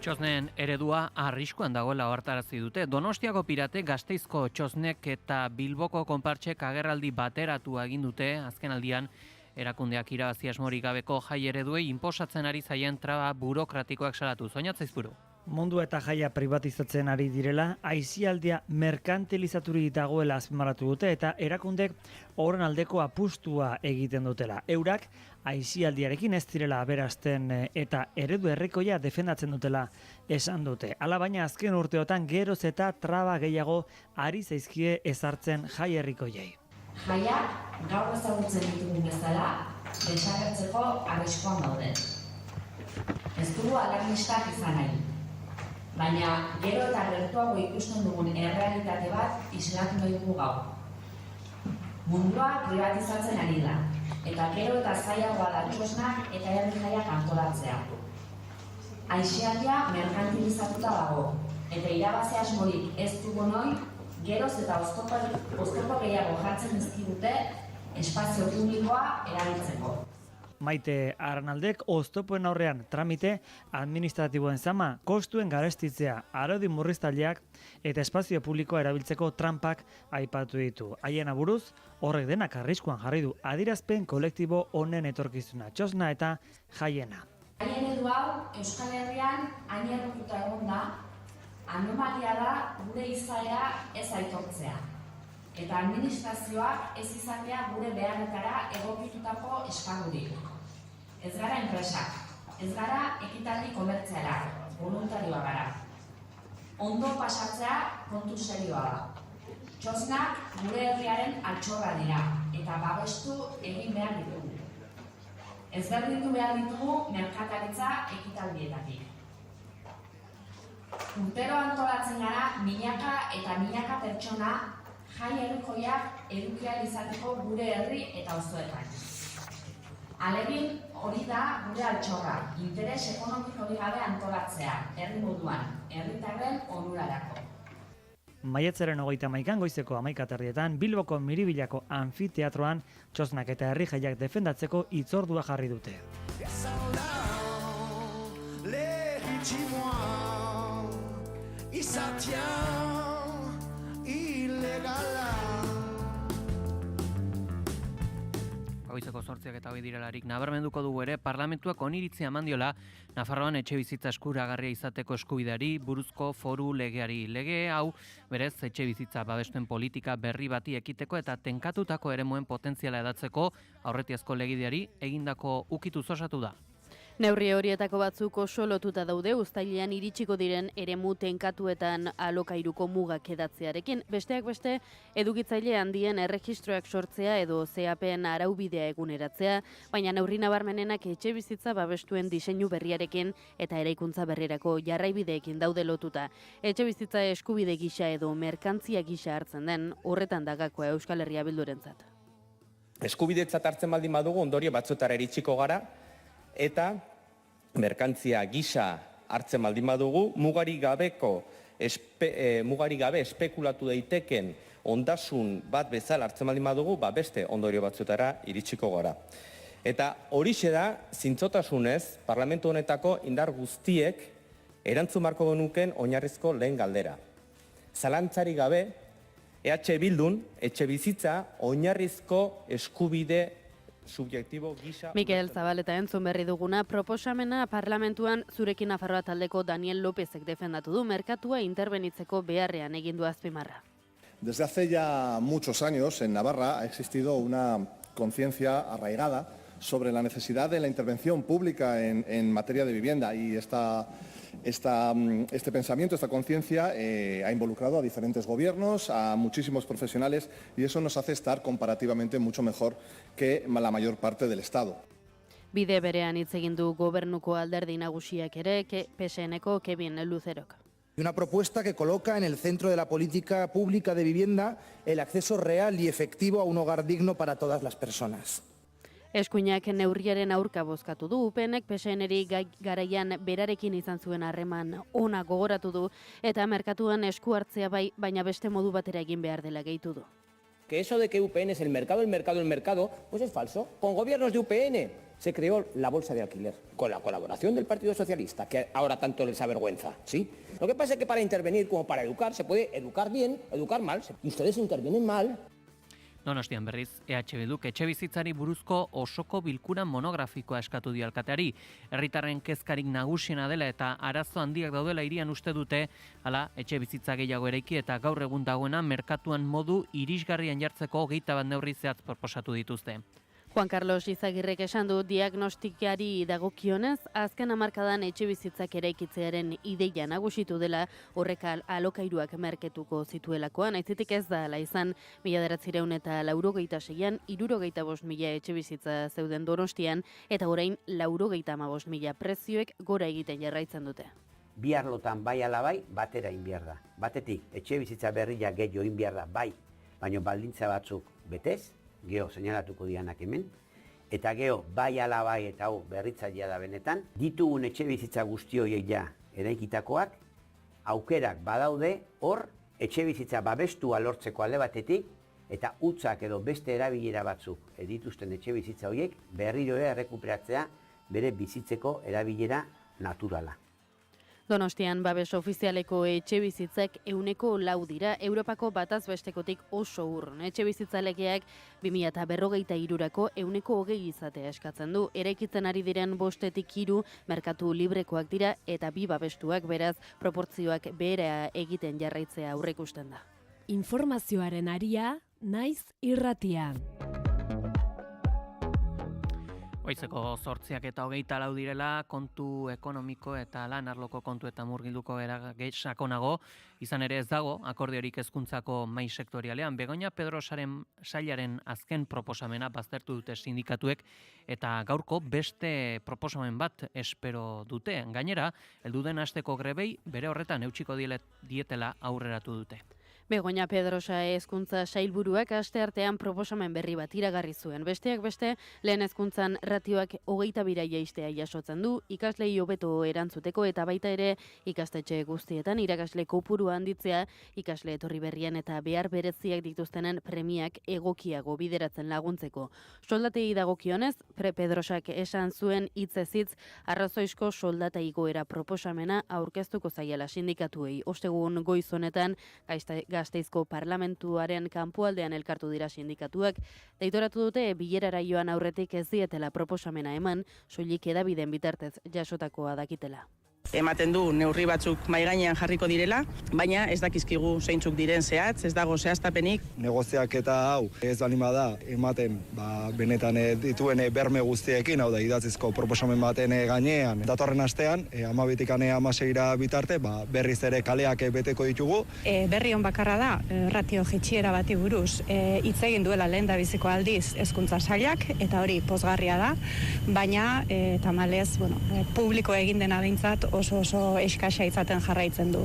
Txosnen eredua arriskuan dagoela ohartarazi dute. Donostiako Pirate, Gasteizko Txosnek eta Bilboko Konpartsek agerraldi bateratua egin dute azken aldian erakundeak irabazi asmorik gabeko jai ereduei inposatzen ari zaien traba burokratikoak salatu. Oinatzaizburu. Mundu eta jaia privatizatzen ari direla, aisialdia merkantilizaturik dagoela azpimarratu dute eta erakundek horren aldeko apustua egiten dutela. Eurak aisialdiarekin ez direla aberasten eta eredu herrikoia defendatzen dutela esan dute. Hala baina azken urteotan geroz eta traba gehiago ari zaizkie ezartzen jai herrikoiei. Jaiak gaur ezagutzen ditugun bezala, desagertzeko arriskuan daude. Ez dugu alarmistak izan nahi. Baina gero eta gertuago ikusten dugun errealitate bat islatu nahi dugu gaur. Mundua privatizatzen ari da, eta gero eta zailagoa da txosnak eta herri jaiak antolatzea. Aisialdia merkantilizatuta dago, eta irabazi asmorik ez dugu noi, geroz eta oztopo gehiago jartzen dizkigute espazio publikoa erabiltzeko. Maite Arnaldek oztopoen aurrean tramite administratiboen zama, kostuen garestitzea, araudi murriztaileak eta espazio publikoa erabiltzeko trampak aipatu ditu. Haien aburuz, horrek denak arriskuan jarri du adierazpen kolektibo honen etorkizuna, Txosna eta jaiena. Haien edu hau Euskal Herrian ainerrotuta egon da, anomalia da gure izaera ez aitortzea. Eta administrazioak ez izatea gure beharretara egokitutako esparrurik. Ez gara enpresak, ez gara ekitaldi komertziala, voluntarioa gara. Ondo pasatzea kontu serioa da. Txosnak gure herriaren altxorra dira, eta babestu egin behar ditugu. Ez berdindu behar ditugu merkataritza ekitaldietatik. Urtero antolatzen gara milaka eta milaka pertsona jai herrikoiak edukia izateko gure herri eta auzoetan. Alegin hori da gure altxorra, interes ekonomikorik gabe antolatzea, herri moduan, herritarren onurarako. Maiatzaren 31 goizeko 11:00 Bilboko Miribilako anfiteatroan Txosnak eta herri jaiak defendatzeko hitzordua jarri dute. Goizeko 8 eta 20 direlarik nabarmenduko dugu ere, parlamentuak oniritzia eman diola Nafarroan etxebizitza eskuragarria izateko eskubideari buruzko foru legeari. Lege hau, berez, etxebizitza babestuen politika berri bati ekiteko eta tenkatutako eremuen potentziala edatzeko aurretiazko legideari egindako ukituz osatu da. Neurri horietako batzuk oso lotuta daude uztailean iritsiko diren eremu tenkatuetan alokairuko mugak edatzearekin. Besteak beste, edukitzaile handien erregistroak sortzea edo zehapen araubidea eguneratzea, baina neurri nabarmenenak etxebizitza babestuen diseinu berriarekin eta eraikuntza berrirako jarraibideekin daude lotuta. Etxebizitza eskubide gisa edo merkantzia gisa hartzen den, horretan da gakoa Euskal Herria Bildurentzat. Eskubidetzat hartzen baldin badugu ondorio batzuetara iritsiko gara, eta merkantzia gisa hartzen baldin badugu, mugarik gabe espekulatu daiteken ondasun bat bezala hartzen baldin badugu, beste ondorio batzuetara iritsiko gara. Eta horixe da, zintzotasunez, parlamentu honetako indar guztiek erantzun marko genuken oinarrizko lehen galdera. Zalantzari gabe, EH Bildun, etxe bizitza, oinarrizko eskubide subjektibo gisa... Mikel Zabaleta entzun berri duguna, proposamena parlamentuan zurekin Nafarroa taldeko Daniel Lópezek defendatu du, merkatua interbenitzeko beharrean egin du azpimarra. Desde hace ya muchos años en Navarra ha existido una conciencia arraigada sobre la necesidad de la intervención pública en materia de vivienda y este pensamiento, esta conciencia ha involucrado a diferentes gobiernos, a muchísimos profesionales y eso nos hace estar comparativamente mucho mejor que la mayor parte del Estado. Bide berean hitz egin du gobernuko alderdi nagusiak ere, PSN-ko Kevin Luzerok. Y una propuesta que coloca en el centro de la política pública de vivienda el acceso real y efectivo a un hogar digno para todas las personas. Eskuinak neurriaren aurka bozkatu du, UPNek PSN-eri garaian berarekin izan zuen harreman ona gogoratu du eta merkatuan esku hartzea bai, baina beste modu batera egin behar dela gehitu du. Que eso de que UPN es el mercado, pues es falso. Con gobiernos de UPN se creó la bolsa de alquiler, con la colaboración del Partido Socialista, que ahora tanto les avergüenza, ¿sí? Lo que pasa es que para intervenir como para educar, se puede educar bien, educar mal, y ustedes intervienen mal. Donostian berriz, EH Bilduk etxebizitzari buruzko osoko bilkura monografikoa eskatu dio alkateari. Herritarren kezkarik nagusiena dela eta arazo handiak daudela hirian uste dute, hala etxebizitza gehiago eraiki eta gaur egun dagoena merkatuan modu irisgarrian jartzeko 21 neurri zehatz proposatu dituzte. Juan Carlos Izagirrek esan du diagnostikari dagokionez, azken hamarkadan etxebizitzak eraikitzearen ideia nagusitu dela horrek alokairuak merketuko zituelakoan, aitzitik ez da ala izan 1986an 65.000 etxebizitza zeuden Donostian eta orain 95.000 prezioek gora egiten jarraitzen dute. Bi arlotan bai ala bai batera egin behar da. Batetik etxebizitza berria gehiago egin behar da bai, baina baldintza batzuk betez, geho seinalatuko dianak hemen, eta geho bai ala bai eta hau berritzailea da benetan, ditugun etxe bizitza guzti horiek ja eraikitakoak, aukerak badaude hor etxe bizitza babestua lortzeko alde batetik, eta hutzak edo beste erabilera batzuk dituzten etxe bizitza horiek berriro ere errekuperatzea bere bizitzeko erabilera naturala. Donostian babes ofizialeko etxebizitzak 4% dira, Europako bataz bestekotik oso urrun. Etxebizitza legeak 2023rako 20% izatea eskatzen du. Eraikitzen ari diren 5-3 merkatu librekoak dira eta 2 babestuak, beraz proportzioak behera egiten jarraitzea aurreikusten da. Informazioaren aria, naiz irratian. Goizeko 8:24 direla, kontu ekonomiko eta lan arloko kontu eta murgilduko sakonago, izan ere ez dago akordiorik hezkuntzako mahai sektorialean. Begoña Pedrosaren sailaren azken proposamena baztertu dute sindikatuek eta gaurko beste proposamen bat espero dute. Gainera, helduden asteko grebei bere horretan eutsiko dietela aurreratu dute. Begoña Pedrosa hezkuntza sailburuak asteartean proposamen berri bat iragarri zuen. Besteak beste, lehen hezkuntzan ratioak 22 jaistea jasotzen du, ikaslei hobeto erantzuteko eta baita ere ikastetxe guztietan irakasle kopurua handitzea, ikasle etorri berrian eta behar bereziak dituztenen premiak egokiago bideratzen laguntzeko. Soldatei dagokionez, Pedrosak esan zuen hitzez hitz arrazoizko soldata igoera proposamena aurkeztuko zaiela sindikatuei. Ostegun goiz honetan Gasteizko parlamentuaren kanpoaldean elkartu dira sindikatuak, deitoratu dute bilerara joan aurretik ez dietela proposamena eman, soilik hedabideen bitartez jasotakoa dakitela. Ematen du neurri batzuk mahai gainean jarriko direla, baina ez dakizkigu zeintzuk diren zehatz, ez dago zehaztapenik. Negoziaketa hau ez baldin bada ematen benetan dituen berme guztiekin, hau da idatzizko proposamen baten gainean. Datorren astean, 12-tik 16 bitarte, berriz ere kaleak beteko ditugu. Berri on bakarra da, ratio jaitsiera bati buruz, hitz egin duela lehendabiziko aldiz hezkuntza sailak, eta hori pozgarria da, baina tamalez, publiko egin dena behintzat oso eskasa izaten jarraitzen du.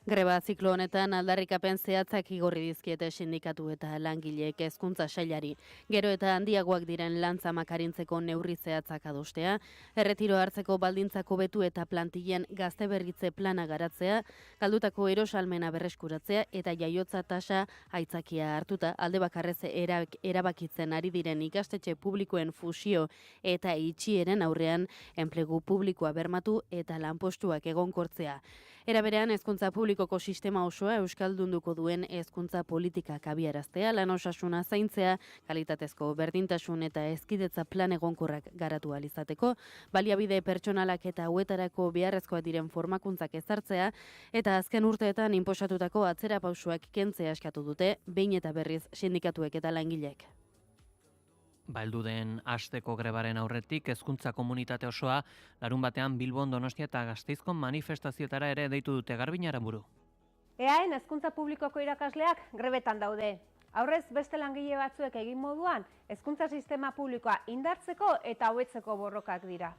Greba ziklo honetan aldarrikapen zehatzak igorri dizkiete sindikatu eta langileek hezkuntza sailari. Gero eta handiagoak diren lantzamak arintzeko neurri zehatzak adostea, erretiro hartzeko baldintzako betu eta plantillen gazte berritze plana garatzea, galdutako erosalmena berreskuratzea eta jaiotza tasa aitzakia hartuta alde bakarrez erabakitzen ari diren ikastetxe publikoen fusio eta itxieren aurrean enplegu publikoa bermatu eta lanpostuak egonkortzea. Era berean, hezkuntza publikoko sistema osoa euskaldunduko duen hezkuntza politikak abiaraztea, lan osasuna zaintzea, kalitatezko berdintasun eta hezkidetza plan egonkorrak garatu ahal izateko, baliabide pertsonalak eta hauetarako beharrezkoak diren formakuntzak ezartzea, eta azken urteetan inposatutako atzerapausoak kentzea eskatu dute, behin eta berriz sindikatuek eta langileek. heldu den asteko grebaren aurretik, hezkuntza komunitate osoa larun batean Bilbon, Donostia eta Gasteizko manifestazioetara ere deitu dute. Garbin Aramburu. EAEn hezkuntza publikoko irakasleak grebetan daude. Aurrez beste langile batzuek egin moduan, hezkuntza sistema publikoa indartzeko eta hobetzeko borrokak dira.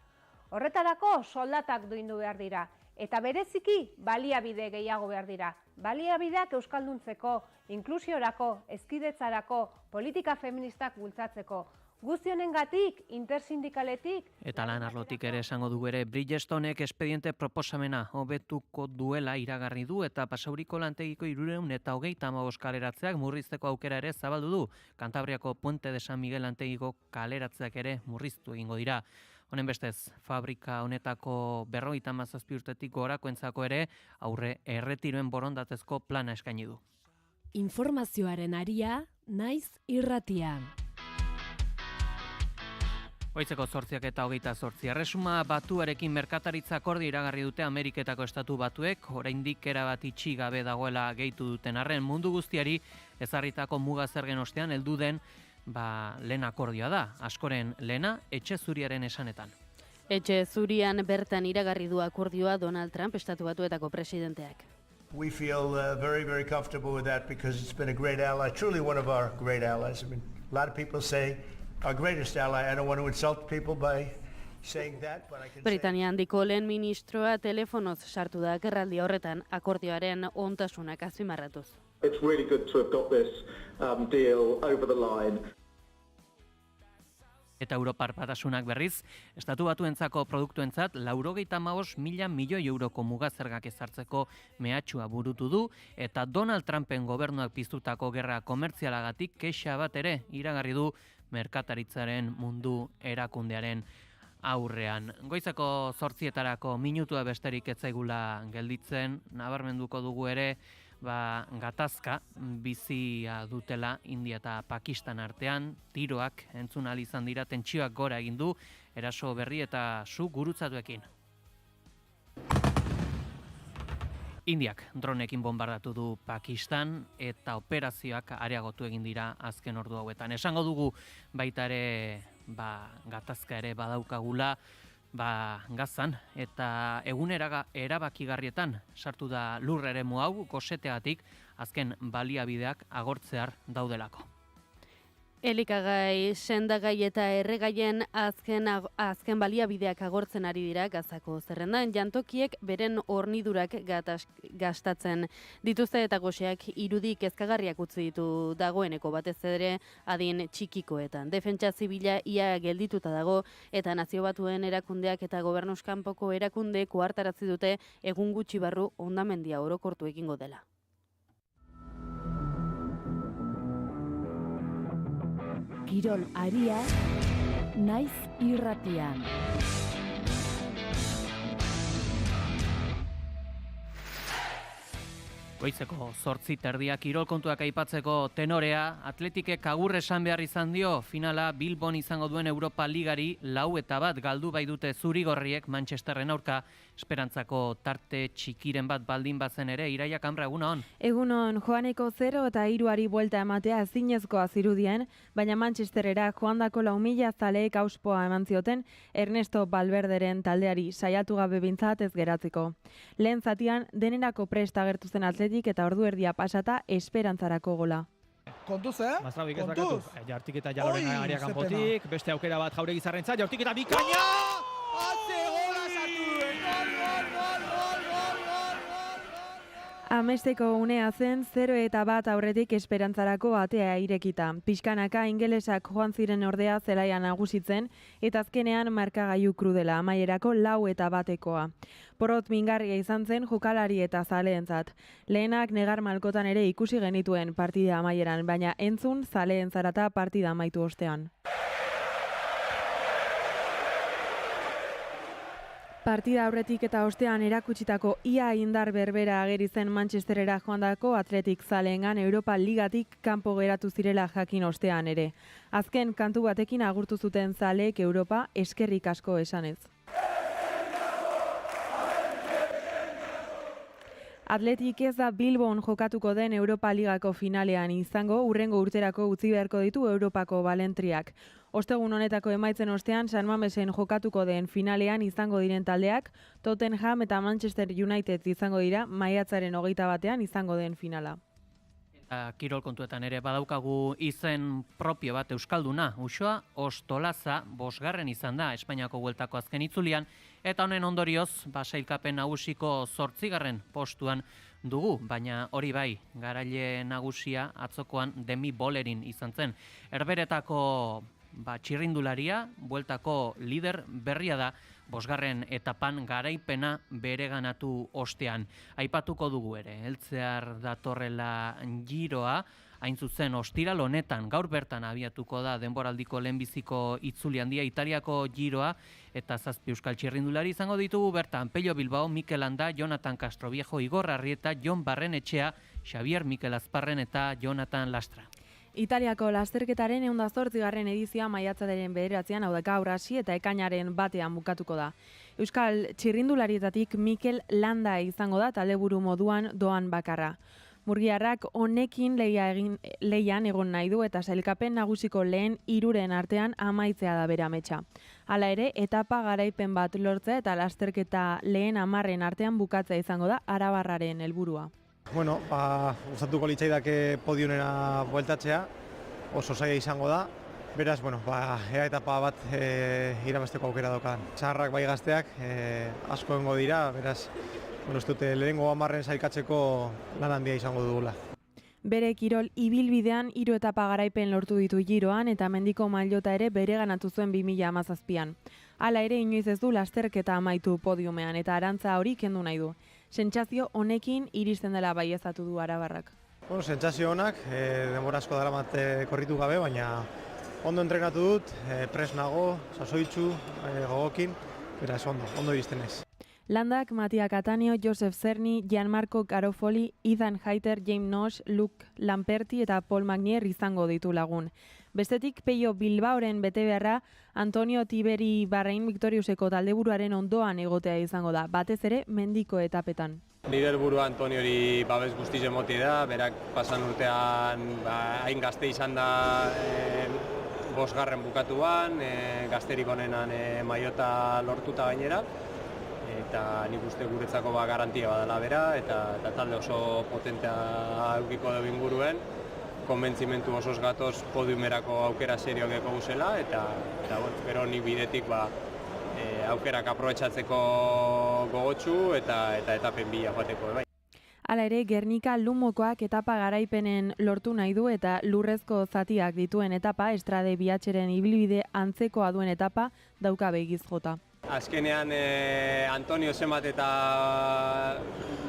Horretarako soldatak duindu behar dira, eta bereziki baliabide gehiago behar dira. Baliabideak euskalduntzeko, inklusiorako, hezkidetzarako, politika feministak bultzatzeko. Guzti honengatik, intersindikaletik... Eta lan arlotik ere esango du ere, Bridgestonek espediente proposamena hobetuko duela iragarri du eta Basauriko lantegiko 325 kaleratzeak murrizteko aukera ere zabaldu du. Kantabriako Puente de San Miguel lantegiko kaleratzeak ere murriztu egingo dira. Honen bestez, fabrika honetako 57 urtetik gorakoentzako ere aurre erretiroen borondatezko plana eskaini du. Informazioaren aria, naiz irratian. Goizeko 8:28. Erresuma Batuarekin merkataritza akordio iragarri dute Ameriketako Estatu Batuek, oraindik erabat itxi gabe dagoela gehitu duten arren mundu guztiari ezarritako muga zergen ostean heldu den lehen akordioa da, askoren lehena Etxe Zuriaren esanetan. Etxe Zurian bertan iragarri du akordioa Donald Trump, Estatu Batuetako presidenteak. We feel very, very comfortable with that because it's been a great ally, truly one of our great allies. I mean, a lot of people say our greatest ally. I don't want to insult people by saying that, but I can say... Britania handiko lehen ministroa telefonoz sartu da agerraldi horretan akordioaren ontasunak azpimarratuz. It's really good to have got this deal over the line. Eta Europar Batasunak berriz, Estatu Batuentzako produktuentzat 95.000 milioi euroko mugazergak ezartzeko mehatxua burutu du, eta Donald Trumpen gobernuak piztutako gerra komertzialagatik kexa bat ere iragarri du merkataritzaren mundu erakundearen aurrean. Goizeko 8:00 minutua besterik ez zaigula gelditzen, nabarmenduko dugu ere, gatazka bizia dutela India eta Pakistan artean, tiroak entzun ahal izan dira, tentsioak gora egin du, eraso berri eta su gurutzatuekin. Indiak dronekin bombardatu du Pakistan eta operazioak areagotu egin dira azken ordu hauetan. Esango dugu baita ere gatazka ere badaukagula Gazan eta egunera erabakigarrietan sartu da lur eremu hau goseteagatik azken baliabideak agortzear daudelako. Elikagai, sendagai eta erregaien azken baliabideak agortzen ari dira Gazako zerrendan, jantokiek beren hornidurak gastatzen dituzte eta goseak irudi kezkagarriak utzi ditu dagoeneko batez ere adin txikikoetan. Defentsa zibila ia geldituta dago eta Nazio Batuen erakundeak eta gobernuskanpoko erakunde koartarazi dute egun gutxi barru hondamendia orokortu egingo dela. Kirol aria, naiz irratian. Goizeko 8:30 kirol kontuak aipatzeko tenorea, Atletikek agur esan behar izan dio, finala Bilbon izango duen Europa Ligari 4-1 galdu bai dute zurigorriek Manchesterren aurka, esperantzako tarte txikiren bat baldin bazen ere, Iraia Kamra, egunon? Egunon, joaneko 0-3 buelta ematea ezinezkoa zirudien, baina Manchesterera joandako 4.000 zaleek auspoa eman zioten Ernesto Valverderen taldeari saiatu gabe bintzat ez geratzeko. Lehen zatian, denerako prest agertu zen Atletik eta ordu erdia pasata esperantzarako gola. Kontuz, Mazrabik ez bakatu. Jartik eta Jaloren aria kanpotik, beste aukera bat Jauregi Zarrentzat, jartik eta bikaina! Amesteko unea zen 0-1 aurretik esperantzarako atea irekita. Pixkanaka ingelesak joan ziren ordea zelaian nagusitzen eta azkenean markagailu krudela amaierako 4-1. Porrot mingarria izan zen jokalari eta zaleentzat. Lehenak negar malkotan ere ikusi genituen partida amaieran, baina entzun zaleen zarata partida amaitu ostean. Partida aurretik eta ostean erakutsitako ia indar berbera ageri zen Manchesterera joandako Atletik zaleengan Europa Ligatik kanpo geratu zirela jakin ostean ere. Azken kantu batekin agurtu zuten zaleek Europa eskerrik asko esanez. Athletic ez da Bilbon jokatuko den Europa Ligako finalean izango, hurrengo urterako utzi beharko ditu Europako balentriak. Ostegun honetako emaitzen ostean, San Mamesen jokatuko den finalean izango diren taldeak, Tottenham eta Manchester United izango dira, maiatzaren 21 izango den finala. Kirol kontuetan ere badaukagu izen propio bat euskalduna, Uxoa Ostolaza 5. izan da Espainiako bueltako azken itzulian, eta honen ondorioz sailkapen nagusiko 8. postuan dugu, baina hori bai, garaile nagusia atzokoan Demi Bolerin izan zen. Herberetako txirrindularia, bueltako lider berria da, 5. etapan garaipena bereganatu ostean. Aipatuko dugu ere, heltzear datorrela giroa, hain zuzen ostiral honetan, gaur bertan abiatuko da denboraldiko lehenbiziko itzuli handia Italiako giroa, eta 7 euskal txirrindulari izango ditugu bertan, Pello Bilbao, Mikel Landa, Jonathan Castroviejo, Igor Arrieta, Jon Barrenetxea, Xavier Mikel Azparren eta Jonathan Lastra. Italiako lasterketaren 108. edizioa maiatzaren 9, hau da gaur hasi eta ekainaren 1 bukatuko da. Euskal txirrindularietatik Mikel Landa izango da taldeburu moduan doan bakarra. Murgiarrak honekin leian egon nahi du eta sailkapen nagusiko lehen 3 artean amaitzea da bere ametsa. Hala ere, etapa garaipen bat lortzea eta lasterketa lehen 10 artean bukatzea izango da arabarraren helburua. Bueno, gustatuko litzaidake podionera bueltatzea, oso zaila izango da. Beraz, ea etapa bat irabazteko aukera daukan. Zaharrak bai gazteak asko egongo dira, beraz, uste dute lehenengo 10 sailkatzeko lan handia izango dugula. Bere kirol ibilbidean 3 etapa garaipen lortu ditu giroan eta mendiko mailota ere bereganatu zuen 2017an. Hala ere inoiz ez du lasterketa amaitu podiumean eta arantza hori kendu nahi du. Sentsazio honekin iristen dela baieztatu du arabarrak. Sentsazio honak, denbora asko daramat korritu gabe, baina ondo entrenatu dut, pres nago, sasoitzu, gogokin, beraz ondo iristen ez. Landak, Mattia Cattaneo, Joseph Cerny, Gianmarco Garofoli, Ethan Hayter, James Nosh, Luke Lamperti eta Paul Magnier izango ditu lagun. Bestetik, Pello Bilbaoren betebeharra Antonio Tiberi Barrein Victoriuseko taldeburuaren ondoan egotea izango da, batez ere mendiko etapetan. Liderburua Antoniori babes guztiz emoti da, berak pasan urtean hain gazte izan da 5. bukatuan, gazterik honenan maiota lortuta gainera, eta nik uste guretzako garantia badala bera, eta talde oso potentea eukiko dugu inguruen, konbentzimentu osoz gatoz podiumerako aukera serioak eko guzela, eta gero nik bidetik aukerak aprobetxatzeko gogotsu eta etapen bila joateko. Hala ere, Gernika Lumokoak etapa garaipenen lortu nahi du eta lurrezko zatiak dituen etapa, Estrade Biatxeren ibilbide antzekoa duen etapa dauka begiz jota. Azkenean Antonio zenbat eta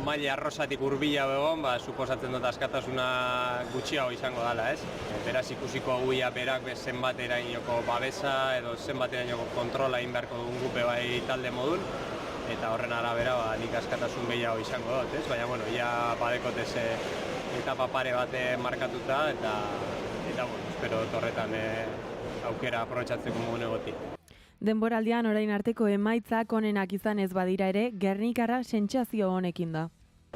maila arrosatik hurbila egon, suposatzen dut askatasuna gutxiago izango dela, ez? Beraz ikusiko guia berak zenbat erainoko babesa edo zenbat erainoko kontrola egin beharko dugun gupe bai talde modun, eta horren arabera nik askatasun gehiago izango dut, ez? Baina, ja badekot ez etapa pare bat markatuta, eta espero horretan aukera aprobetxatzeko modu negoti. Denboraldian orain arteko emaitzak onenak izan ez badira ere, Gernikarra sentsazio honekin da.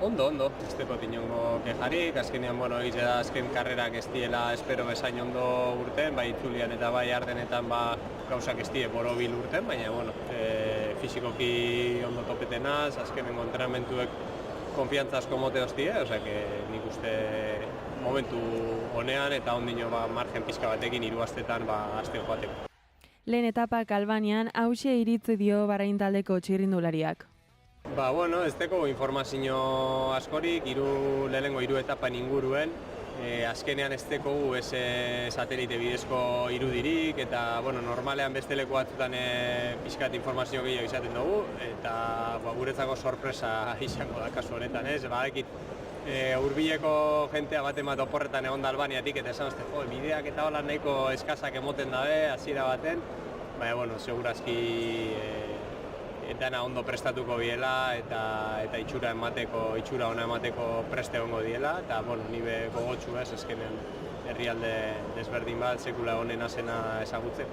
Ondo, ez tekot inongo kejarik, azkenean egize da azken karrerak ez diela espero bezain ondo urten, bai itzulian eta bai ardenetan gauzak ez die borobil urten, baina fizikoki ondo topetenaz, azkenen entrenamentuek konfiantza asko mote hostie, nik uste momentu honean eta ondino margen pizka batekin 3 astetan aste joateko. Lehen etapak Albanian hauxe iritzi dio Barrein taldeko txirrindulariak. Ez teko informazio askorik, lehenengo 3 etapan inguruen, azkenean ez teko satelite bidezko irudirik, eta normalean beste leku batzutan pixkat informazio gehiago izaten dugu, eta guretzako sorpresa izango da kasu honetan, ez? Badakit hurbileko jentea bat oporretan egon da Albaniatik, eta esan bideak eta hola nahiko eskazak emoten dabe, hasiera baten, baina, segurazki dana ondo prestatuko biela eta itxura ona emateko preste egongo diela, eta nibe gogotsu ez, ezkenean herrialde desberdin bat sekula honen azena ezagutzen.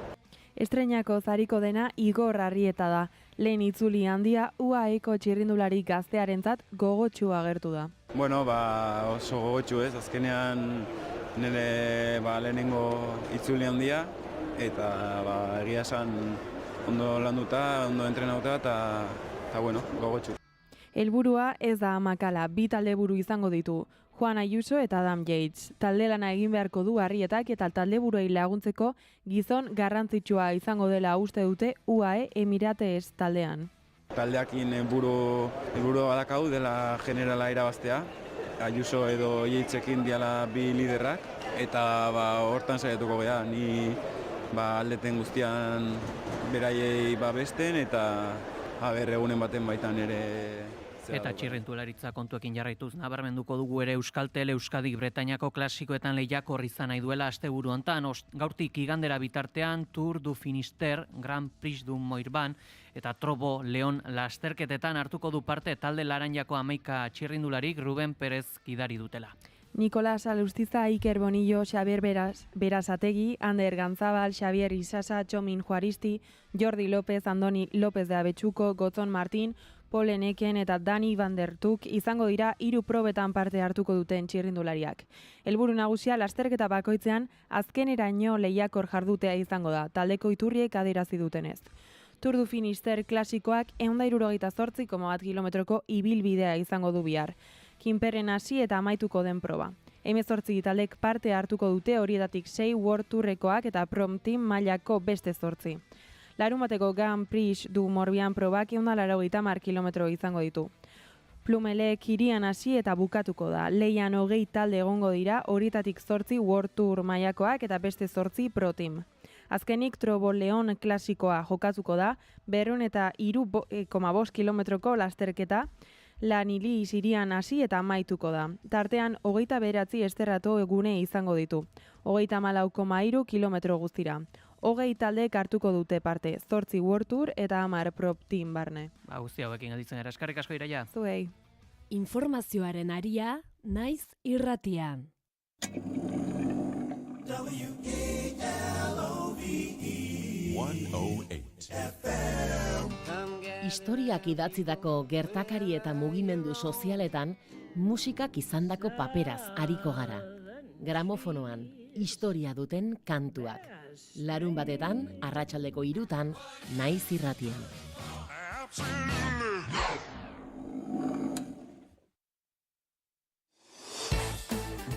Estreinako zariko dena Igor Arrieta da. Lehen itzuli handia UAEko txirrindulari gaztearentzat gogotsu agertu da. Bueno, oso gogotsu ez, azkenean nire lehenengo itzuli handia eta egia esan ondo landuta, ondo entrenauta eta bueno, gogotsu. Helburua ez da amakala, bi taldeburu izango ditu. Juan Ayuso eta Adam Yates. Talde lana egin beharko du Arrietak eta taldeburuei laguntzeko gizon garrantzitsua izango dela uste dute UAE Emirates taldean. Taldeakin helburu badakau dela generala irabaztea. Ayuso edo Yatesekin diala bi liderrak eta hortan saiatuko gea. Ni aldeten guztian beraiei babesten eta egunen baten baitan ere. Eta txirrindularitza kontuekin jarraituz nabarmenduko dugu ere Euskaltel Euskadik Bretainiako klasikoetan lehiakor izan nahi duela asteburu hontan. Gaurtik igandera bitartean Tour du Finisterre, Grand Prix du Moirban eta Trobo Leon lasterketetan hartuko du parte talde Laranjako 11 txirrindularik Ruben Perez gidari dutela. Nikolas Alustiza, Iker Bonillo, Xabier Berazategi, Ander Gantzabal, Xabier Isasa, Txomin Juaristi, Jordi López, Andoni López de Abetxuko, Gotzon Martin, Polen Eken eta Dani Van der Tuk izango dira 3 probetan parte hartuko duten txirrindulariak. Helburu nagusia lasterketa bakoitzean azkeneraino lehiakor jardutea izango da, taldeko iturriek adierazi dutenez. Tour du Finisterre klasikoak 168,1 kilometroko ibilbidea izango du bihar. Kinperren hasi eta amaituko den proba. 18 taldek parte hartuko dute, horietatik 6 World Tourrekoak eta Prom Team mailako beste 8. Larunbateko Grand Prix du Morbihan probak 180 kilometro izango ditu. Plumelek hirian hasi eta bukatuko da. Leian 20 talde egongo dira, horietatik 8 World Tour mailakoak eta beste 8 Pro Team. Azkenik Trobo Leon klasikoa jokatuko da, 203,5 kilometroko lasterketa, Lanili hirian hasi eta amaituko da. Tartean 29 esterrato egune izango ditu, 34,3 kilometro guztira. 20 taldeek hartuko dute parte, 8 World Tour eta 10 Pro Team barne. Guzti hauekin aditzen gara, eskarrik asko Iraia. Zuei. Informazioaren aria, naiz irratian. Historiak idatzidako gertakari eta mugimendu sozialetan musikak izandako paperaz ariko gara. Gramofonoan, historia duten kantuak. Larun batetan, arratsaldeko 3:00, naiz irratian.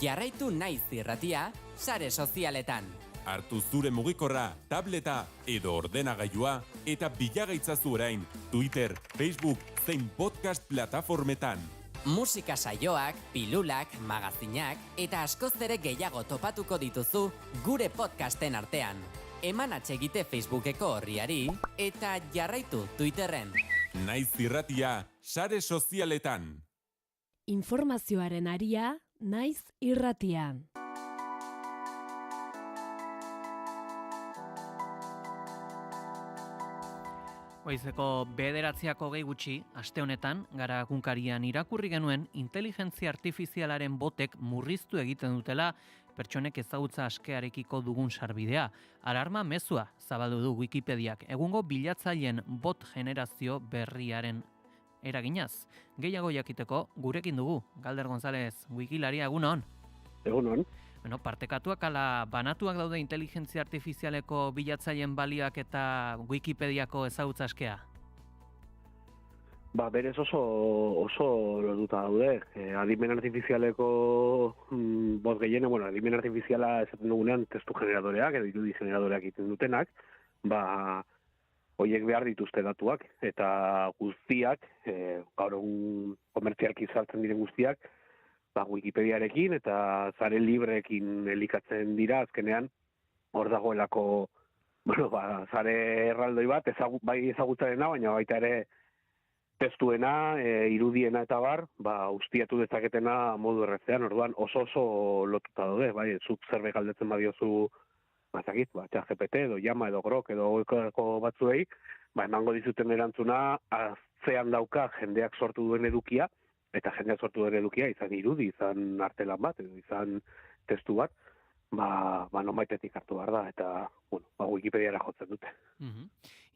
Jarraitu naiz irratia, sare sozialetan. Hartu zure mugikorra, tableta edo ordenagailua eta bilagaitzazu orain Twitter, Facebook zein podcast plataformetan. Musika saioak, pilulak, magazinak eta askoz ere gehiago topatuko dituzu gure podcasten artean. Eman atsegite Facebookeko orriari eta jarraitu Twitterren. Naiz irratia, sare sozialetan. Informazioaren aria, naiz irratian. Goizeko 9:00 gutxi, aste honetan, gara egunkarian irakurri genuen inteligentzia artifizialaren botek murriztu egiten dutela pertsonek ezagutza askearekiko dugun sarbidea. Alarma mezua zabaldu du Wikipediak, egungo bilatzaileen bot generazio berriaren eraginaz. Gehiago jakiteko gurekin dugu, Galder González, Wikilaria, egunon. Egunon. Partekatuak ala banatuak daude inteligentzia artifizialeko bilatzaileen balioak eta Wikipediako ezagutza askea? Berez oso lotuta daude. Adimen artifizialeko bot gehiene, adimen artifiziala esaten dugunean testu generadoreak edo irudi generadoreak egiten dutenak, horiek behar dituzte datuak eta guztiak, gaur egun komertzialki sartzen diren guztiak, Wikipediarekin eta zare libreekin elikatzen dira, azkenean hor dagoelako zare erraldoi bat, bai ezagutzarena, baina baita ere testuena, irudiena eta ustiatu dezaketena modu errezean, orduan oso lotuta daude, bai, zuk zerbait galdetzen badiozu, ChatGPT edo Llama edo Grok edo oiko batzuei, emango dizuten erantzuna, atzean dauka jendeak sortu duen edukia, eta jendeak sortu duen edukia, izan irudi, izan artelan bat, edo izan testu bat, nonbaitetik hartu behar da, eta Wikipediara jotzen dute.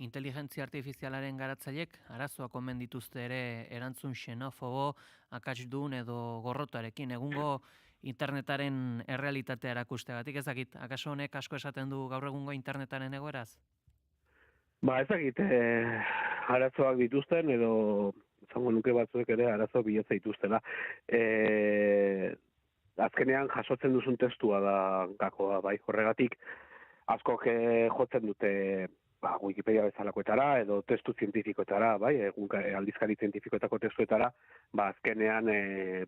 Inteligentzia artifizialaren garatzaileek arazoak omen dituzte ere erantzun xenofobo, akatsdun edo gorrotarekin. Egungo internetaren errealitatea erakusteagatik, ezakit, akaso honek asko esaten du gaur egungo internetaren egoeraz? Ezakit, arazoak dituzten edo zango nuke batzuek ere arazo bilatza dituztela. Azkenean jasotzen duzun testua da gakoa, bai, horregatik askok jotzen dute Wikipedia bezalakoetara edo testu zientifikoetara, bai, aldizkari zientifikoetako testuetara, azkenean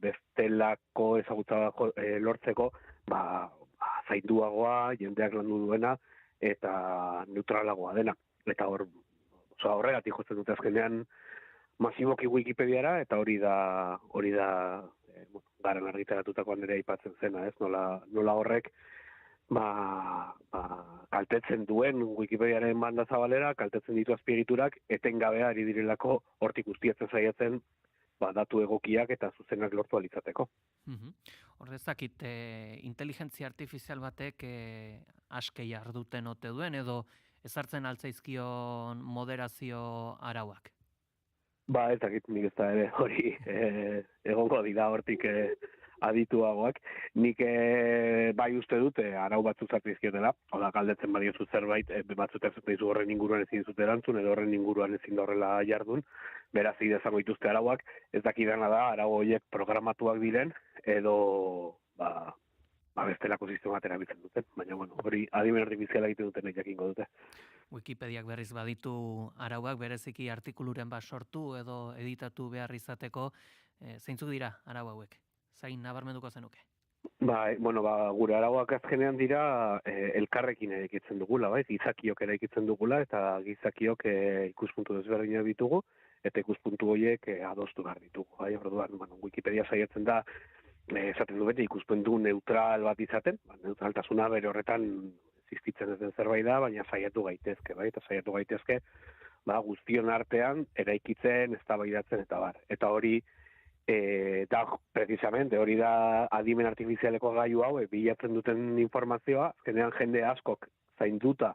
bestelako ezagutza lortzeko, zainduagoa, jendeak landu duena eta neutralagoa dena. Eta horregatik jotzen dute azkenean masiboki Wikipediara, eta hori da garan argitaratutakoan ere aipatzen zena, ez? Nola horrek kaltetzen duen Wikipediaren banda zabalera, kaltetzen ditu azpiegiturak, etengabea ari direlako hortik guztiatzen saiatzen datu egokiak eta zuzenak lortu alizateko. Horrezakit, inteligentzia artifizial batek askei arduten ote duen edo ezartzen altzaizkion moderazio arauak? Ez dakit, nik ez da ere hori egongo dira hortik adituagoak. Nik bai uste dute arau batzuk zartizkiotela, oda galdetzen badiozu zerbait, batzutek zuteizu horren inguruan ezin zute erantzun, edo horren inguruan ezin da horrela jardun, beraz idezango dituzte arauak, ez dakidana da arau horiek programatuak diren, edo bestelako sistema erabiltzen duten, baina hori adimen artifiziala egiten duten jakingo dute. Wikipediak berriz baditu arauak, bereziki artikuluren bat sortu edo editatu behar izateko, zeintzuk dira arau hauek? Zain nabarmenduko zenuke? Gure arauak azkenean dira elkarrekin eraikitzen dugula, gizakiok eraikitzen dugula, eta gizakiok ikuspuntu desberdinak ditugu, eta ikuspuntu horiek adostu behar ditugu. Orduan, Wikipedia saiatzen da, esaten du bete ikuspuntu neutral bat izaten, neutraltasuna bere horretan existitzen ez den zerbait da, baina saiatu gaitezke, eta saiatu gaitezke guztion artean eraikitzen, eztabaidatzen eta bar. Eta hori da, precisamente, hori da adimen artifizialeko gailu hau, bilatzen duten informazioa, azkenean jende askok zainduta,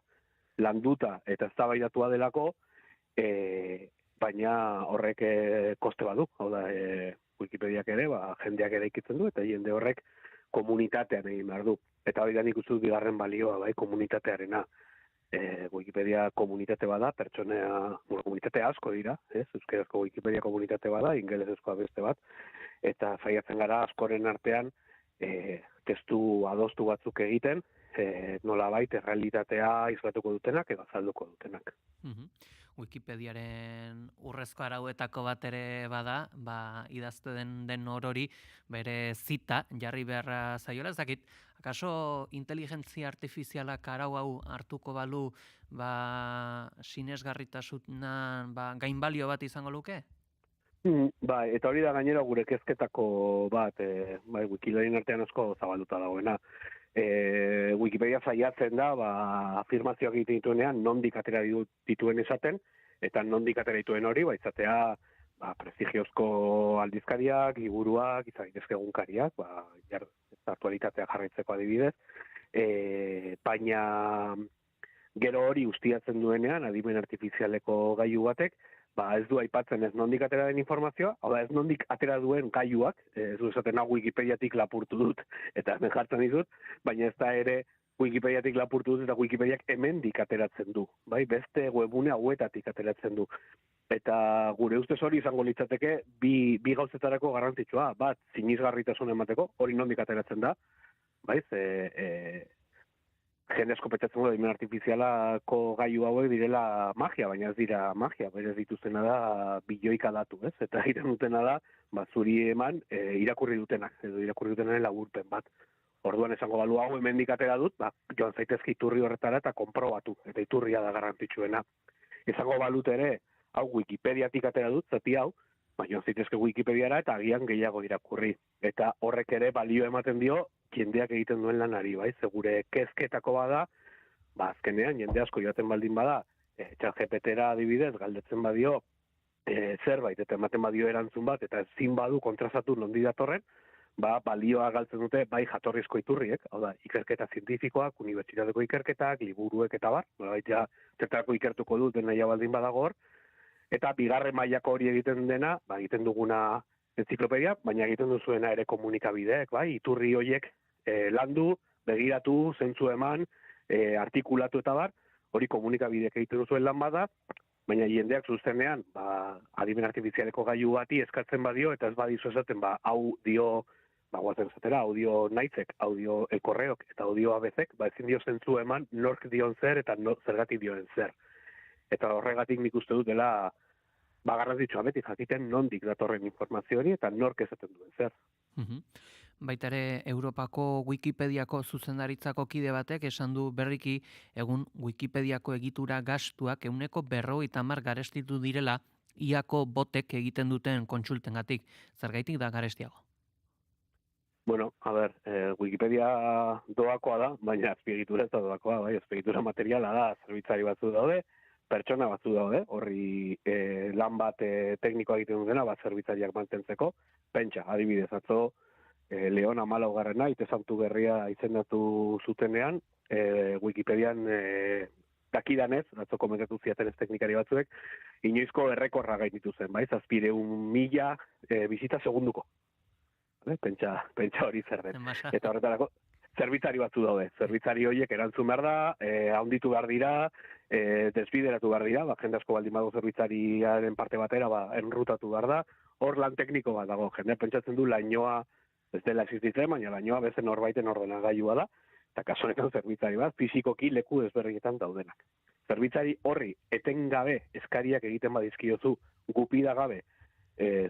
landuta eta eztabaidatua delako, baina horrek koste badu, hau da, Wikipediak ere, jendeak eraikitzen du, eta jende horrek komunitatean egin behar du. Eta hori da nik uste dut bigarren balioa, komunitatearena. Wikipedia komunitate bada, komunitate asko dira, euskarazko Wikipedia komunitate bada, ingelesezkoa beste bat, eta saiatzen gara askoren artean testu adostu batzuk egiten, nolabait errealitatea islatuko dutenak edo azalduko dutenak. Wikipediaren urrezko arauetako bat ere bada, idazte den orori bere zita jarri beharra zaiola, ezakit, akaso inteligentzia artifizialak arau hau hartuko balu sinesgarritasunan gainbalio bat izango luke? Eta hori da gainera gure kezketako bat, Wikipediaren artean asko zabalduta dagoena. Wikipedia saiatzen da, afirmazioak egiten dituenean, nondik atera dituen esaten, eta nondik atera dituen hori, izatea prestigiozko aldizkariak, liburuak, izagitezke egunkariak, aktualitatea jarraitzeko adibidez, baina gero hori ustiatzen duenean, adimen artifizialeko gailu batek, ez du aipatzen ez nondik atera den informazioa, hau da ez nondik atera duen gailuak, ez du esaten Wikipediatik lapurtu dut, eta hemen jartzen dizut, baina ez da ere Wikipediatik lapurtu dut eta Wikipediak hemendik ateratzen du, beste webune hauetatik ateratzen du. Eta gure ustez hori izango litzateke bi gauzetarako garrantzitsua, bat sinesgarritasun emateko, hori nondik ateratzen da, jende asko pentsatzen du adimen artifizialako gailu hauek direla magia, baina ez dira magia, berez dituztena da bilioika datu, eta egiten dutena da, zuri eman irakurri dutenak, edo irakurri dutenaren laburpen bat. Orduan esango balu hau hemendik atera dut, joan zaitezke iturri horretara eta konprobatu, eta iturria da garrantzitsuena. Esango balut ere, hau Wikipediatik atera dut, zati hau, joan zaitezke Wikipediara eta agian gehiago irakurri. Eta horrek ere balio ematen dio, jendeak egiten duen lanari, gure kezketako bada, azkenean jende asko joaten baldin bada, ChatGPTera adibidez, galdetzen badio zerbait, eta ematen badio erantzun bat, eta ezin badu kontrazatu nondi datorren, balioa galtzen dute bai jatorrizko iturriek, hau da, ikerketa zientifikoak, unibertsitateko ikerketak, liburuek eta bar, nolabait ja zertarako ikertuko dut nahi baldin badago hor, eta bigarren mailako hori egiten dena, egiten duguna entziklopedia, baina egiten duzuena ere komunikabideek, bai, iturri horiek landu, begiratu, zentzu eman, artikulatu eta bar, hori komunikabideek egiten duzuen lan bada, baina jendeak zuzenean, adimen artifizialeko gailu bati eskatzen badio, eta ez badizu esaten, hau dio, guazen zatera, audio naitzek, audio elkorreok eta audio abezek, ezin dio zentzu eman nork dion zer eta zergatik dioen zer. Eta horregatik nik uste dut dela, garrantzitsua beti jakiten nondik datorren informazio hori eta nork esaten duen zer. Baita ere, Europako Wikipediako zuzendaritzako kide batek esan du berriki egun Wikipediako egitura gastuak 50% garestitu direla iako botek egiten duten kontsultengatik. Zergaitik da garestiago? Bueno, Wikipedia doakoa da, baina azpiegitura ez da doakoa, azpiegitura materiala da, zerbitzari batzu daude, pertsona batzu daude, horri lan bat teknikoa egiten dutena, zerbitzariak mantentzeko, pentsa, adibidez, atzo, Leon Amalaugarrena, ite santu berria izendatu zutenean, Wikipedian dakidanez, atzo komentatu ziaten ez teknikari batzuek, inoizko errekorra gainitu zen, 700.000 bizita segunduko. Pentsa hori zer den. Eta horretarako, zerbitzari batzu daude. Zerbitzari horiek erantzun behar da, handitu behar dira, desbideratu behar dira, jende asko baldin badago zerbitzariaren parte batera, enrutatu behar da, hor lan tekniko bat dago. Jende pentsatzen du lainoa ez dela existitzen, baina lainoa bezen norbaiten ordenagailua da, eta kasu honetan zerbitzari bat, fizikoki leku ezberdinetan daudenak. Zerbitzari horri etengabe eskariak egiten badizkiozu, gupida gabe,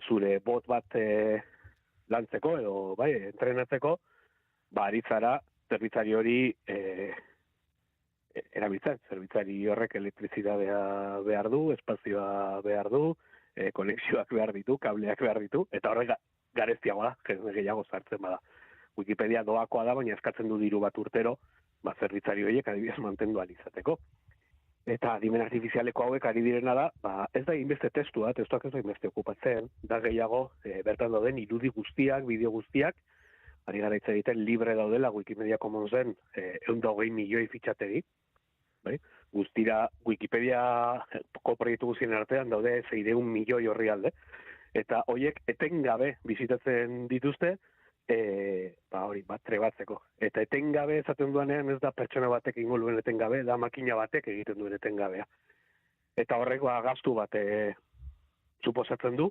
zure bot bat lantzeko edo entrenatzeko, aritzara zerbitzari hori erabiltzen. Zerbitzari horrek elektrizitatea behar du, espazioa behar du, konexioak behar ditu, kableak behar ditu, eta horrek garestiagoa da, jende gehiago sartzen bada. Wikipedia doakoa da, baina eskatzen du diru bat urtero, zerbitzari horiek adibidez mantendu alizateko. Eta adimen artifizialeko hauek ari direna da, ez da inbeste testuak ez da inbeste okupatzen, da gehiago bertan dauden irudi guztiak, bideo guztiak, ari gara hitz egiten libre daudela Wikimedia Commonsen 120 milioi fitxategi, guztira Wikipediako proiektu guztien artean daude 600 milioi orrialde, eta horiek etengabe bizitatzen dituzte, trebatzeko. Eta etengabe esaten duanean ez da pertsona batek ingo duen etengabe, da makina batek egiten duen etengabea. Eta horrek gastu bat suposatzen du,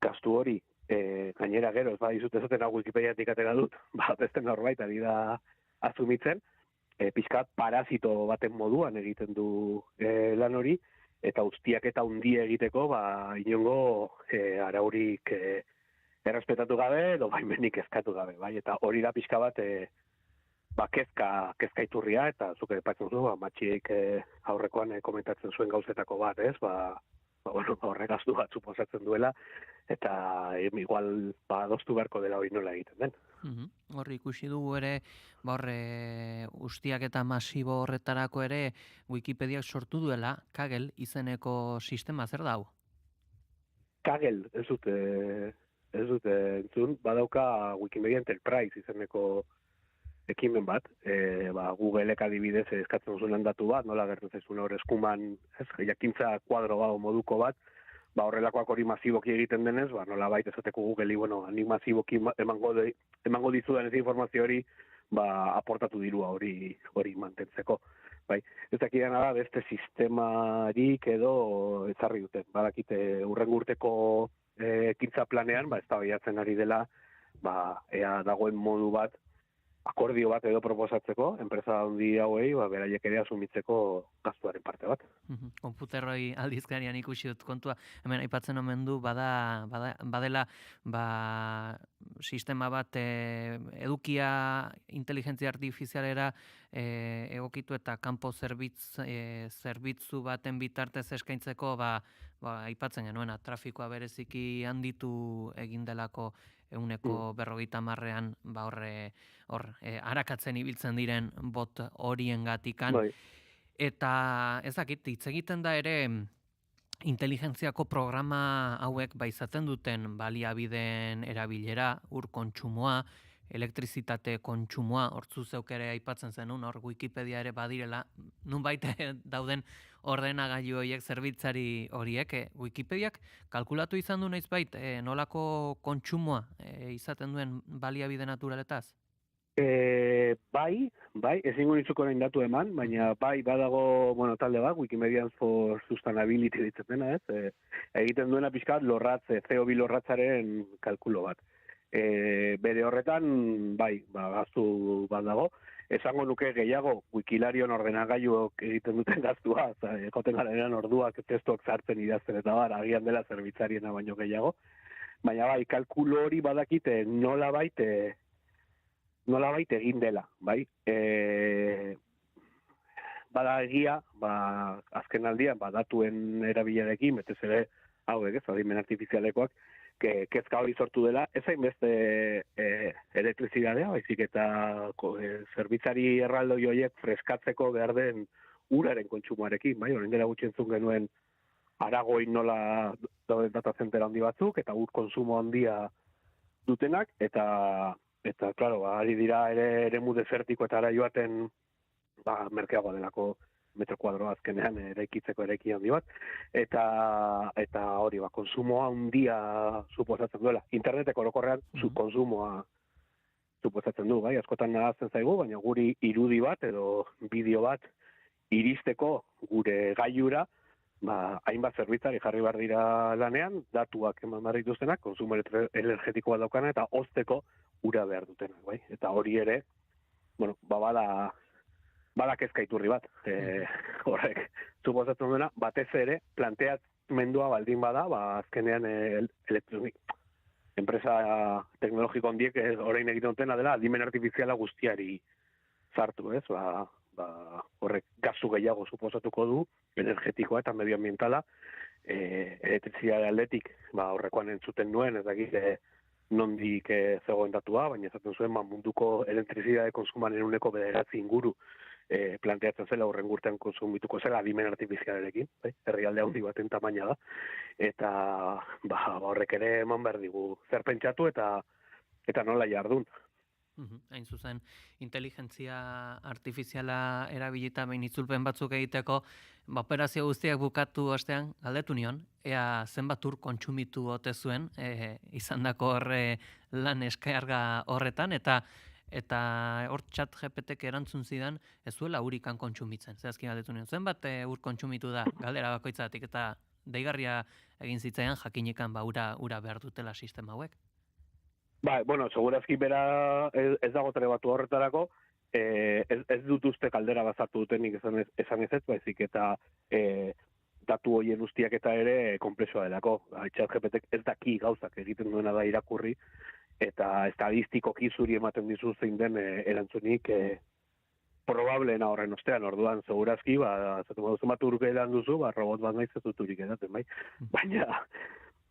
gastu hori gainera gero, ez badizut ezaten hau Wikipediatik atera dut, beste norbait ari da azumitzen, pixkat parazito baten moduan egiten du lan hori, eta ustiak eta hundia egiteko, inongo araurik errespetatu gabe, edo baimenik eskatu gabe, eta hori da pixka bat kezka iturria, eta zuke patzen zu, matxiek aurrekoan komentatzen zuen gauzetako bat, ez, horrek gastu bat suposatzen duela, eta igual adostu beharko dela hori nola egiten den. Horri ikusi dugu ere, ustiak eta masibo horretarako ere Wikipediak sortu duela, Kaggle izeneko sistema, zer da hau? Kaggle, ez dute entzun, badauka Wikimedia Enterprise izeneko ekimen bat, Googleek adibidez eskatzen duzun datu bat, nola gertatzen zaizun hor eskuman, jakintza kuadro moduko bat, horrelakoak hori masiboki egiten denez, nola baita esateko Google, nik masiboki emango dizudan ez informazio hori, aportatu dirua hori mantentzeko. Ez dakidana da, beste sistemarik edo ezarri duten. Badakite urrengo urteko ekintza planean, ez da baiatzen ari dela, ea dagoen modu bat, akordio bat edo proposatzeko, enpresa handi hauei, beraiek ere asumitzeko gastuaren parte bat. Konputerroi aldizkarian ikusi dut kontua, hemen aipatzen omen du, badela sistema bat edukia inteligentzia artifizialera egokitu eta kanpo zerbitzu baten bitartez eskaintzeko, aipatzen genuena, trafikoa bereziki handitu egin delako 150an arakatzen ibiltzen diren bot horien gatikan. Eta ez dakit, hitz egiten da ere Inteligentziako programa hauek izaten duten baliabideen erabilera, ur kontsumoa, elektrizitate kontsumoa, hortzu zeuk ere aipatzen zenun, hor Wikipedia ere badirela, nunbait dauden ordenagailu horiek, zerbitzari horiek, Wikipediak kalkulatu izan du noizbait nolako kontsumoa izaten duen baliabide naturaletaz? Bai, ezingo nitzuko orain datu eman, baina bai badago, talde bat, Wikimedians for Sustainability ditzen dena, egiten duena pixkat CO2 lorratzaren kalkulo bat. Bere horretan, bai, gaztu bat dago, esango nuke gehiago Wikilarion ordenagailuok egiten duten gaztua, joten garen orduak testuak zartzen idazten eta agian dela zerbitzariena baino gehiago, baina bai, kalkulo hori badakite nolabait egin dela, bai? Bada egia, azken aldian, datuen erabilarekin, betez ere, hauek, adimen artifizialekoak, kezka hori sortu dela, ez hainbeste elektrizidadea, baizik eta zerbitzari erraldoi horiek freskatzeko behar den uraren kontsumoarekin, bai? Orain dela gutxi entzun genuen Aragoin nola dauden data center handi batzuk, eta ur kontsumo handia dutenak, eta, klaro, ari dira eremu desertiko eta ara joaten merkeagoa delako metro kuadro azkenean eraikitzeko eraiki handi bat, eta hori, konsumoa handia suposatzen duela. Interneteko orokorrean konsumoa suposatzen du, bai, askotan nahazten zaigu, baina guri irudi bat edo bideo bat iristeko gure gailura, hainbat zerbitzari jarri behar dira lanean, datuak eman behar dituztenak, konsumo energetiko bat daukana, eta hozteko ura behar dutenak, bai? Eta hori ere, bada kezka iturri bat, horrek, suposatzen duena, batez ere, planteamendua baldin bada, azkenean enpresa teknologiko handiek orain egiten dutena dela, adimen artifiziala guztiari sartu, ez? Horrek gazu gehiago suposatuko du, energetikoa eta medioambientala, elektrizidade aldetik, horrekoan entzuten nuen, ez dakit, nondik zegoen datua, baina esaten zuen munduko elektrizidade konsuman enuneko 9 inguru planteatzen zela horren urtean konsumituko zela adimen artifizialarekin, herrialde handi baten tamaina da, eta horrek ere eman behar digu zer pentsatu eta nola jardun. Hain zuzen, inteligentzia artifiziala erabilita behin itzulpen batzuk egiteko, operazio guztiak bukatu ostean, galdetu nion, ea zenbat ur kontsumitu ote zuen, izandako horre lan eskarga horretan, eta hor ChatGPTek erantzun zidan, ez zuela urikan kontsumitzen. Zehazki galdetu nion, zenbat ur kontsumitu da, galdera bakoitzatik, eta deigarria egin zitzaian jakinikan ura behar dutela sistema hauek. Segurazki bera ez dago trebatu horretarako, ez dut uste kaldera bazartu dutenik esan ez, baizik eta datu horien ustiak eta ere konplexua delako. ChatGPTek ez daki gauzak egiten duena da irakurri, eta estadistikoki zuri ematen dizu zein den erantzunik probableena horren ostean, orduan, segurazki, zatu baduzen bat urgelan duzu, robot bat naiz ez duturik edaten, bai?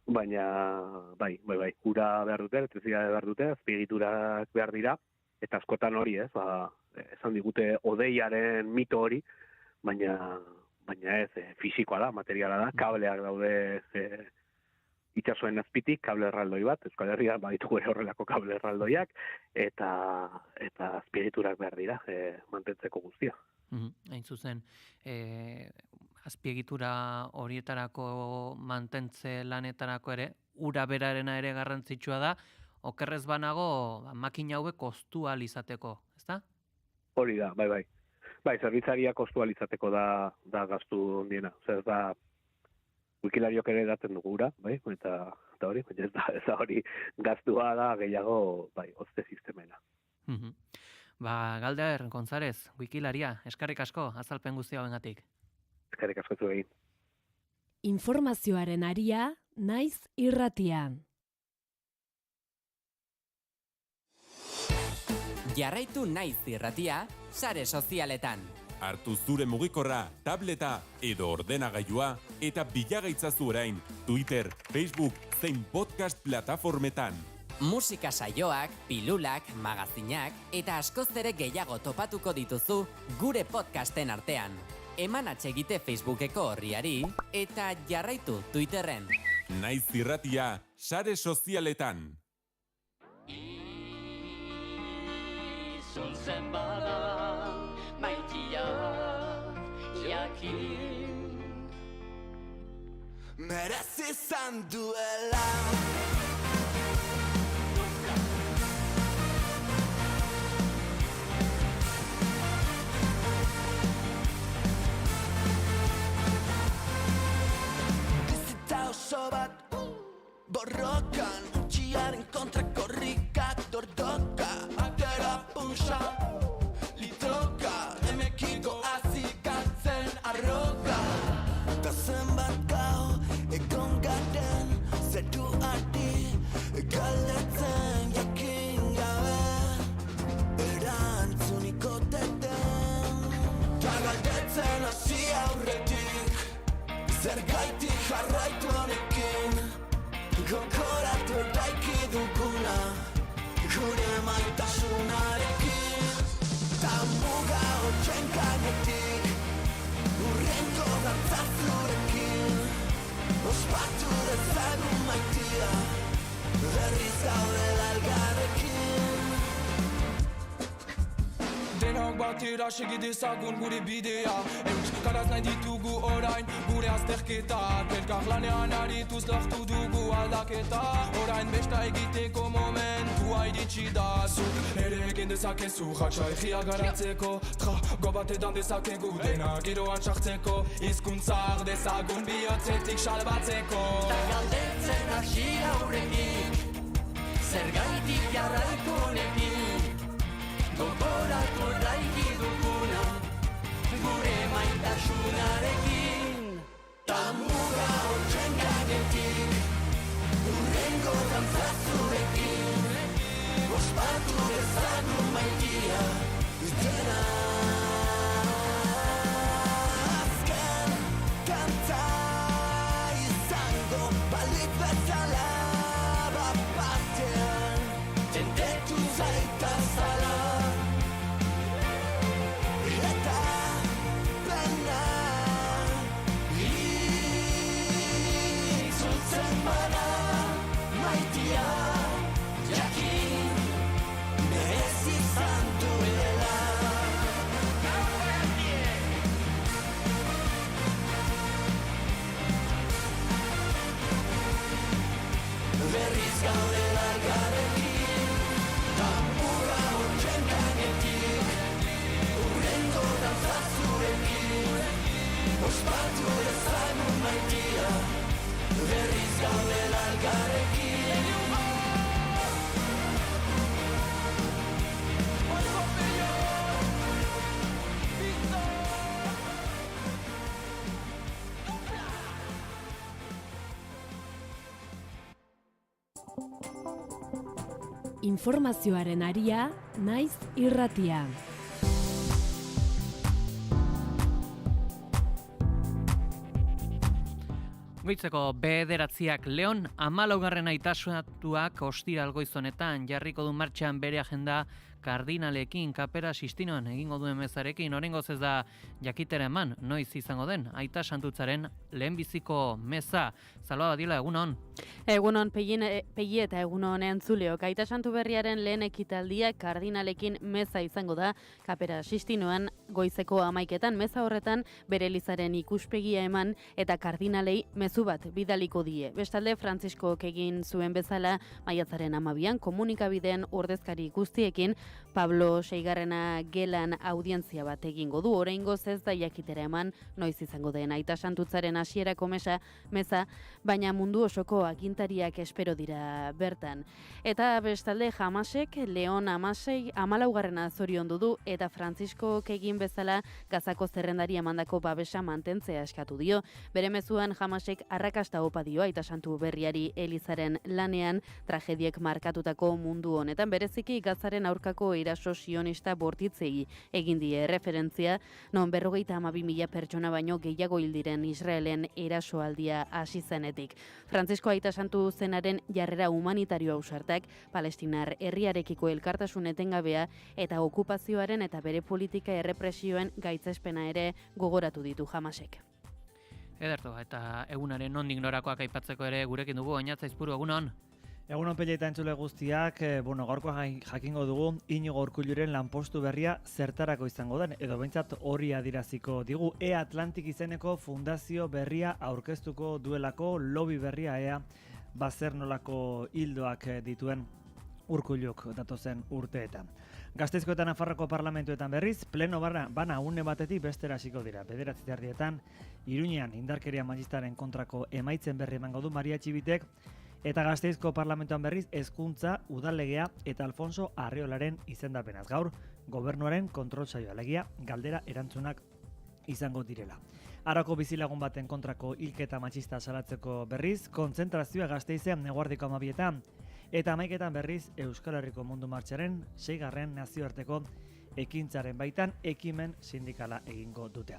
Baina, bai, ura behar dute, elektrizidade behar dute, azpiegiturak behar dira, eta askotan hori, esan digute odeiaren mito hori, baina ez, fisikoa da, materiala da, kableak daude itxasoen azpitik, kable erraldoi bat, Euskal Herrian baditu ere horrelako kable erraldoiak, eta azpiegiturak behar dira, mantentzeko guztia. Hain zuzen, azpiegitura horietarako mantentze lanetarako ere, ura berarena ere garrantzitsua da, okerrez banago makina hauek kostu ahal izateko, ezta? Hori da, bai. Bai, zerbitzaria kostu ahal izateko da gaztu ondiena. Zer da, Wikilariok ere daten dugu ura, bai, eta hori, ez da hori gaztua da gehiago, bai, ozte sistemena. Galder González, Wikilaria, eskerrik asko, azalpen guztia hoengatik. Eskerrik asko zu egin. Informazioaren aria, naiz irratian. Jarraitu naiz irratia, sare sozialetan. Hartu zure mugikorra, tableta edo ordenagailua eta bilagaitzazu orain Twitter, Facebook zein podcast plataformetan. Musika saioak, pilulak, magazinak eta askoz ere gehiago topatuko dituzu gure podcasten artean. eman atsegite Facebookeko horriari eta jarraitu Twitterren. Naiz irratia, sare sozialetan. Zuntzen bada, maitia, jakin. Merezi izan duela. Oso bat borrokan, utxiaren kontra korrikak dordoka, atera punxa, litroka, emekiko azikatzen arroka. Ta zenbat gau egon garen, zeru ardi galdetzen jakin gabe, erantzuniko teten. Ta galdetzen hasi aurretik, zergaitik jarraitu honekin, gokoratu eraiki duguna, gure maitasunarekin. Ta muga hotxen gainetik, urrengo dantzazurekin, ospatu dezagun maitia, berriz gaudela elgarrekin. Denok batera segi dezagun gure bidea, euskaraz nahi ditugu orain gure azterketak. Elkar lanean arituz lortu dugu aldaketa, orain besta egiteko momentua iritsi da. Zuk ere egin dezakezu jatsa egia garatzeko, trago batetan dezakegu dena giroan sartzeko, hizkuntzak dezagun bihotzetik salbatzeko. Ta galdetzen hasi aurretik, zergaitik jarraitu honekin, gogoratu eraiki duguna, gure maitasunarekin. Ta muga hotxen gainetik, urrengo dantzazurekin, ospatu dezagun maitia, dena. Azken kanta izango balitz bezala, bat-batean, tentetu zaitazala. Berriz gaudela elgarrekin, ta muga hotxen gainetik, urrengo dantzazurekin, ospatu dezagun maitia, berriz gaudela elgarrekin. Informazioaren aria, naiz irratia. Goitzeko bederatziak Leon 14. aitasatuak ostiral goizonetan jarriko du martxan bere agenda kardinalekin Kapera Sistinoan egingo duen mezarekin. Oraingoz ez da jakitera eman noiz izango den aita santutzaren lehenbiziko meza. Salva Badila, egunon. Egunon pegi eta egunon entzuleok. Aita santu berriaren lehen ekitaldia kardinalekin meza izango da Kapera Sistinoan goizeko 11etan. Meza horretan bere elizaren ikuspegia eman eta kardinalei mezu bat bidaliko die. Bestalde Frantziskok egin zuen bezala maiatzaren 12an komunikabideen ordezkari guztiekin Pablo Seigarrena gelan audientzia bat egingo du. Oraingoz ez da jakitera eman noiz izango den aita santutzaren hasierako meza, baina mundu osoko agintariak espero dira bertan. Eta bestalde Hamasek Leon Hamasei 14. zoriondu du eta Frantziskok egin bezala Gazako zerrendari emandako babesa mantentzea eskatu dio. Bere mezuan Hamasek arrakasta opa dio aita santu berriari elizaren lanean tragediek markatutako mundu honetan, bereziki Gazaren aurkako Gazako eraso sionista bortitzei egin die referentzia, non 52.000 pertsona baino gehiago hil diren Israelen erasoaldia hasi zenetik. Frantzisko Aita Santu zenaren jarrera humanitarioa ausartak, palestinar herriarekiko elkartasun etengabea eta okupazioaren eta bere politika errepresioen gaitzespena ere gogoratu ditu Hamasek. Ederto, eta egunaren nondik norakoak aipatzeko ere gurekin dugu, Oñat Zaizpuru, egunon? Egunon Pelle eta entzule guztiak, gaurko jakingo dugu Iñigo Urkulluren lanpostu berria zertarako izango den, edo behintzat hori adiraziko digu. Atlantik izeneko fundazio berria aurkeztuko duelako, lobby berria bazer nolako hildoak dituen Urkulluk datozen urteetan. Gasteizko eta Nafarroko parlamentuetan berriz, pleno bana une batetik bestera hasiko dira. 9:00 Iruñean indarkeria matxistaren kontrako emaitzen berri emango du Maria Txibitek, eta Gasteizko parlamentuan berriz hezkuntza, udallegea eta Alfonso Arriolaren izendapenaz. Gaur, gobernuaren kontrol saioa, alegia galdera erantzunak izango direla. Arako bizilagun baten kontrako hilketa matxista salatzeko berriz, kontzentrazioa Gasteizean eguerdiko 12:00 eta 11:00 berriz Euskal Herriko Mundu Martxaren 6. nazioarteko ekintzaren baitan ekimen sindikala egingo dute.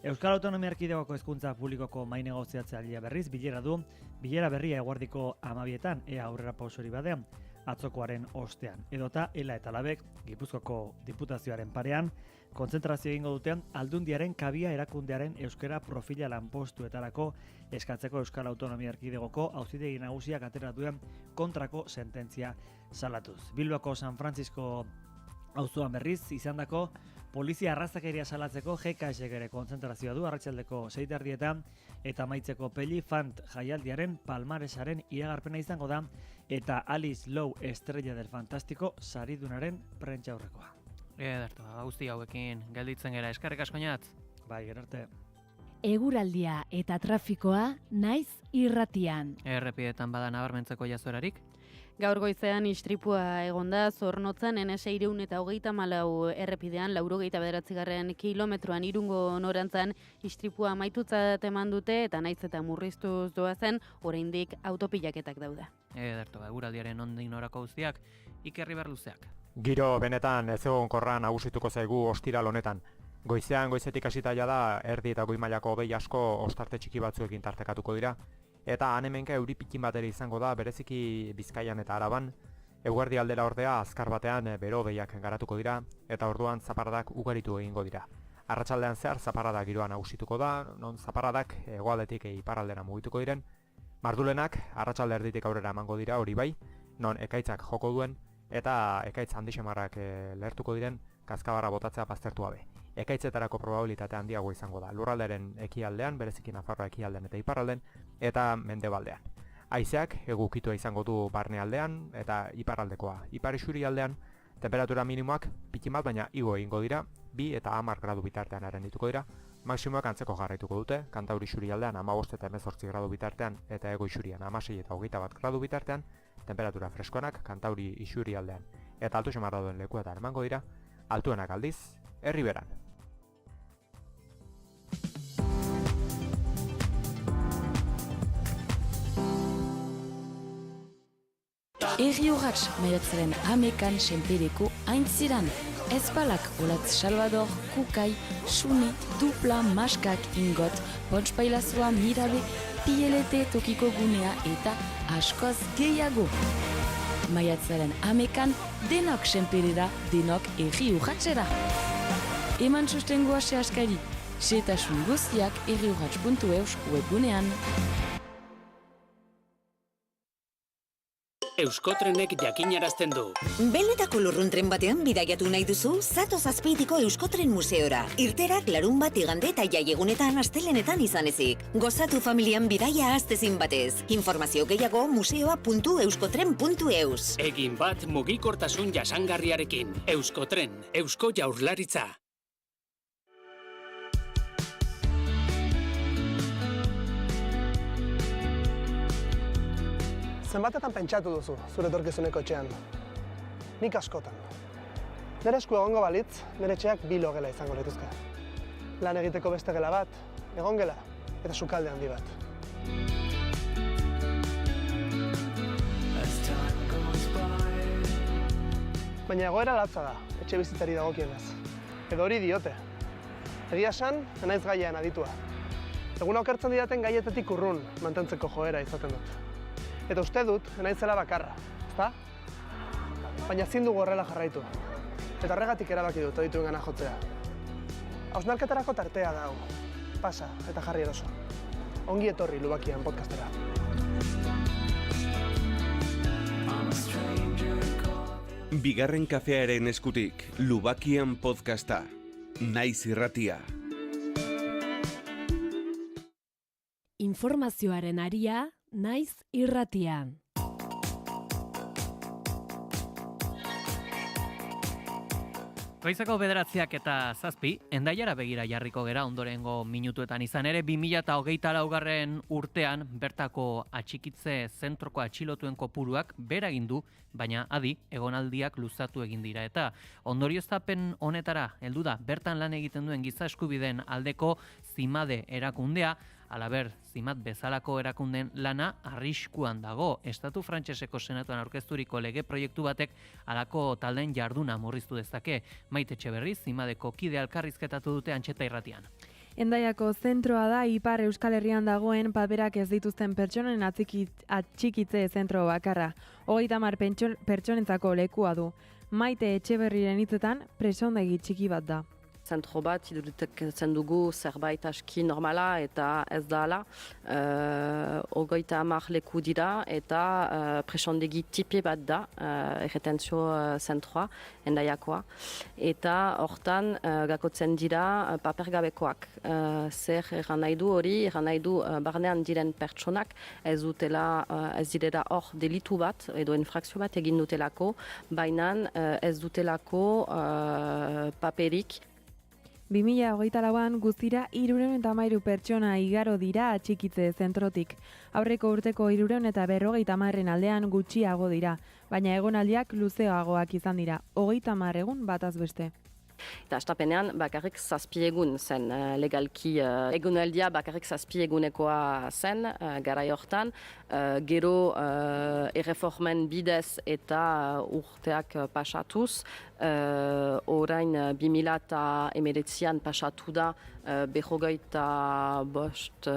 Euskal Autonomia Erkidegoko hezkuntza publikoko mahai negoziatzailea berriz bilera berria eguerdiko 12:00 ea aurrera pausori badean atzokoaren ostean. Edota Ela eta Labek Gipuzkoako Diputazioaren parean kontzentrazio egingo duten Aldundiaren kabia erakundearen euskara profila lanpostuetarako eskatzeko Euskal Autonomia Erkidegoko auzitegi nagusiak atera duen kontrako sententzia salatuz. Bilboko San Francisco auzoan berriz izandako polizia arrazakeria salatzeko GKSek ere kontzentrazioa du arratsaldeko 6:30 eta amaitzeko Pelli Fant jaialdiaren palmaresaren iragarpena izango da eta Alice Lowe Estrella del Fantástico saridunaren prentsaurrekoa. Ederto, guzti hauekin gelditzen gera, eskerrik asko Oñat. Bai, gero arte. Eguraldia eta trafikoa naiz irratian. Errepidetan bada nabarmentzeko jazoerarik? Gaur goizean istripua egonda Zornotzan N634 errepidean 89. kilometroan Irungo norantzan istripua amaitutzat eman dute eta naiz eta murriztuz doazen oraindik autopilaketak dauda. Ederto, eguraldiaren nondik norako guztiak Iker Riberluzeak. Giro benetan ezegonkorra nagusituko zaigu ostiral honetan. Goizetik hasita da erdi eta goi mailako hodei asko ostarte txiki batzuekin tartekatuko dira. Eta han-hemenka euri pikin bat ere izango da bereziki Bizkaian eta Araban. Eguerdi aldera ordea azkar batean bero-hodeiak garatuko dira eta orduan zaparradak ugaritu egingo dira. Arratsaldean zehar zaparrada giroa nagusituko da, non zaparradak hegoaldetik iparraldera mugituko diren. Mardulenak arratsalde erditik aurrera emango dira hori bai, non ekaitzak joko duen eta ekaitz handixemarrak lehertuko diren kazkabarra botatzea baztertu gabe. Ekaitzetarako probabilitate handiago izango da lurraldearen ekialdean, bereziki Nafarroa ekialdean eta iparralden, eta mendebaldean. Haizeak egukitua izango du barnealdean eta iparraldekoa. Ipar isurialdean temperatura minimoak pikin bat baina igo egingo dira, 2 eta 10 gradu bitartean arendituko dira. Maksimoak antzeko jarraituko dute, Kantauri isurialdean 15 eta 18 gradu bitartean eta hego isurian 16 eta 21 gradu bitartean, temperatura freskoanak Kantauri isurialdean eta altu xamarra duen lekuetan emango dira, altuenak aldiz, Erriberan. Erri urratx maiatzaren 11 senpereko aintziran. Ezpalak Olatz Salvador, Kukai, Suni, Dupla, Maskak, Ingot, Pontxpailazua, Mirabe, Pielete, Tokiko Gunea eta askoz gehiago. Maiatzaren 11 denok senperera, denok erri urratxera. Eman sustengoa sehaskari, setasun guztiak erriurratx.eus webgunean. Euskotrenek jakinarazten du. Benetako lurruntren batean bidaiatu nahi duzu, zatoz Azpeitiko Euskotren Museora. Irterak larunbat igande eta jaiegunetan astelenetan izan ezik. Gozatu familian bidaia astezin batez. Informazio gehiago museo.euskotren.eus. Egin bat mugikortasun jasangarriarekin. Euskotren, Eusko Jaurlaritza. Zenbatetan pentsatu duzu, zure etorkizuneko etxean? Nik askotan. Nere esku egongo balitz, nere etxeak 2 logela izango lituzke. Lan egiteko beste gela bat, egongela eta sukalde handi bat. Baina egoera latza da, etxe bizitzari dagokienez. Edo hori diote. Egia esan, naiz gaian aditua. Egun okertzen didaten gaietetik urrun mantentzeko joera izaten dut. Eta uste dut, naizela bakarra, ezta? Baina ezin dugu horrela jarraitu. Eta horregatik erabaki dut adituengana jotzea. Hausnarketarako tartea da hau. Pasa eta jarri eroso. Ongi etorri Lubakian podcastera. Bigarren kafearen eskutik, Lubakian podcasta. Naiz irratia. Informazioaren aria, naiz irratian. Goizeko 9:07, Hendaiara begira jarriko gera ondorengo minutuetan izan ere 2024 urtean bertako atxikitze zentroko atxilotuen kopuruak bera egin du, baina adi egonaldiak luzatu egin dira eta ondorioztapen honetara heldu da bertan lan egiten duen giza eskubideen aldeko Zimade erakundea. Alaber, Zimat bezalako erakunden lana arriskuan dago. Estatu frantseseko senatuan aurkezturiko lege proiektu batek halako taldeen jarduna murriztu dezake. Maite Etxeberri, Zimadeko kide elkarrizketatu dute Antxeta irratian. Hendaiako zentroa da Ipar Euskal Herrian dagoen paperak ez dituzten pertsonen atxikitze zentro bakarra. 30 pertsonentzako lekua du. Maite Etxeberriren hitzetan presondegi txiki bat da. Zentro bat iduritetzen dugu zerbait aski normala eta ez dala. 30 leku dira eta presondegi tipi bat da, erretentzio zentroa, Hendaiakoa. Eta hortan gakotzen dira papergabekoak. Zer erran nahi du hori, erran nahi du barnean diren pertsonak ez direla hor delitu bat edo infrakzio bat egin dutelako, baina ez dutelako paperik. 2024an guztira 313 pertsona igaro dira atxikitze zentrotik. Aurreko urteko 350 aldean gutxiago dira, baina egonaldiak luzeagoak izan dira, 30 egun bataz beste. Eta astapenean bakarrik 7 egun zen legalki egonaldia bakarrik 7 egunekoa zen garai hortan. Gero erreformen bidez eta urteak pasatuz, orain 2019an pasatu da 45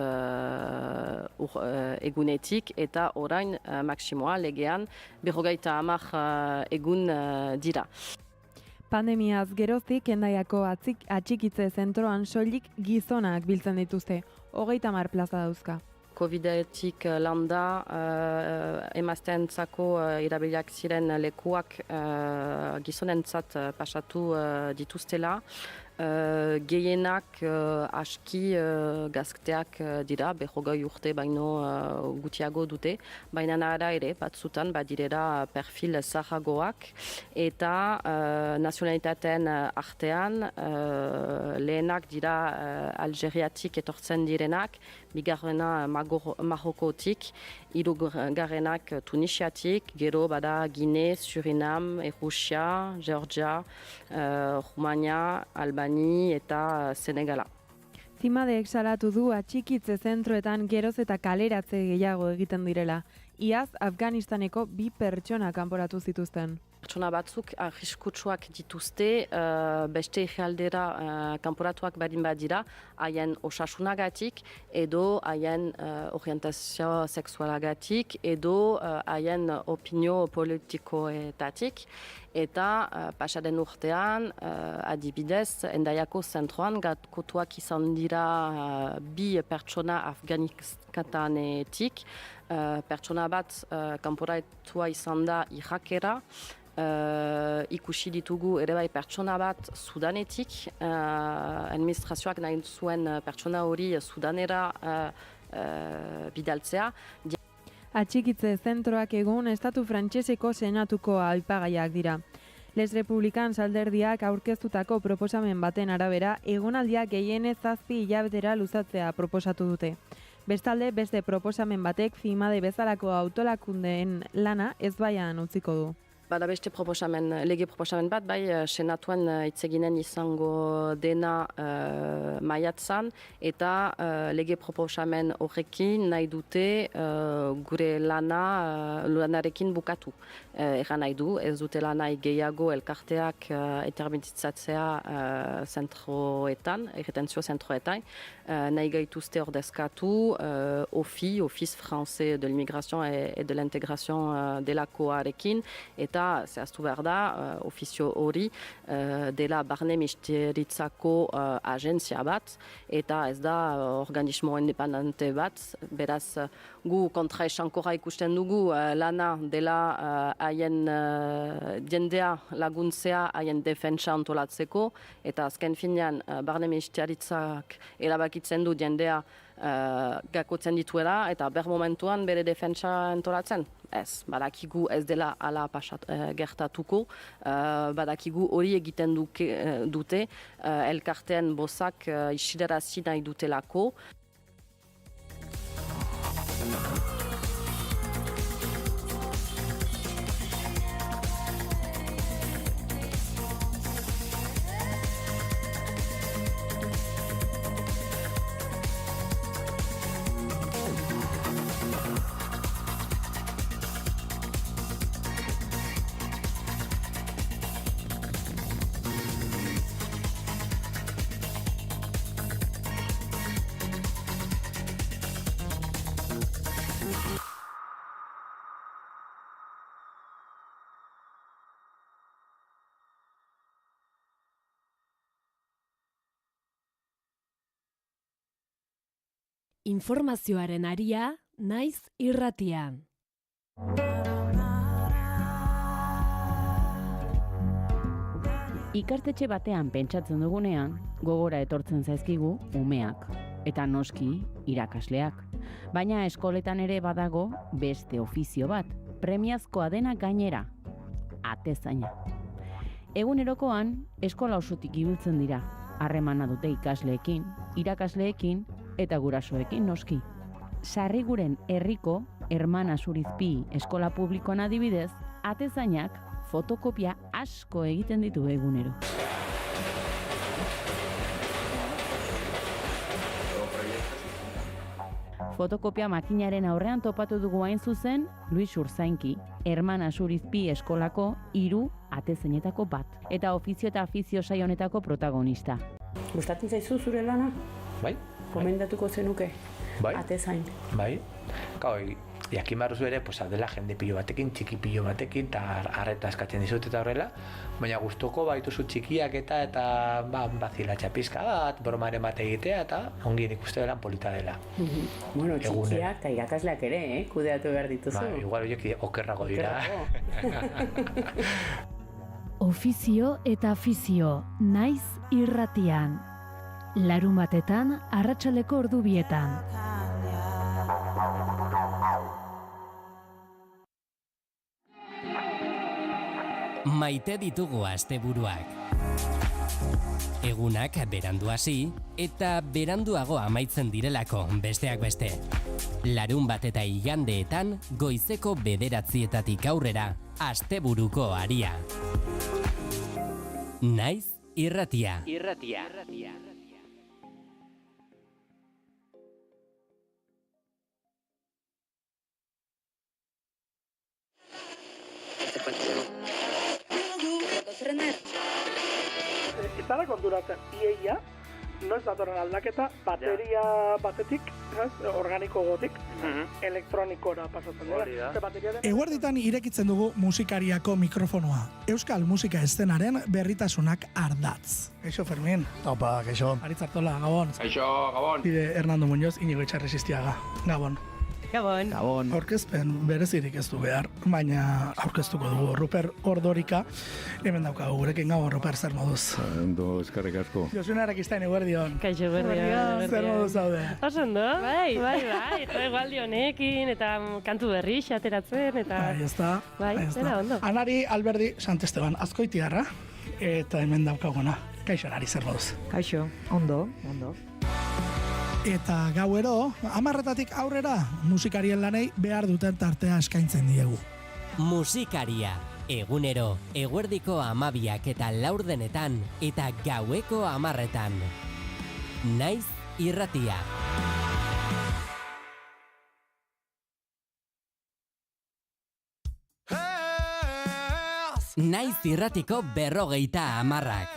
egunetik eta orain maksimoa legean 50 egun dira. Pandemiaz geroztik Hendaiako atxikitze zentroan soilik gizonak biltzen dituzte, 30 plaza dauzka. Covidetik landa emazteentzako erabiliak ziren lekuak gizonentzat pasatu dituztela. Gehienak aski gazteak dira, 40 urte baino gutiago dute, baina nara ere batzutan badirera perfil zaharragoak eta nazionalitateen artean lehenak dira Algeriatik etortzen direnak, bigarrena Marokotik, hirugarrenak Tunisiatik, gero bada Gine, Surinam, Errusia, Georgia, Rumania, Albani eta Senegala. Zimadek salatu du atxikitze zentroetan geroz eta kaleratze gehiago egiten direla. Iaz, Afganistaneko 2 pertsona kanporatu zituzten. Pertsona batzuk arriskutsuak dituzte, beste herrialdera kanporatuak badin badira, haien osasunagatik, edo haien orientazio sexualagatik, edo haien opinio politikoetatik. Eta pasaden urtean, adibidez, Hendaiako zentroan gakotuak izan dira 2 pertsona Afganistanetik. Pertsona bat kanporatua izan da Irakera, ikusi ditugu ere bai pertsona bat Sudanetik, administrazioak nahi zuen pertsona hori Sudanera bidaltzea. Atxikitze zentroak egun Estatu Frantseseko Senatuko aipagaiak dira. Les Republicans alderdiak aurkeztutako proposamen baten arabera, egonaldiak gehienez 7 hilabetera luzatzea proposatu dute. Bestalde, beste proposamen batek Zimade bezalako autolakundeen lana ezbaian utziko du. bada beste lege proposamen bat, bai, senatuan itzeginen izango dena maiatzan, eta lege proposamen horrekin nahi dute gure lanarekin bukatu. Egan nahi du, ez dutela nahi gehiago elkarteak eterbitzatzea zentroetan, erretentzio zentroetan, nahi gaituzte ordezkatu Office Français de l'Immigration et de l'Intégration delakoarekin, eta zehaztu behar da, ofizio hori dela barne ministeritzako agentzia bat, eta ez da organismo independente bat, beraz gu kontra esankorra ikusten dugu lana dela haien jendea laguntzea haien defentsa antolatzeko, eta azken finean barne ministeritzak erabakitzen du jendea gakotzen dituela, eta ber momentuan bere defentsa antolatzen. Ez, badakigu ez dela ala gertatuko, badakigu hori egiten dute, elkarteen bozak isilarazi nahi dutelako. Informazioaren aria, naiz irratian. Ikastetxe batean pentsatzen dugunean, gogora etortzen zaizkigu umeak, eta noski irakasleak. Baina eskoletan ere badago beste ofizio bat, premiazkoa dena gainera, atezaina. Egunerokoan, eskola osotik ibiltzen dira, harremana dute ikasleekin, irakasleekin, eta gurasoekin noski. Sarriguren herriko Hermana Zurizpi eskola publikoan adibidez, atezainak fotokopia asko egiten ditu egunero. Fotokopia makinaren aurrean topatu dugu hain zuzen Luis Urzainki, Hermana Zurizpi eskolako 3 atezainetako bat, eta ofizio eta afizio saio honetako protagonista. Gustatzen zaizu zure lana? Bai. Komendatuko zenuke? Bai. Atezain. Bai. Jakin barruzu ere, dela jende pilo batekin, txiki pilo batekin, eta arreta eskatzen dizut eta horrela, baina gustuko baituzu txikiak eta bazilatxa pizka bat, bromaren bat egitea, eta ongi nik uste lan polita dela. Bueno, txikiak eta irakasleak ere, kudeatu behar dituzu. Igual horiek okerrago dira. Ofizio eta afizio, naiz irratian. Larun batetan, arratsaldeko ordu 2etan. Maite ditugu asteburuak. Egunak berandu hasi eta beranduago amaitzen direlako besteak beste. Larun bat eta igandeetan goizeko 9:00 aurrera asteburuko aria. Naiz irratia. Ez dara konturatzen, iaia, noiz datorren aldaketa, bateria batetik, organiko gotik, elektronikora pasatzen dira. Eguerditan irekitzen dugu musikariako mikrofonoa. Euskal musika eszenaren berritasunak ardatz. Kaixo, Fermin. Opa, kaixo. Aritzartola, Gabon. Kaixo, Gabon. Bide Hernando Muñoz, Inigo Etxarresistiaga. Gabon. Gabon. Aurkezpen berezirik ez du behar, baina aurkeztuko dugu Ruper Ordorika. Hemen daukagu gurekin. Gabon, Ruper, zer moduz? Ondo, eskerrik asko. Josuna Arakistain, eguerdion. Kaixo, eguerdion. Zer moduz zaude? Osondo? Bai, egualdi honekin, eta kantu berri ateratzen, eta... Bai, ez da. Bai, zera ondo. Anari Alberdi Santesteban, azkoitiarra, eta hemen daukaguna. Kaixo, Anari, zer moduz? Kaixo, ondo. Eta gauero, 10:00 aurrera, musikarien lanei behar duten tartea eskaintzen diegu. Musikaria, Egunero, eguerdiko 12 eta laurdenetan eta gaueko 10etan. Naiz irratia. Naiz irratiko 50.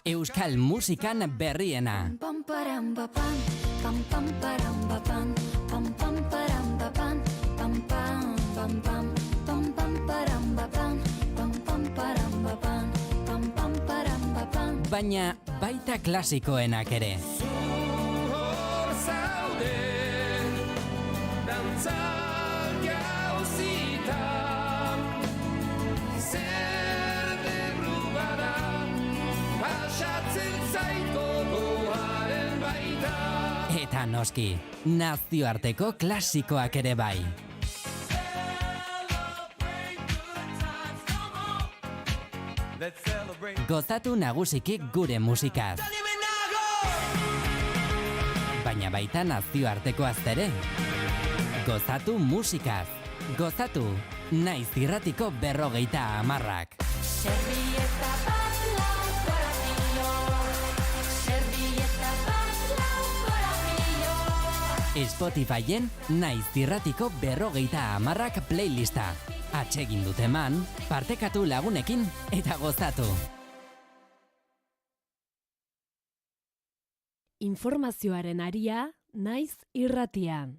Euskal musikan berriena. Baina baita klasikoenak ere. Zuhor zaude, dantza gauzitan, zer derrubada, pasatzen zaiko goaren baita. Eta noski, nazioarteko klasikoak ere bai. Gozatu nagusiki gure musikaz. Baina baita nazioartekoaz ere. Gozatu musikaz. Gozatu Naiz irratiko 50. Spotifyen Naiz irratiko 50 playlista. Atsegin dut eman, partekatu lagunekin eta gozatu. Informazioaren aria, Naiz irratia.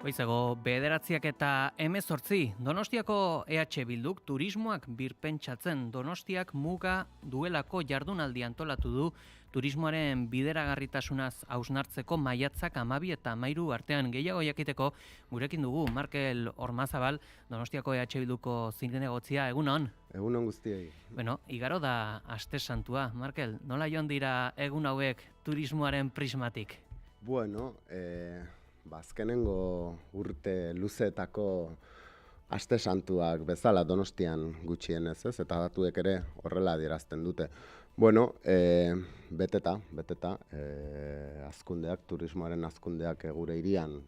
Goizago, 9 eta 18, Donostiako EH Bilduk turismoak birpentsatzen Donostiak muga duelako jardunaldi antolatu du turismoaren bideragarritasunaz hausnartzeko maiatzak 12 eta 13 artean gehiago jakiteko gurekin dugu Markel Ormazabal, Donostiako EH Bilduko zinegotzia, egunon? Egunon guztiei. Bueno, igaro da aste santua, Markel, nola joan dira egun hauek turismoaren prismatik? Bueno, azkenengo urte luzeetako aste santuak bezala Donostian gutxienez, ez? Eta datuek ere horrela adierazten dute. Bueno, beteta, azkundeak, turismoaren azkundeak gure hirian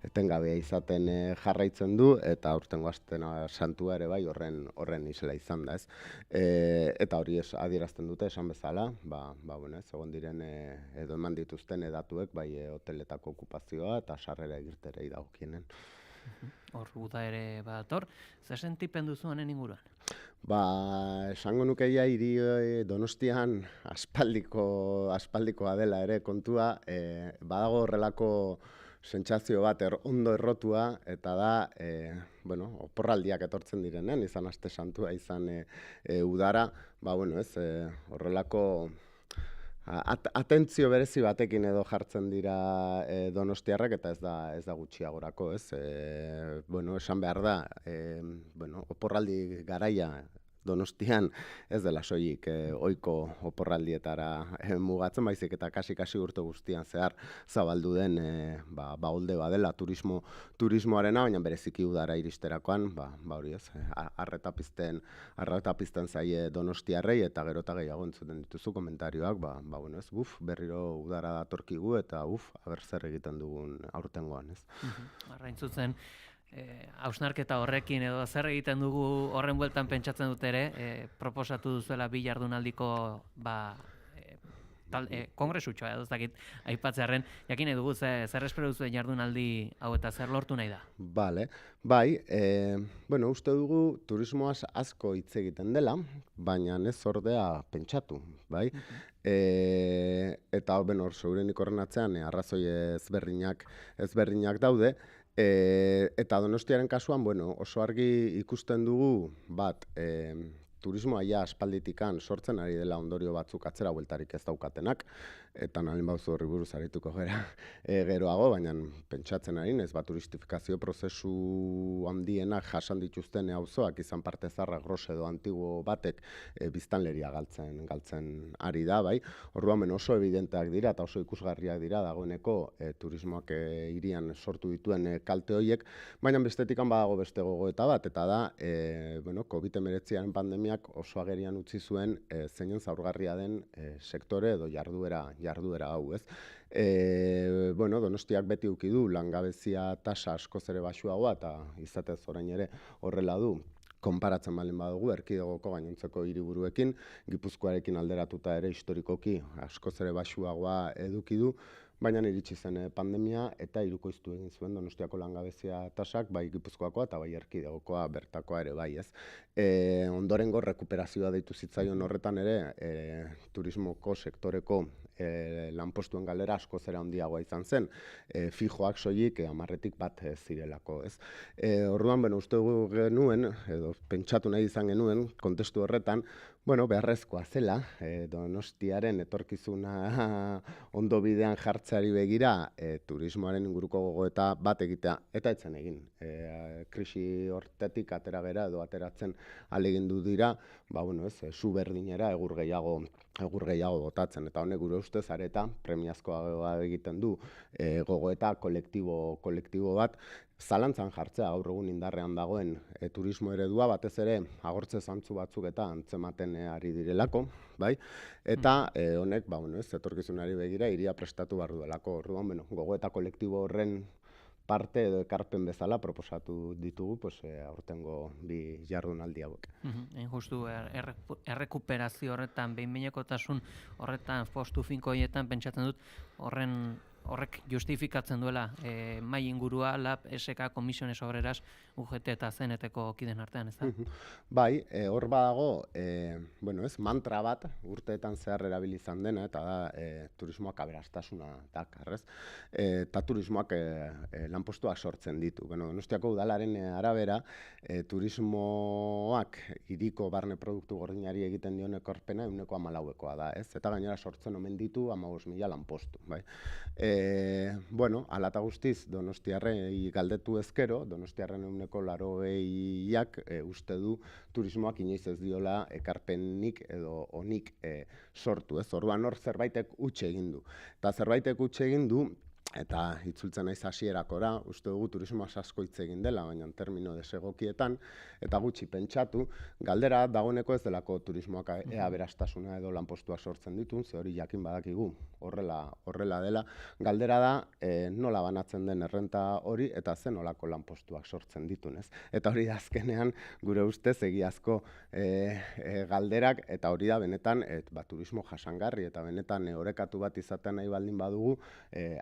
etengabea izaten jarraitzen du, eta aurtengo aste santua ere bai horren isla izan da, ez? Eta hori adierazten dute esan bezala, bueno, ez, egon diren edo eman dituzten datuek, bai hoteletako okupazioa eta sarrera irterei dagokienen. Hor, uda ere badator, zer sentipen duzu honen inguruan? Esango nukeia hiri Donostian aspaldikoa dela ere kontua, badago horrelako sentsazio bat ondo errotua, eta da, oporraldiak etortzen direnen, izan aste santua, izan udara, bueno, ez, horrelako atentzio berezi batekin edo jartzen dira donostiarrak, eta ez da gutxiagorako, ez? Esan behar da, oporraldi garaia Donostian ez dela soilik ohiko oporraldietara mugatzen, baizik eta kasi urte guztian zehar zabaldu den baholde badela turismoarena, baina bereziki udara iristerakoan, hori ez, arretapizten zaie donostiarrei, eta gero eta gehiago entzuten dituzu komentarioak, bueno ez, berriro udara datorkigu, eta aber zer egiten dugun aurtengoan, ez. Arraintzutzen, hausnarketa horrekin edo zer egiten dugu horren bueltan pentsatzen dut ere, proposatu duzuela bi jardunaldiko kongresutxoa edo ez dakit aipatzearren, jakin dugu zer espero duzuen jardunaldi hau eta zer lortu nahi da? Bai, uste dugu turismoaz asko hitz egiten dela, baina ez ordea pentsatu, bai? Eta zeurenik horren atzean arrazoi ezberdinak daude, eta Donostiaren kasuan, oso argi ikusten dugu bat, turismoa ja aspalditikan sortzen ari dela ondorio batzuk atzera bueltarik ez daukatenak. eta nalin bauzu horri buruz arituko gara geroago, baina pentsatzen ari ez bat turistifikazio prozesu handienak jasan dituzten auzoak izan parte zarra Gros edo Antiguo batek biztanleria galtzen ari da, bai. Orduan oso evidenteak dira eta oso ikusgarriak dira dagoeneko turismoak hirian sortu dituen kalte horiek, baina bestetikan badago beste gogoeta bat, eta da, COVID-19 pandemiak oso agerian utzi zuen zeinen zaurgarria den sektore edo jarduera hau, ez? Donostiak beti uki du langabezia tasa askoz ere baxuagoa eta izatez orain ere horrela du. Konparatzen baldin badugu, erkidegoko gainontzeko hiriburuekin, Gipuzkoarekin alderatuta ere historikoki askoz ere baxuagoa eduki du, baina iritsi zen pandemia eta hirukoiztu egin zuen Donostiako langabezia tasak, bai Gipuzkoakoa eta bai erkidegokoa bertakoa ere bai, ez. Ondorengo rekuperazioa deitu zitzaion horretan ere, turismoko sektoreko lanpostuen galera askoz ere handiagoa izan zen, fijoak soilik 10-tik bat zirelako, ez. Orduan, uste genuen, edo pentsatu nahi izan genuen, kontestu horretan, beharrezkoa zela, Donostiaren etorkizuna ondo bidean jartzeari begira, turismoaren inguruko gogoeta bat egitea, eta etzen egin. Krisi hortetik atera gera edo ateratzen ahalegindu dira, zu berdinera egur gehiago botatzen, eta honek gure ustez areta premiazkoa egiten du gogoeta kolektibo bat, zalantzan jartzea gaur egun indarrean dagoen turismo eredua, batez ere agortze zantzu batzuk eta antzematen ari direlako, bai? Eta honek, etorkizunari begira hiria prestatu behar duelako. Orduan, gogoeta kolektibo horren parte edo ekarpen bezala proposatu ditugu aurtengo bi jardunaldi hauek. Justu errekuperazio horretan, behin-behinekotasun horretan, postu finko horietan pentsatzen dut horrek justifikatzen duela mai ingurua, LAB, SK, Komisiones Obreras, UGT eta CNT-ko kiden artean, ez da? Bai, hor badago, mantra bat urteetan zehar erabili izan dena, eta da turismoak aberastasuna dakar, ez? Eta turismoak lanpostuak sortzen ditu. Donostiako udalaren arabera, turismoak hiriko barne produktu gordinari egiten dion ekorpena 14%koa da, ez? Eta gainera sortzen omen ditu 15.000 lanpostu, bai? Hala eta guztiz, Donostiarrei galdetu ezkero, Donostiarren 80%ak uste du turismoak inoiz ez diola ekarpenik edo onik sortu, ez? Orduan hor zerbaitek huts egin du. Eta zerbaitek huts egin du, eta itzultzen naiz hasierakora, uste dugu turismoa asko hitz egin dela, baina termino desegokietan, eta gutxi pentsatu, galdera dagoeneko ez delako turismoak aberastasuna edo lanpostua sortzen ditun, ze hori jakin badakigu horrela dela, galdera da nola banatzen den errenta hori eta zen nolako lanpostuak sortzen ditun, ez? Eta hori da azkenean gure ustez egiazko galderak, eta hori da benetan turismo jasangarri eta benetan orekatu bat izaten nahi baldin badugu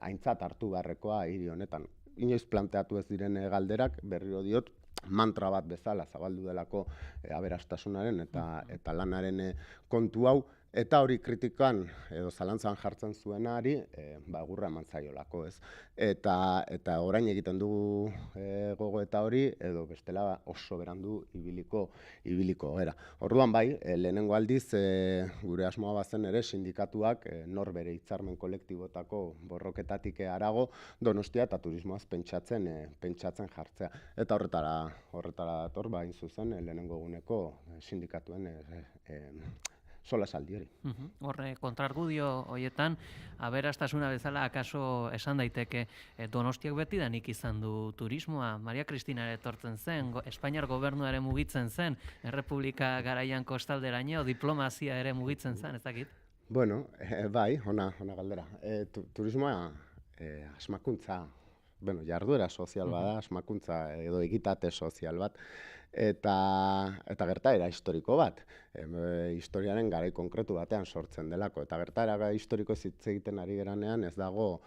aintzat hartu beharrekoa hiri honetan. Inoiz planteatu ez diren galderak, berriro diot, mantra bat bezala zabaldu delako aberastasunaren eta lanaren kontu hau, eta hori kritikan edo zalantzan jartzen zuenari egurra eman zaiolako, ez? Eta orain egiten dugu gogoeta hori, edo bestela oso berandu ibiliko gara. Orduan bai, lehenengo aldiz gure asmoa bazen ere sindikatuak norbere hitzarmen kolektibotako borroketatik harago Donostia eta turismoaz pentsatzen jartzea. Eta horretara dator, hain zuzen, lehenengo eguneko sindikatuen solasaldi hori. Horre, kontrargudio horietan, aberastasuna bezala akaso esan daiteke Donostiak betidanik izan du turismoa. Maria Kristina ere etortzen zen, Espainiar gobernuaren mugitzen zen, Errepublika garaian kostalderaino, diplomazia ere mugitzen zen, ez dakit? Bai, ona galdera. Turismoa asmakuntza, jarduera sozial bada, asmakuntza edo egitate sozial bat, eta gertaera historiko bat. Historiaren garai konkretu batean sortzen delako. Eta gertaera historiko hitz egiten ari geranean ez dago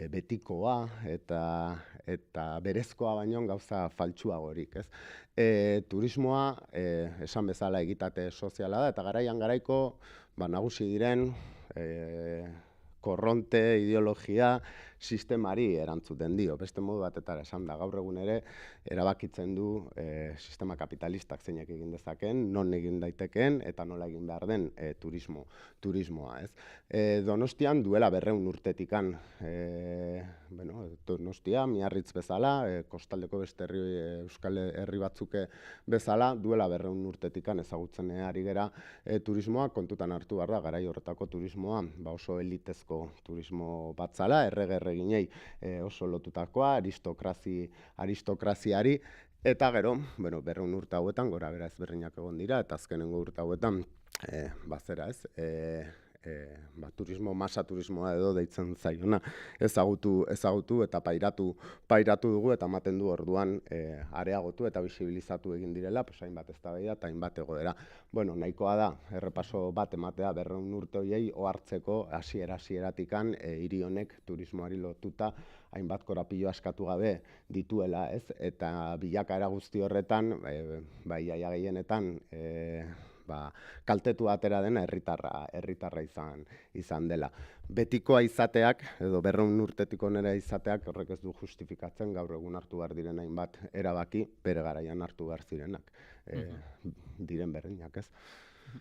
betikoa eta berezkoa baino gauza faltsuagorik, ez? Turismoa, esan bezala egitate soziala da, eta garaiko nagusi diren korronte, ideologia, sistemari erantzuten dio. Beste modu batetara esan da, gaur egun ere erabakitzen du sistema kapitalistak zeinek egin dezaken, non egin daitekeen eta nola egin behar den turismoa, ez? Donostian duela 200 urtetikan, Donostia, Miarritz bezala, kostaldeko beste euskal herri batzuke bezala, duela 200 urtetikan ezagutzen ari gera turismoa, kontutan hartu behar da, garai horretako turismoa, oso elitezko turismo bat zala, erreginei oso lotutakoa, aristokraziari, eta gero, 200 urte hauetan, gora bera ezberdinak egon dira, eta azkenengo urte hauetan, turismo, masa turismoa edo deitzen zaiona ezagutu eta pairatu dugu eta ematen du orduan areagotu eta bisibilizatu egin direla, hainbat eztabaida eta hainbat egoera. Nahikoa da, errepaso bat ematea 200 urte horiei ohartzeko hasiera-hasieratikan hiri honek turismoari lotuta hainbat korapilo askatu gabe dituela, ez? Eta bilakaera guzti horretan, iaia gehienetan, kaltetu atera dena herritarra izan dela. Betikoa izateak, edo 200 urtetik onera izateak, horrek ez du justifikatzen gaur egun hartu behar diren hainbat erabaki, bere garaian hartu behar zirenak, diren berdinak, ez?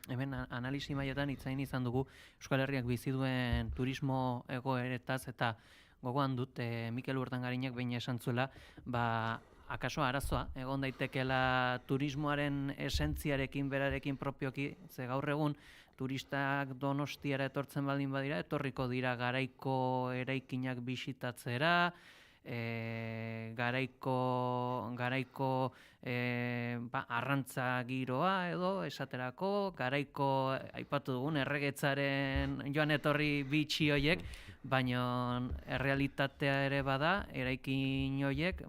Hemen analisi mailetan hitzain izan dugu Euskal Herriak bizi duen turismo egoeretaz, eta gogoan dut Mikel Urtangarinak behin esan zuela, akaso arazoa, egon daitekeela turismoaren esentziarekin, berarekin propioki, ze gaur egun turistak Donostiara etortzen baldin badira, etorriko dira garaiko eraikinak bisitatzera, garaiko arrantza giroa edo esaterako, garaiko aipatu dugun erregetzaren joan etorri bitxi hoiek, baina errealitatea ere bada, eraikin hoiek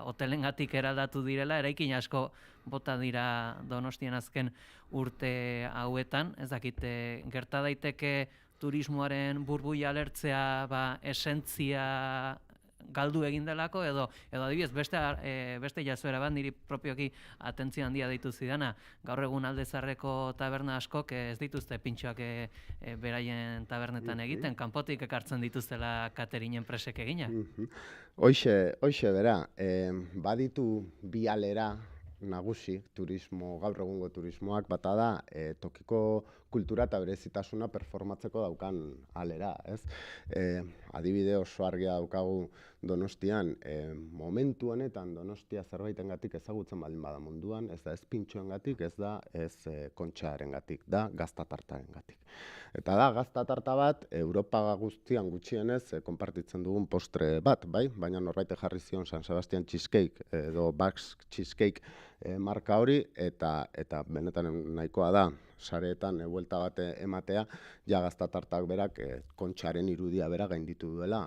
hotelengatik eraldatu direla, eraikin asko bota dira Donostian azken urte hauetan, ez dakit, gerta daiteke turismoaren burbuila alertzea esentzia galdu egin delako, edo adibidez beste jazuera bat niri propioki atentzio handia deitu zidana. Gaur egun Alde Zaharreko taberna askok ez dituzte pintxoak beraien tabernetan egiten, kanpotik ekartzen dituztela catering enpresek egina. Hoixe bera, baditu bi alera nagusi gaur egungo turismoak, bata da tokiko kultura eta berezitasuna performatzeko daukan alera, ez? Adibide oso argia daukagu Donostian, momentu honetan Donostia zerbaitengatik ezagutzen baldin bada munduan, ez da ez pintxoengatik, ez da ez kontxarengatik, da gaztatartarengatik. Eta da, gaztatarta bat, Europa guztian gutxienez konpartitzen dugun postre bat, bai? Baina norbaitek jarri zion San Sebastian Cheesecake edo Basque Cheesecake marka hori, eta benetan nahikoa da, sareetan buelta bat ematea, ja gaztatartak berak kontxaren irudia bera gainditu duela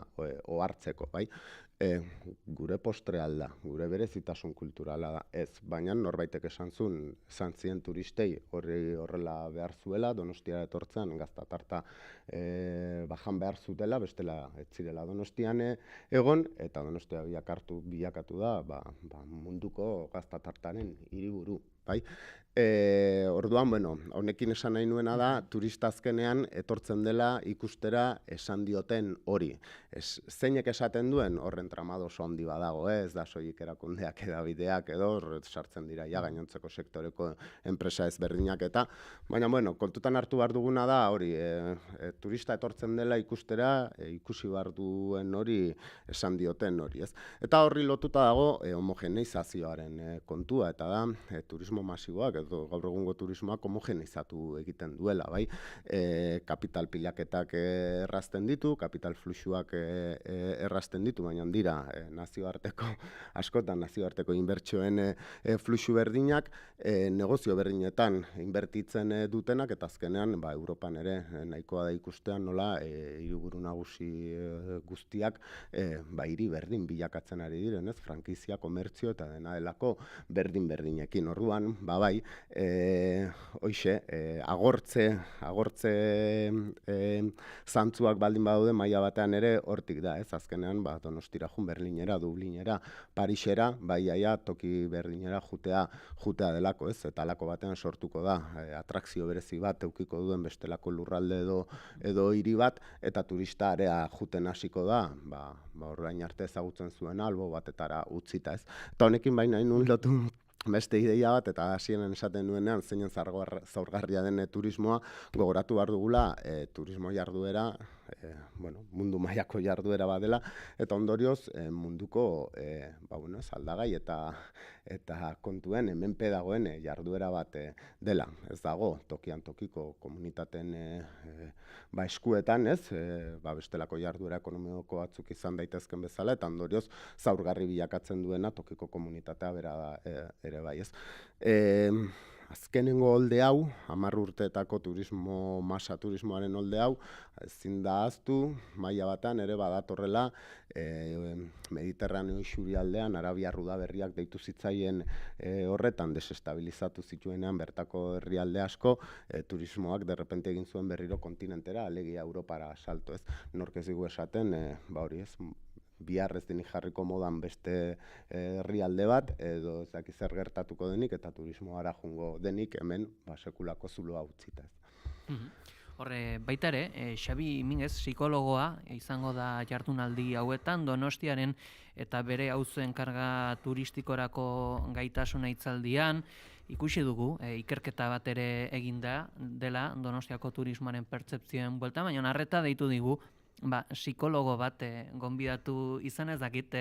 ohartzeko, bai? Gure postre alda, gure berezitasun kulturala da, ez, baina norbaitek esan zien turistei horrela behar zuela, Donostiara etortzean gaztatarta bajan behar zutela, bestela ez zirela Donostian egon, eta Donostia bilakatu da munduko gaztatartaren hiriburu, bai? Orduan, honekin esan nahi nuena da, turista azkenean etortzen dela ikustera esan dioten hori. Zeinek esaten duen horren tramado oso handi badago, ez da soilik erakundeak edabideak edo sartzen dira gainontzeko sektoreko enpresa ezberdinak eta, baina, kontutan hartu behar duguna da hori, turista etortzen dela ikustera, ikusi behar duen hori esan dioten hori, ez? Eta horri lotuta dago homogeneizazioaren kontua, eta da, turismo masiboak, gaur egungo turismoak homogeneizatu egiten duela, bai? Kapital pilaketak errazten ditu, kapital fluxuak errazten ditu, baina dira askotan nazioarteko inbertsioen fluxu berdinak, negozio berdinetan inbertitzen dutenak, eta azkenean Europan ere nahikoa da ikustean nola hiriburu nagusi guztiak hiri berdin bilakatzen ari diren, ez? Frankizia, komertzio eta dena delako berdin-berdinekin. Orduan batean, bai, hoixe, agortze zantzuak baldin badaude maila batean ere hortik da, ez? Azkenean, Donostira jun, Berlinera, Dublinera, Parisera, baiaia toki berdinera jutea delako, ez? Eta alako batean sortuko da, atrakzio berezi bat eukiko duen bestelako lurralde edo hiri bat, eta turista area juten hasiko da, orain arte ezagutzen zuen albo batetara utzita, ez? Eta honekin baina nahi lotu beste ideia bat, eta hasieran esaten nuenean zeinen zaurgarria den turismoa, gogoratu behar dugula turismo jarduera, mundu mailako jarduera badela, eta ondorioz munduko aldagai eta kontuen hemenpe dagoen jarduera bat dela. Ez dago tokian tokiko komunitateen eskuetan, ez? Bestelako jarduera ekonomiko batzuk izan daitezken bezala, eta ondorioz zaurgarri bilakatzen duena tokiko komunitatea bera ere bai, ez? Azkenengo holde hau, 10 urteetako turismoaren holde hau, ezin da ahaztu, maila batean ere badatorrela Mediterraneo isurialdean Arabiar Udaberriak deitu zitzaien horretan desestabilizatu zituenean bertako herrialde asko, turismoak derrepente egin zuen berriro kontinentera, alegia Europara salto, ez? Nork ez digu esaten, hori ez, bihar ez denik jarriko modan beste herrialde bat, edo ez dakiz zer gertatuko denik, eta turismoara jungo denik hemen sekulako zuloa utzita. Horre, baita ere, Xabi Minguez, psikologoa, izango da jardunaldi hauetan, Donostiaren eta bere auzoen karga turistikorako gaitasuna hitzaldian, ikusi dugu, ikerketa bat ere eginda dela Donostiako turismoaren pertzepzioen buelta, baina arreta deitu digu, psikologo bat gonbidatu izan ez dakit,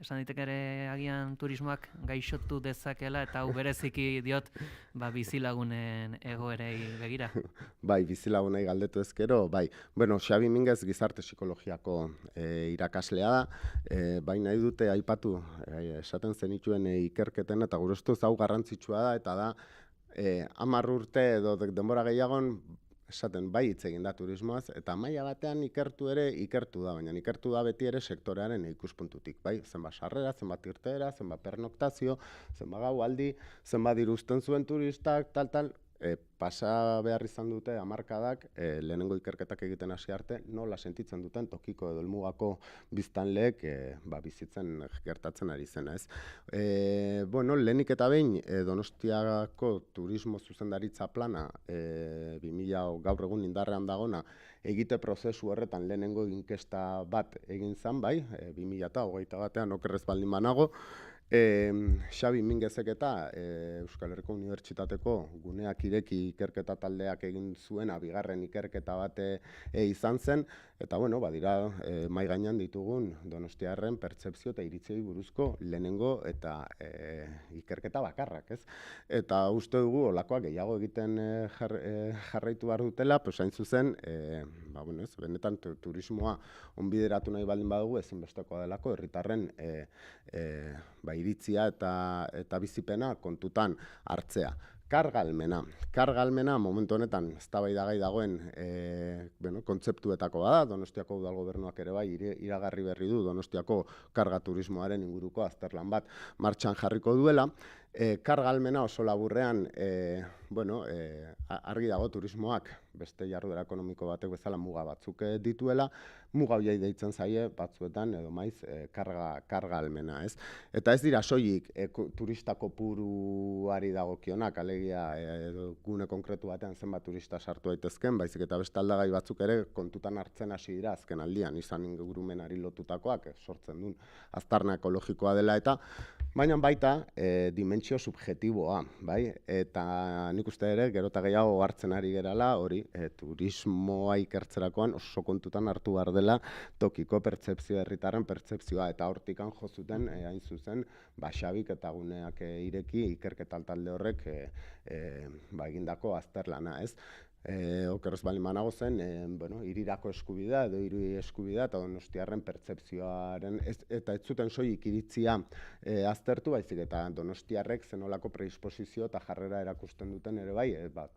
esan ditek ere agian turismoak gaixotu dezakela, eta hau bereziki diot bizilagunen egoerei begira. Bai, bizilagunei galdetu ezkero, bai. Xabi Minguez gizarte psikologiako irakaslea da, bai nahi dute aipatu, esaten zenituen ikerketen, eta gure ustez hau garrantzitsua da, eta da 10 urte edo denbora gehiagon, esaten bai hitz egin da turismoaz, eta maila batean ikertu da, baina ikertu da beti ere sektorearen ikuspuntutik, bai? Zenbat sarrera, zenbat irteera, zenbat pernoktazio, zenbat gaualdi, zenbat diruzten zuen turistak, tal, pasa behar izan dute hamarkadak, lehenengo ikerketak egiten hasi arte, nola sentitzen duten tokiko edo helmugako biztanleek bizitzen gertatzen ari zena, ez? Lehenik eta behin Donostiako turismo zuzendaritza plana 2000 gaur egun indarrean dagona egite prozesu horretan lehenengo inkesta bat egin zen, bai, 2021 okerrez baldin banago, Xabi Minguezek eta Euskal Herriko Unibertsitateko guneak ireki ikerketa taldeak egin zuena bigarren ikerketa bat izan zen, eta badira mahai gainean ditugun donostiarren pertzepzio eta iritziei buruzko lehenengo eta ikerketa bakarrak, ez? Eta uste dugu olakoak gehiago egiten jarraitu behar dutela, hain zuzen, benetan turismoa onbideratu nahi baldin badugu ezinbestekoa delako herritarren iritzia eta bizipena kontutan hartzea. Karga-ahalmena momentu honetan eztabaidagai dagoen kontzeptuetako da, Donostiako udal gobernuak ere bai iragarri berri du Donostiako karga turismoaren inguruko azterlan bat martxan jarriko duela. Karga-ahalmena oso laburrean, argi dago turismoak beste jarduera ekonomiko batek bezala muga batzuk dituela, muga horiei deitzen zaie batzuetan edo maiz karga-ahalmena, ez? Eta ez dira soilik turista kopuruari dagokionak, alegia gune konkretu batean zenbat turista sartu daitezken, baizik eta beste aldagai batzuk ere kontutan hartzen hasi dira azken aldian, izan ingurumenari lotutakoak sortzen duen aztarna ekologikoa dela eta, baina baita dimentsio subjektiboa, bai? Eta nik uste ere, gero eta gehiago hartzen ari gerala, hori, turismoa ikertzerakoan oso kontutan hartu behar dela tokiko pertzepzioa, herritarren pertzepzioa, eta hortikan jo zuten, hain zuzen, Xabik eta guneak ireki ikerketa talde horrek egindako azterlana, ez? Okerrez baldin banago zen, hirirako eskubidea edo hiri eskubidea eta donostiarren pertzepzioaren, eta ez zuten soilik iritzia aztertu, baizik eta donostiarrek zenolako predisposizio eta jarrera erakusten duten ere bai,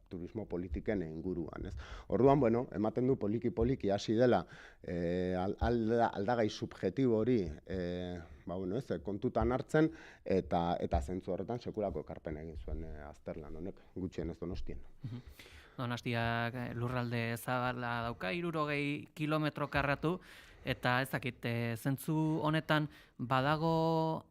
turismo politiken inguruan, ez? Orduan, ematen du poliki hasi dela aldagai subjektibo hori kontutan hartzen eta zentzu horretan sekulako ekarpen egin zuen azterlan honek, gutxienez Donostien. Donostiak lurralde zabala dauka, 60 kilometro karratu, eta ezakit, zentzu honetan badago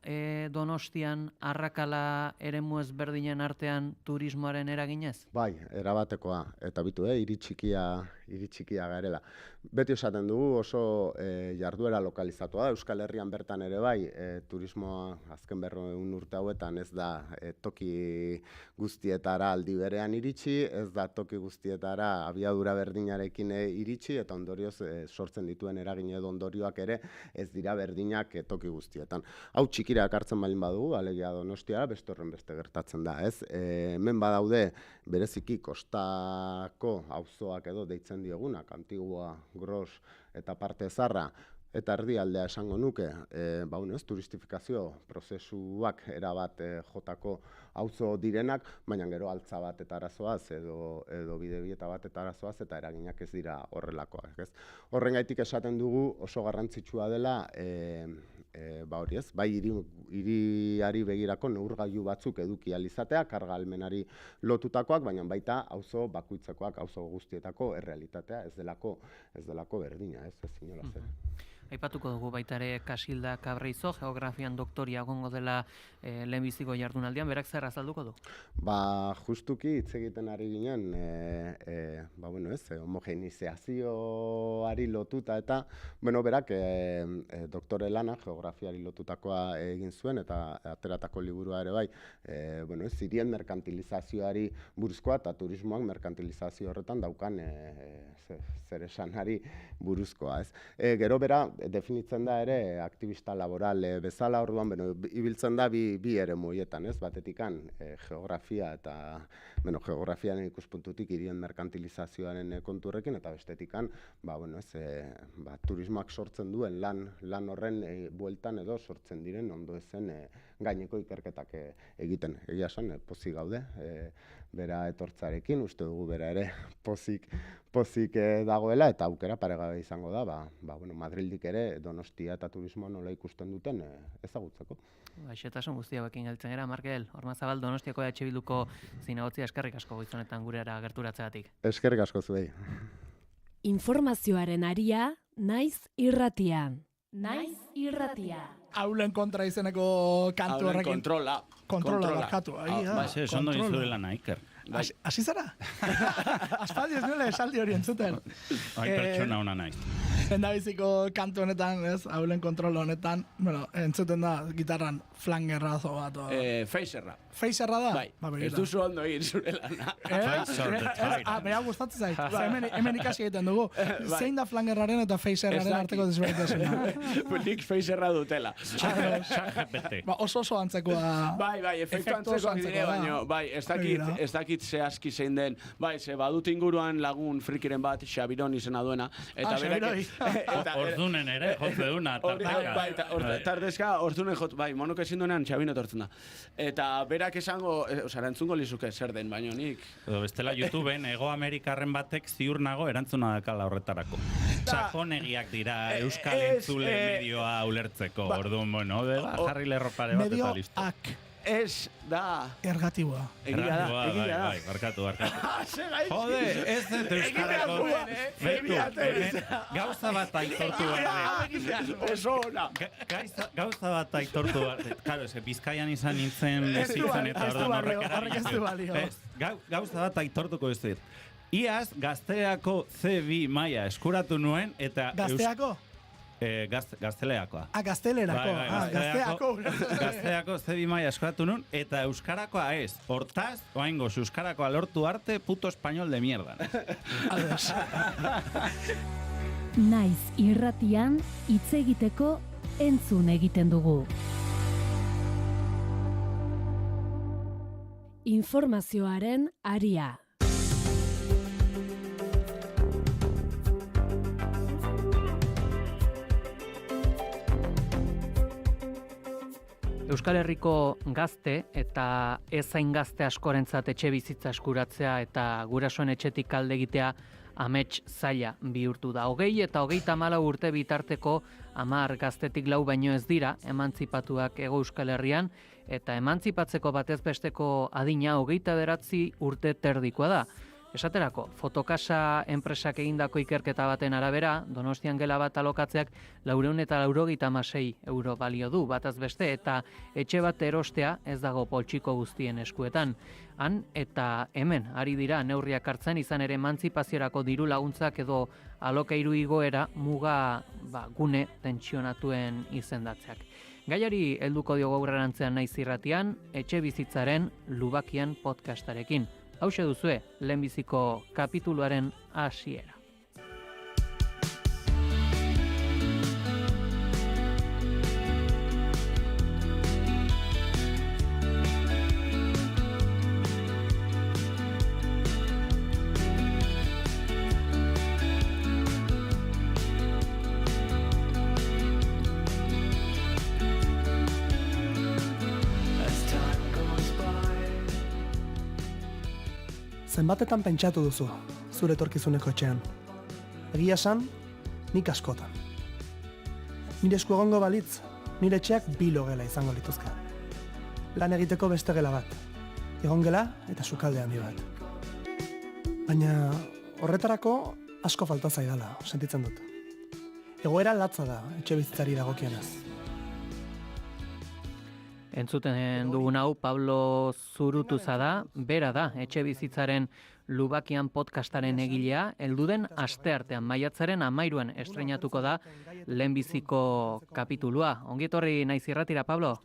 Donostian arrakala eremu ezberdinen artean turismoaren eraginez? Bai, erabatekoa, eta bitu, hiri txikia garela. Beti esaten dugu oso jarduera lokalizatua da, Euskal Herrian bertan ere bai, turismoa azken 100 urte hauetan ez da toki guztietara aldi berean iritsi, ez da toki guztietara abiadura berdinarekin iritsi, eta ondorioz sortzen dituen eragin edo ondorioak ere ez dira berdinak toki guztietan. Hau txikira ekartzen balin badugu, alegia Donostia, beste horren beste gertatzen da, ez? Hemen badaude bereziki kostako auzoak edo deitzen diegunak, Antigua, Gros eta parte zarra, eta erdialdea esango nuke, turistifikazio prozesuak erabat jotako auzo direnak, baina gero altza bat eta arazoaz edo bidebieta bat eta arazoaz eta eraginak ez dira horrelakoak, ez? Horrengaitik esaten dugu oso garrantzitsua dela bai hiriari begirako neurgailu batzuk eduki ahal izatea, karga ahalmenari lotutakoak, baina baita auzo bakoitzekoak, auzo guztietako errealitatea ez delako berdina, ez inolaz ere. Aipatuko dugu baita ere Kasilda Kabreizo, geografian doktoria egongo dela lehenbiziko jardunaldian, berak zer azalduko du? Justuki hitz egiten ari ginen, homogenizazioari lotuta eta, berak doktore lana geografiari lotutakoa egin zuen eta ateratako liburua ere bai, hirien merkantilizazioari buruzkoa eta turismoak merkantilizazio horretan daukan zer esanari buruzkoa, ez? Gero bera definitzen da ere aktivista laboral bezala, orduan ibiltzen da bi eremu horietan, ez? Batetikan geografia eta geografiaren ikuspuntutik hirien merkantilizazioaren konturrekin eta bestetikan turismoak sortzen duen lan horren bueltan edo sortzen diren ondo ezen gaineko ikerketak egiten. Egia esan, pozik gaude, bera etortzarekin, uste dugu bera ere pozik dagoela eta aukera paregabe izango da, Madrildik ere Donostia eta turismoa nola ikusten duten ezagutzeko. Gaixotasun guzti hauekin galtzen gara, Markel, Ormazabal Donostiako EH Bilduko zinegotzia, eskerrik asko goizonetan gurera gerturatzeagatik. Eskerrik asko zuei. Informazioaren aria, Naiz Irratian. Naiz Irratia. Aulen kontra izeneko kantu horrekin. Kontrola barkatu. Ondo izurela Naiker. Hasi zara? Aspaldi ez nuela esaldi hori entzuten. Pertsona hona naiz. Endabiziko kantu honetan, ez, Aulen kontrola honetan, entzuten da gitarran flangerrazo bat. Feiserra. Feiserra da? Bai, ez duzu ondo egin zure lana. Beha gustatzen zait. Hemen ikasi egiten dugu. Zein da flangerraren eta feiserraren arteko desberdintasuna? Nik feiserra dutela. Oso antzekoa. Bai, efektu antzekoak dire, baina, ez dakit zehazki zein den, ze badut inguruan lagun frikiren bat, Xabiron izena duena. Ordunen ere, jotze duna, tarteka. Tartezka, ordunen jotze, monok ezin duenean Xabino tortzen da. Eta berak esango, erantzungo lizuke zer den, baino nik. Bestela YouTubeen, Ego Amerikarren batek ziur nago erantzuna dakala horretarako. Sakonegiak dira Euskal Entzule medioa ulertzeko. Orduan, jarri lerropare bat eta listo. Medioak. Ez da... Ergatiboa. Egia da. Bai, barkatu. Jode, ez dut Euskarako... Gauza bat aitortu Gauza bat aitortu Karo, Bizkaian izan nintzen bizitzen eta horrek ez du balio. Gauza bat aitortuko ez dut. Iaz, Gazteako C2 maila eskuratu nuen eta... Gazteako? Gazteleakoa. Gazteako. Gazteako C2 maila eskuratu nuen eta euskarakoa ez. Hortaz, oaingoz, euskarakoa lortu arte puto español de mierda. Naiz Irratian hitz egiteko entzun egiten dugu. Informazioaren aria. Euskal Herriko gazte eta ezain gazte askorentzat etxe bizitza eskuratzea eta gurasoen etxetik alde egitea amets zaila bihurtu da. 20 eta 34 urte bitarteko 10 gaztetik 4 baino ez dira emantzipatuak Hego Euskal Herrian, eta emantzipatzeko batez besteko adina 29 urte terdikoa da. Esaterako, Fotokasa enpresak egindako ikerketa baten arabera, Donostian gela bat alokatzeak 496 euro balio du bataz beste, eta etxe bat erostea ez dago poltsiko guztien eskuetan. Han eta hemen ari dira neurriak hartzen, izan ere emantzipaziorako diru laguntzak edo alokairu igoera muga gune tentsionatuen izendatzeak. Gaiari helduko diogu aurrerantzean Naiz Irratian, etxe bizitzaren Lubakian podcastarekin. Hauxe duzue, lehenbiziko kapituluaren hasiera. Zenbatetan pentsatu duzu, zure etorkizuneko etxean. Egia esan, nik askotan. Nire esku egongo balitz, nire etxeak 2 logela izango lituzke. Lan egiteko beste gela bat, egongela eta sukalde handi bat. Baina horretarako asko falta zaidala, sentitzen dut. Egoera latza da, etxe bizitzari dagokionez. Entzuten dugun hau Pablo Zurutuza da, bera da, etxe bizitzaren Lubakian podcastaren egilea, helduden asteartean maiatzaren 13an estreinatuko da lehenbiziko kapitulua. Ongi etorri Naiz Irratira, Pablo?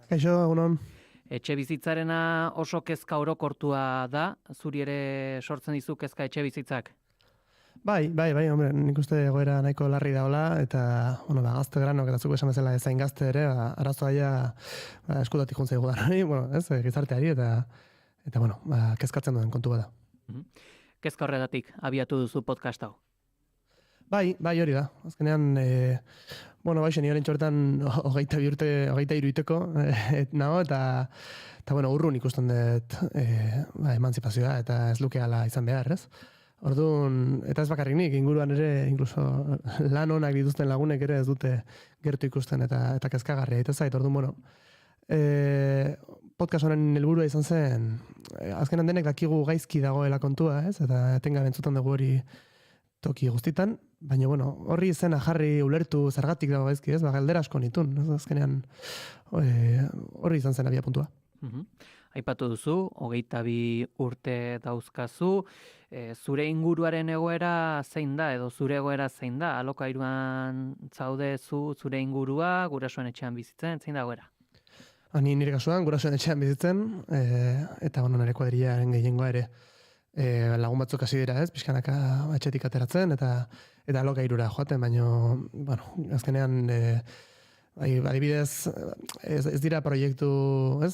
Kaixo, egunon. Etxe bizitzarena oso kezka orokortua da, zuri ere sortzen dizu kezka etxe bizitzak? Bai, hombre, nik uste egoera nahiko larri daola, eta, gazte granok, eta zuko esan bezala ezain gazte ere, arazoa ja eskutatik juntzaigu da, gizarteari, eta kezkatzen duen kontu bada. Kezka horregatik abiatu duzu podcast hau? Bai, hori da. Azkenean, ni horren txortan 23 urteko nago, eta urrun ikusten dut emantzipazioa, eta ez lukeala izan behar, ez? Orduan, eta ez bakarrik nik, inguruan ere, inkluso lan onak dituzten lagunek ere ez dute gertu ikusten eta kezkagarria eta zait. Orduan, podcast honen helburua izan zen, azkenan denek dakigu gaizki dagoela kontua, ez? Eta etengabe entzutan dugu hori toki guztitan, baina, horri izena jarri ulertu zergatik dago gaizki, ez? Galdera asko nitun, ez? Azkenean horri izan zen abia puntua. Aipatu duzu, 22 urte dauzkazu, zure inguruaren egoera zein da, edo zure egoera zein da, alokairuan zaude zure ingurua, gurasoen etxean bizitzen, zein da egoera? Ni nire kasuan, gurasoen etxean bizitzen, eta nire kuadrillaren gehiengoa ere lagun batzuk hasi dira, ez, pixkanaka etxetik ateratzen, eta alokairura joaten, baina, azkenean, adibidez, ez dira proiektu, ez,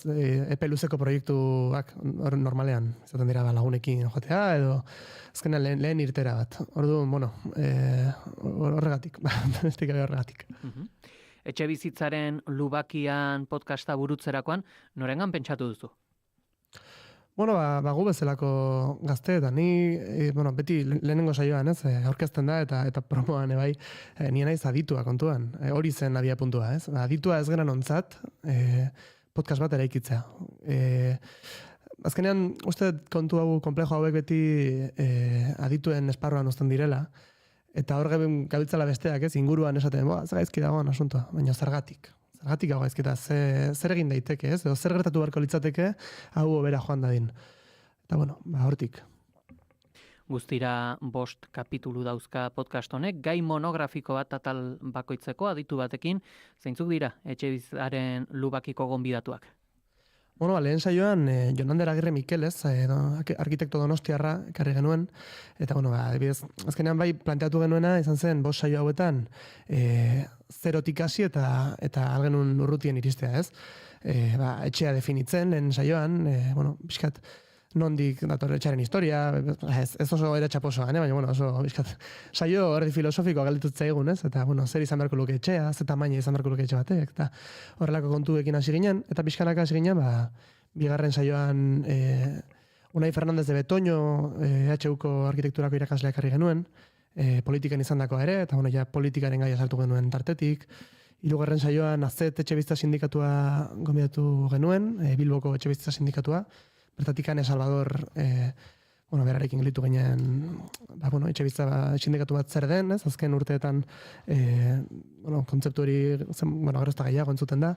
epe luzeko proiektuak normalean, izaten dira lagunekin joatea, edo azkenean lehen irtera bat. Orduan, horregatik, bestik gabe horregatik. Etxe bizitzaren Lubakian podcasta burutzerakoan, norengan pentsatu duzu? Gu bezalako gazte, eta ni, beti lehenengo saioan, ez, aurkezten da, eta promoan, nien naiz aditua kontuan, hori zen abia puntua, ez, aditua ez geran ontzat, podcast bat eraikitzea. Azkenean, uste kontu hau, komplejo hauek beti adituen esparruan uzten direla, eta hor gabiltzala besteak, ez, inguruan esaten, ez gaizki dagoen asuntoa, baina zergatik. Zergatik hau gaizkita, zer egin daiteke, ez? Edo zer gertatu beharko litzateke, hau obera joan dadin. Eta, hortik. Guztira 5 kapitulu dauzka podcast honek, gai monografiko bat atal bakoitzeko aditu batekin, zeintzuk dira etxe bizitzaren Lubakiko gonbidatuak? Lehen saioan, Jonander Agirre Mikelez, arkitekto donostiarra ekarri genuen, eta, adibidez, azkenean bai planteatu genuena, izan zen, 5 saio hauetan, zerotik hasi eta algenun urrutien iristea, ez? Etxea definitzen, lehen saioan, pixkat, nondik dator etxaren historia, ez oso era txaposoan, baina, oso, pixkat, saio erdi filosofikoa galditut zaigun, ez? Eta, zer izan beharko luke etxea, ze tamaina izan beharko luke etxe batek, eta horrelako kontuekin hasi ginen, eta pixkanaka hasi ginen, bigarren saioan Unai Fernandez de Betoño, EHUko arkitekturako irakasleak harri genuen, politikan izandakoa ere, eta ja, politikaren gaia sartu genuen tartetik. Hirugarren saioan Azet etxebizitza sindikatua gonbidatu genuen, Bilboko etxebizitza sindikatua. Bertatik Ane Salvador, berarekin gelitu ginen, etxebizitza sindikatu bat zer den, ez? Azken urteetan, kontzeptu hori, gerozta gehiago entzuten da,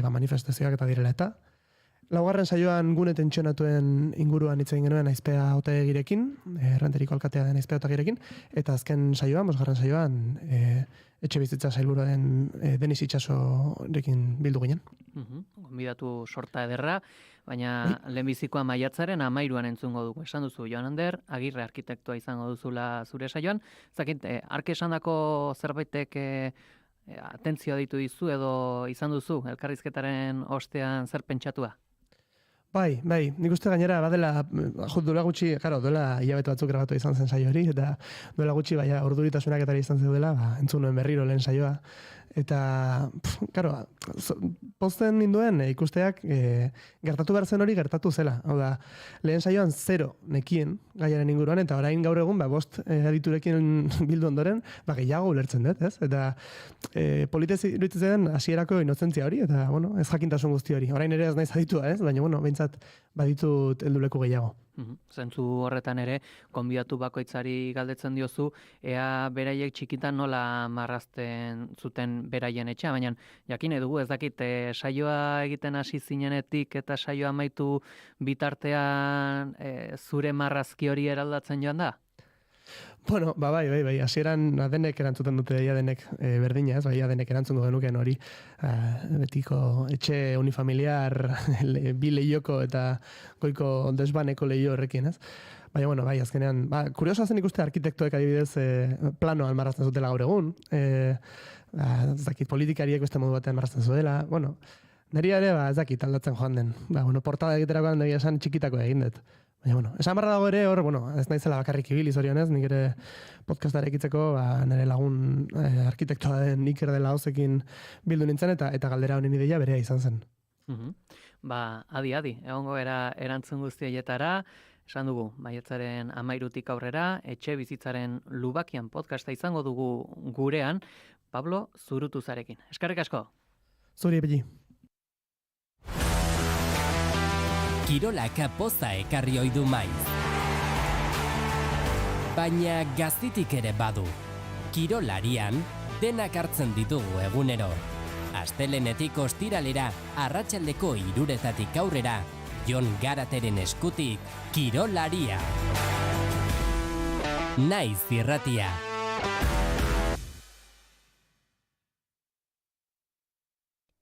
manifestazioak eta direla eta. Laugarren saioan gune tentsionatuen inguruan hitz egin genuen Aizpea Otaegirekin, Errenteriko alkatea den Aizpea Otaegirekin, eta azken saioan, bosgarren saioan, etxebizitza sailburua den Denis Itxasorekin bildu ginen. Gonbidatu sorta ederra, baina lehenbizikoa maiatzaren 13an entzungo dugu. Esan duzu, Joan Ander, Agirre arkitektoa izango duzula zure saioan. Zakit, ark esandako zerbaitek atentzioa ditu dizu edo izan duzu, elkarrizketaren ostean zer pentsatua? Bai, nik uste gainera, badela, duela gutxi, duela hilabete batzuk grabatu izan zen saio hori, eta duela gutxi, urduritasunak eta izan zeudela, entzun nuen berriro lehen saioa. Eta, pozten ninduen ikusteak gertatu behar zen hori gertatu zela. Hau da, lehen saioan 0 nekien gaiaren inguruan, eta orain gaur egun, 5 aditurekin bildu ondoren, gehiago ulertzen dut, ez? Eta politez iruditzen hasierako inozentzia hori, eta, ez jakintasun guzti hori. Orain ere ez naiz aditua, ez? Baina, behintzat baditut helduleku gehiago. Zentzu horretan ere, konbidatu bakoitzari galdetzen diozu, ea beraiek txikitan nola marrazten zuten beraien etxea, baina jakin dugu, ez dakit, saioa egiten hasi zinenetik eta saioa amaitu bitartean zure marrazki hori eraldatzen joan da? Bai, hasieran denek erantzuten dute, denek berdina, ez? Denek erantzungo genuken hori, betiko etxe unifamiliar, bi lehioko eta goiko desbaneko lehio horrekin, ez? Baina, azkenean, kuriosoa zen ikuste arkitektoek adibidez planoan marrazten zutela gaur egun, ez dakit, politikariek beste modu batean marrazten zuela, niri ere, ez dakit, aldatzen joan den. Portada egiterakoan egia esan txikitako egin dut. Baina, esan barra dago ere, ez naizela bakarrik ibili zorionez, nik ere podcasta erekitzeko, nire lagun arkitektoa den Iker dela Ozekin bildu nintzen, eta galdera honen ideia berea izan zen. Adi, egongo erantzun guztietara, esan dugu, maiatzaren 13tik aurrera, etxe bizitzaren lubakian podcasta izango dugu gurean, Pablo Zurutuzarekin. Eskerrik asko. Zuri epeli. Kirolak poza ekarri ohi du maiz. Baina gaztitik ere badu. Kirolarian denak hartzen ditugu egunero. Astelenetik ostiralera, arratsaldeko 3:00 aurrera, Jon Garateren eskutik, Kirolaria. Naiz irratia.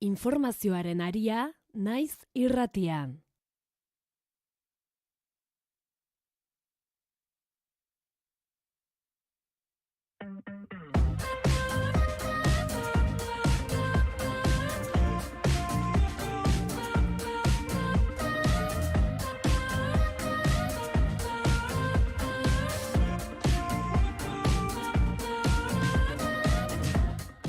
Informazioaren aria, Naiz irratian.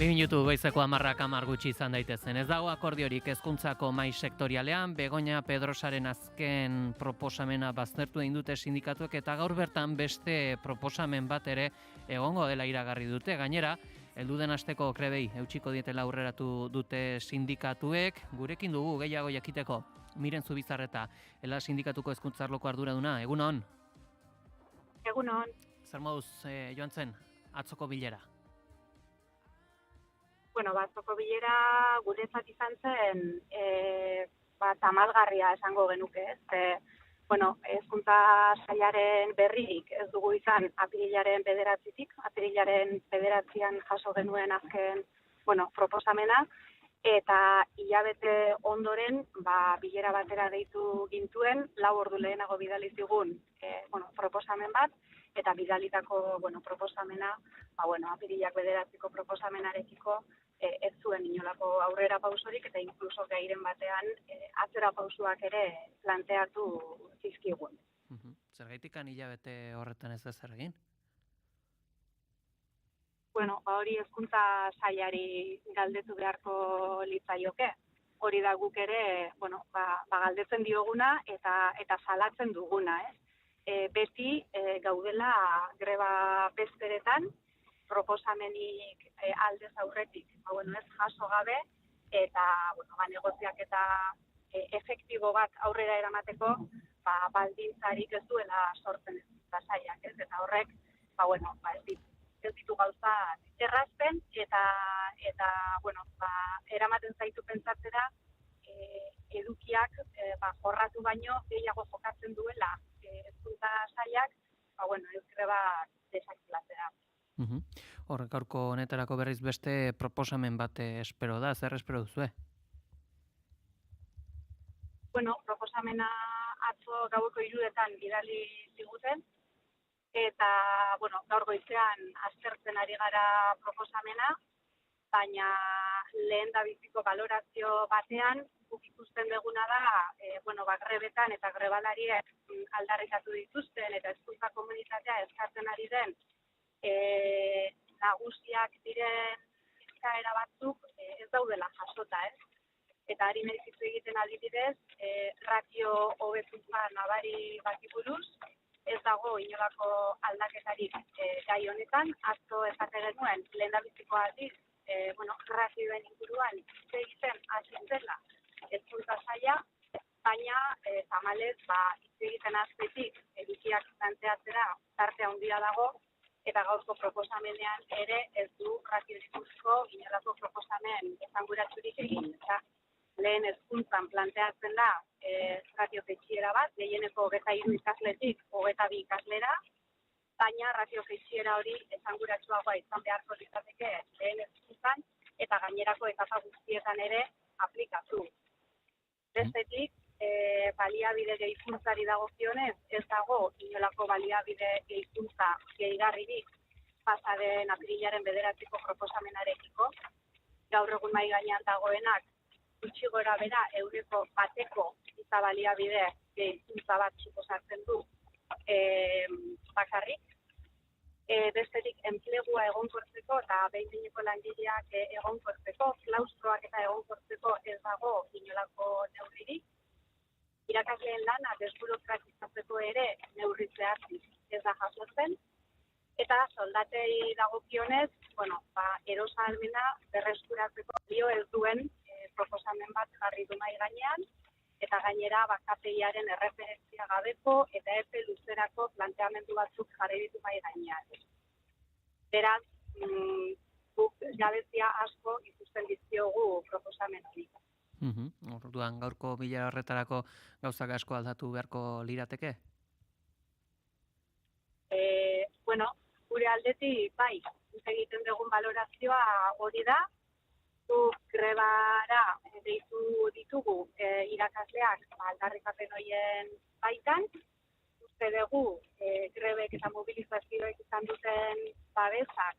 Minutu goizeko 10 gutxi izan daitezen. Ez dago akordiorik hezkuntzako mahai sektorialean, Begoña Pedrosaren azken proposamena baztertu egin dute sindikatuek eta gaur bertan beste proposamen bat ere egongo dela iragarri dute. Gainera, helduden asteko krebei eutsiko dietela aurreratu dute sindikatuek. Gurekin dugu gehiago jakiteko. Miren Zubizarreta, Ela sindikatuko hezkuntza arloko arduraduna. Egunon. Egunon. Zer moduz joan zen atzoko bilera? Atzoko bilera guretzat izan zen tamalgarria esango genuke, ez? Hezkuntza sailaren berririk ez dugu izan apirilaren 9-tik, apirilaren 9an jaso genuen azken, proposamena, eta hilabete ondoren, bilera batera deitu gintuen, 4 ordu lehenago bidali zigun, proposamen bat, eta bidalitako, proposamena, apirilak 9ko proposamenarekiko, ez zuen inolako aurrera pausorik eta inkluso gairen batean atzera pausuak ere planteatu zizkigun. Zergaitik hilabete horretan ez da zer egin? Hori hezkuntza sailari galdetu beharko litzaioke. hori da guk ere, bueno, galdetzen dioguna eta salatzen duguna, ez? Beti gaudela greba bezperetan, proposamenik aldez aurretik, ez jaso gabe, eta, negoziak eta efektibo bat aurrera eramateko, baldintzarik ez duela sortzen ez saiak, ez? Eta horrek, ez ditu gauza errazten, eta eramaten zaitu pentsatzera, edukiak jorratu baino gehiago jokatzen duela hezkuntza sailak, ez greba desakilatzera. Horrek gaurko honetarako berriz beste proposamen bat espero da, zer espero duzue? Proposamena atzo gaueko 3:00 bidali ziguten, eta, gaur goizean aztertzen ari gara proposamena, baina lehen da biziko balorazio batean, guk ikusten duguna da, grebetan eta grebalariek aldarrikatu dituzten eta hezkuntza komunitatea eskatzen ari den nagusiak diren eskaera batzuk ez daudela jasota, ez? Eta ari medikitzu egiten adibidez, ratio hobetuntza nabari bati buruz, ez dago inolako aldaketarik gai honetan, atzo esate genuen lehendabiziko aldiz, ratioen inguruan egiten hasi zela hezkuntza saila, baina tamalez hitz egiten hastetik edukiak planteatzera tarte handia dago, eta gaurko proposamenean ere ez du ratiorik buruzko inolako proposamen esanguratsurik egin. Lehen hezkuntzan planteatzen da ratio jaitsiera bat, gehieneko 23 ikasletik 22 ikaslera, baina ratio jaitsiera hori esanguratsuagoa izan beharko litzateke lehen hezkuntzan eta gainerako etapa guztietan ere aplikatu. Bestetik, baliabide gehizkuntzari dagokionez, ez dago inolako baliabide gehizkuntza gehigarririk pasaden apirilaren 9-ko proposamenarekiko. Gaur egun mahai gainean dagoenak gutxi gora bera 1% giza baliabide gehizkuntza bat suposatzen du bakarrik. Bestetik enplegua egonkortzeko eta behin-behineko langileak egonkortzeko, klaustroak eta egonkortzeko ez dago inolako neurririk. Irakasleen lana desburokratizatzeko ere neurri zehatzik ez da jasotzen. Eta soldatei dagokionez, erosahalmena berreskuratzeko dio ez duen proposamen bat jarri du mahai gainean, eta gainera KPI-aren erreferentzia gabeko eta epe luzerako planteamendu batzuk jarri ditu mahai gainean. Beraz, guk jabezia asko ikusten dizkiogu proposamen hori. Orduan gaurko bilara horretarako gauzak asko aldatu beharko lirateke? Gure aldetik, bai, egiten dugun balorazioa hori da, grebara deitu ditugu irakasleak aldarrikapen horien baitan. Uste dugu grebek eta mobilizazioek izan duten babesak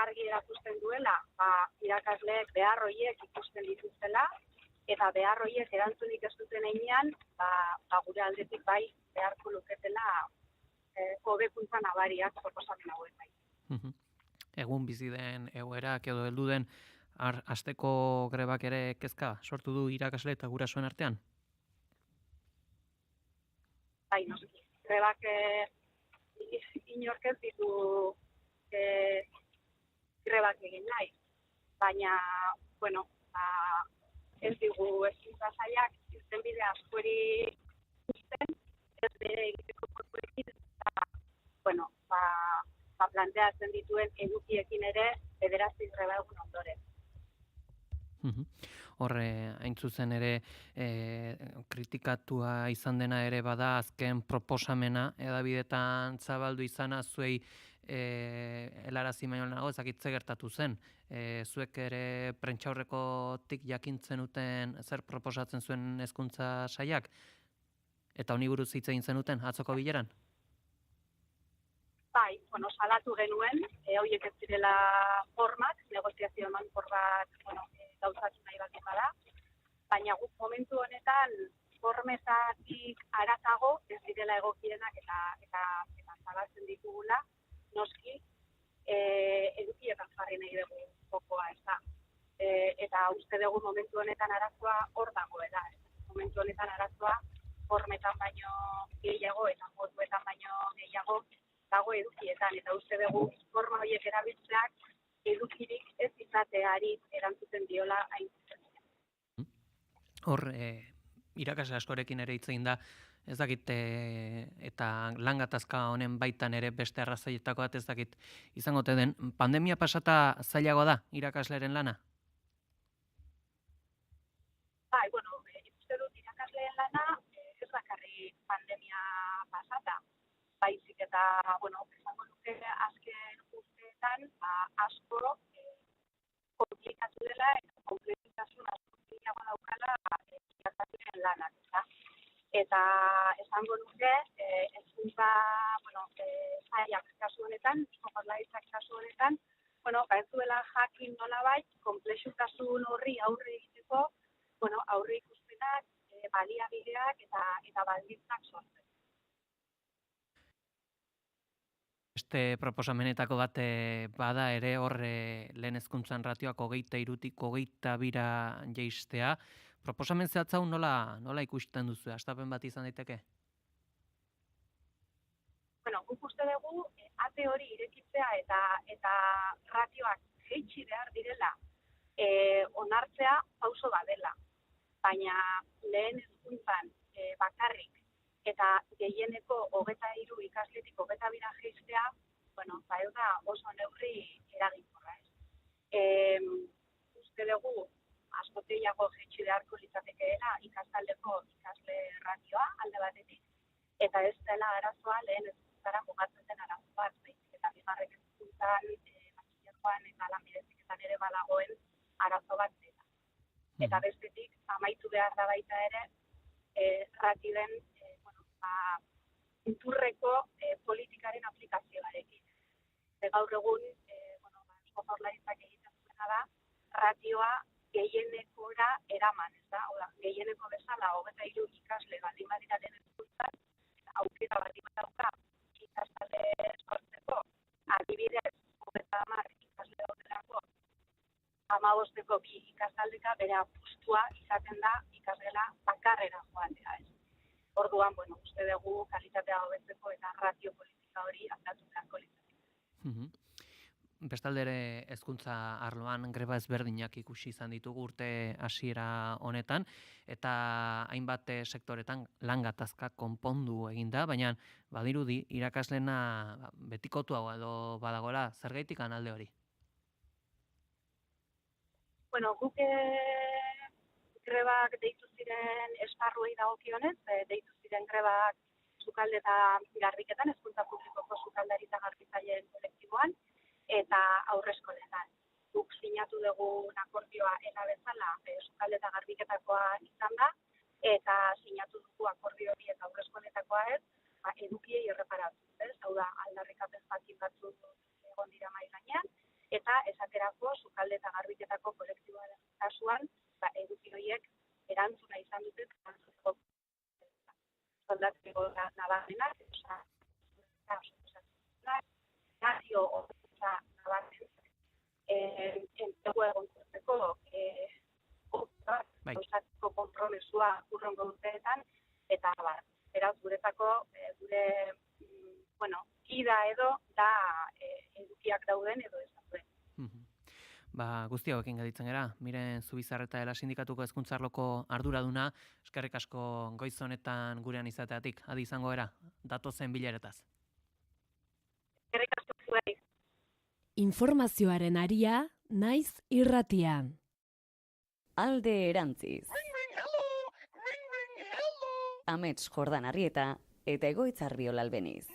argi erakusten duela, irakasleek behar horiek ikusten dituztela, eta behar horiek erantzunik ez duten heinean, gure aldetik bai beharko luketela hobekuntza nabariak proposamen hauen bai. Egun bizi den egoerak edo heldu den asteko grebak ere kezka sortu du irakasle eta gurasoen artean? Bai, noski. Grebak inork ez ditu grebak egin nahi. Baina, ez digu hezkuntza sailak irtenbide askori ikusten, ez bere egiteko portuekin, eta planteatzen dituen edukiekin ere bederatzi greba egun ondoren. Horre, hain zuzen ere, kritikatua izan dena ere bada azken proposamena, edabidetan zabaldu izana zuei helarazi baino lehenago ezakitze gertatu zen. Zuek ere prentsaurrekotik jakintzen uten zer proposatzen zuen hezkuntza sailak? Eta honi buruz hitz egin zenuten atzoko bileran? Bai, salatu genuen, horiek ez direla formak, negoziazio emankor bat, gauzatu nahi bat bada, baina guk momentu honetan formetatik haratago ez direla egokienak eta salatzen ditugula, noski, edukietan jarri nahi dugu jokoa, ez da. eta uste dugu momentu honetan arazoa hor dagoela. Momentu honetan arazoa formetan baino gehiago eta moduetan baino gehiago dago edukietan, eta uste dugu forma horiek erabiltzeak edukirik ez izateari erantzuten diola hain zuzen. Hor, irakasle askorekin ere hitz egin da, ez dakit, eta lan gatazka honen baitan ere beste arrazoietako bat ez dakit izango te den, pandemia pasata zailagoa da irakasleren lana? Bai, bueno, uste dut irakasleen lana ez bakarrik pandemia pasata, baizik eta, bueno, esango nuke azken urteetan asko komplikatu dela eta komplikazioa asko gehiago daukala irakasleen lanak, eta esango nuke hezkuntza, bueno, sailak kasu honetan, Eusko Jaurlaritzak kasu honetan, bueno, ez duela jakin nolabait konplexutasun horri aurre egiteko, bueno, aurre ikuspenak, baliabideak eta baldintzak sortzen. Beste proposamenetako bat bada ere hor lehen hezkuntzan ratioak 23tik 22ra jaistea. Proposamen zehatz hau nola ikusten duzu? Hastapen bat izan daiteke? Bueno, guk uste dugu ate hori irekitzea eta ratioak jaitsi behar direla onartzea pauso bat dela. Baina lehen hezkuntzan bakarrik eta gehieneko 23 ikasletik 22ra jaistea, bueno, ez da oso neurri eraginkorra. Uste dugu asko gehiago jaitsi beharko litzatekeela ikastaldeko ikasle ratioa alde batetik, eta ez dela arazoa lehen hezkuntzara mugatzen den arazo bat, eta bigarren hezkuntzan batxilergoan eta lanbide heziketan ere badagoen arazo bat dela. Eta bestetik amaitu behar da baita ere ratioen iturreko politikaren aplikazioarekin. Gaur egun, Eusko Jaurlaritzak egiten duena da ratioa gehienekora eraman, ez da? Oda, gehieneko bezala 23 ikasle baldin badira den hezkuntzan, aukera baldin badauka ikasle sortzeko, adibidez 30 ikasle daudelako 15ko 2 ikastaldeka bere apustua izaten da ikasgela bakarrera joatea, ez? Orduan, bueno, uste dugu kalitatea hobetzeko eta ratio politika hori aldatu beharko litzateke. Bestalde ere hezkuntza arloan greba ezberdinak ikusi izan ditugu urte hasiera honetan, eta hainbat sektoretan lan gatazka konpondu egin da, baina badirudi irakaslena betikotuago edo badagoela, zergaitik alde hori? Bueno, guk grebak deitu ziren esparruei dagokionez, deitu ziren grebak sukalde eta garbiketan, hezkuntza publikoko sukaldari eta garbitzaileen kolektiboan, eta aurreskoletan. Guk sinatu dugu akordioa era bezala sukalde eta garbiketakoa izan da, eta sinatu dugu akordio hori eta aurreskoletakoa ez, edukiei erreparatu. Hau da, aldarrikapen jakin batzuk egon dira mahai gainean, eta esaterako sukalde eta garbiketako kolektiboaren kasuan, eduki horiek erantzuna izan dute soldatzeko nabarmenak, nazio nabarmenak, enplegu egonkortzeko gauzatiko konpromesua urrengo urteetan, eta beraz guretako gure kida edo da edukiak dauden edo ez dauden. Guzti hauekin gelditzen gara, Miren Zubizarreta dela sindikatuko hezkuntzarloko arduraduna, eskerrik asko goiz honetan gurean izateatik, adi izango era, datozen bileretaz. Eskerrik asko zuei. Informazioaren aria, naiz irratian. Alde erantziz. Amets Jordan Arrieta eta Egoitz Arriola Albeniz.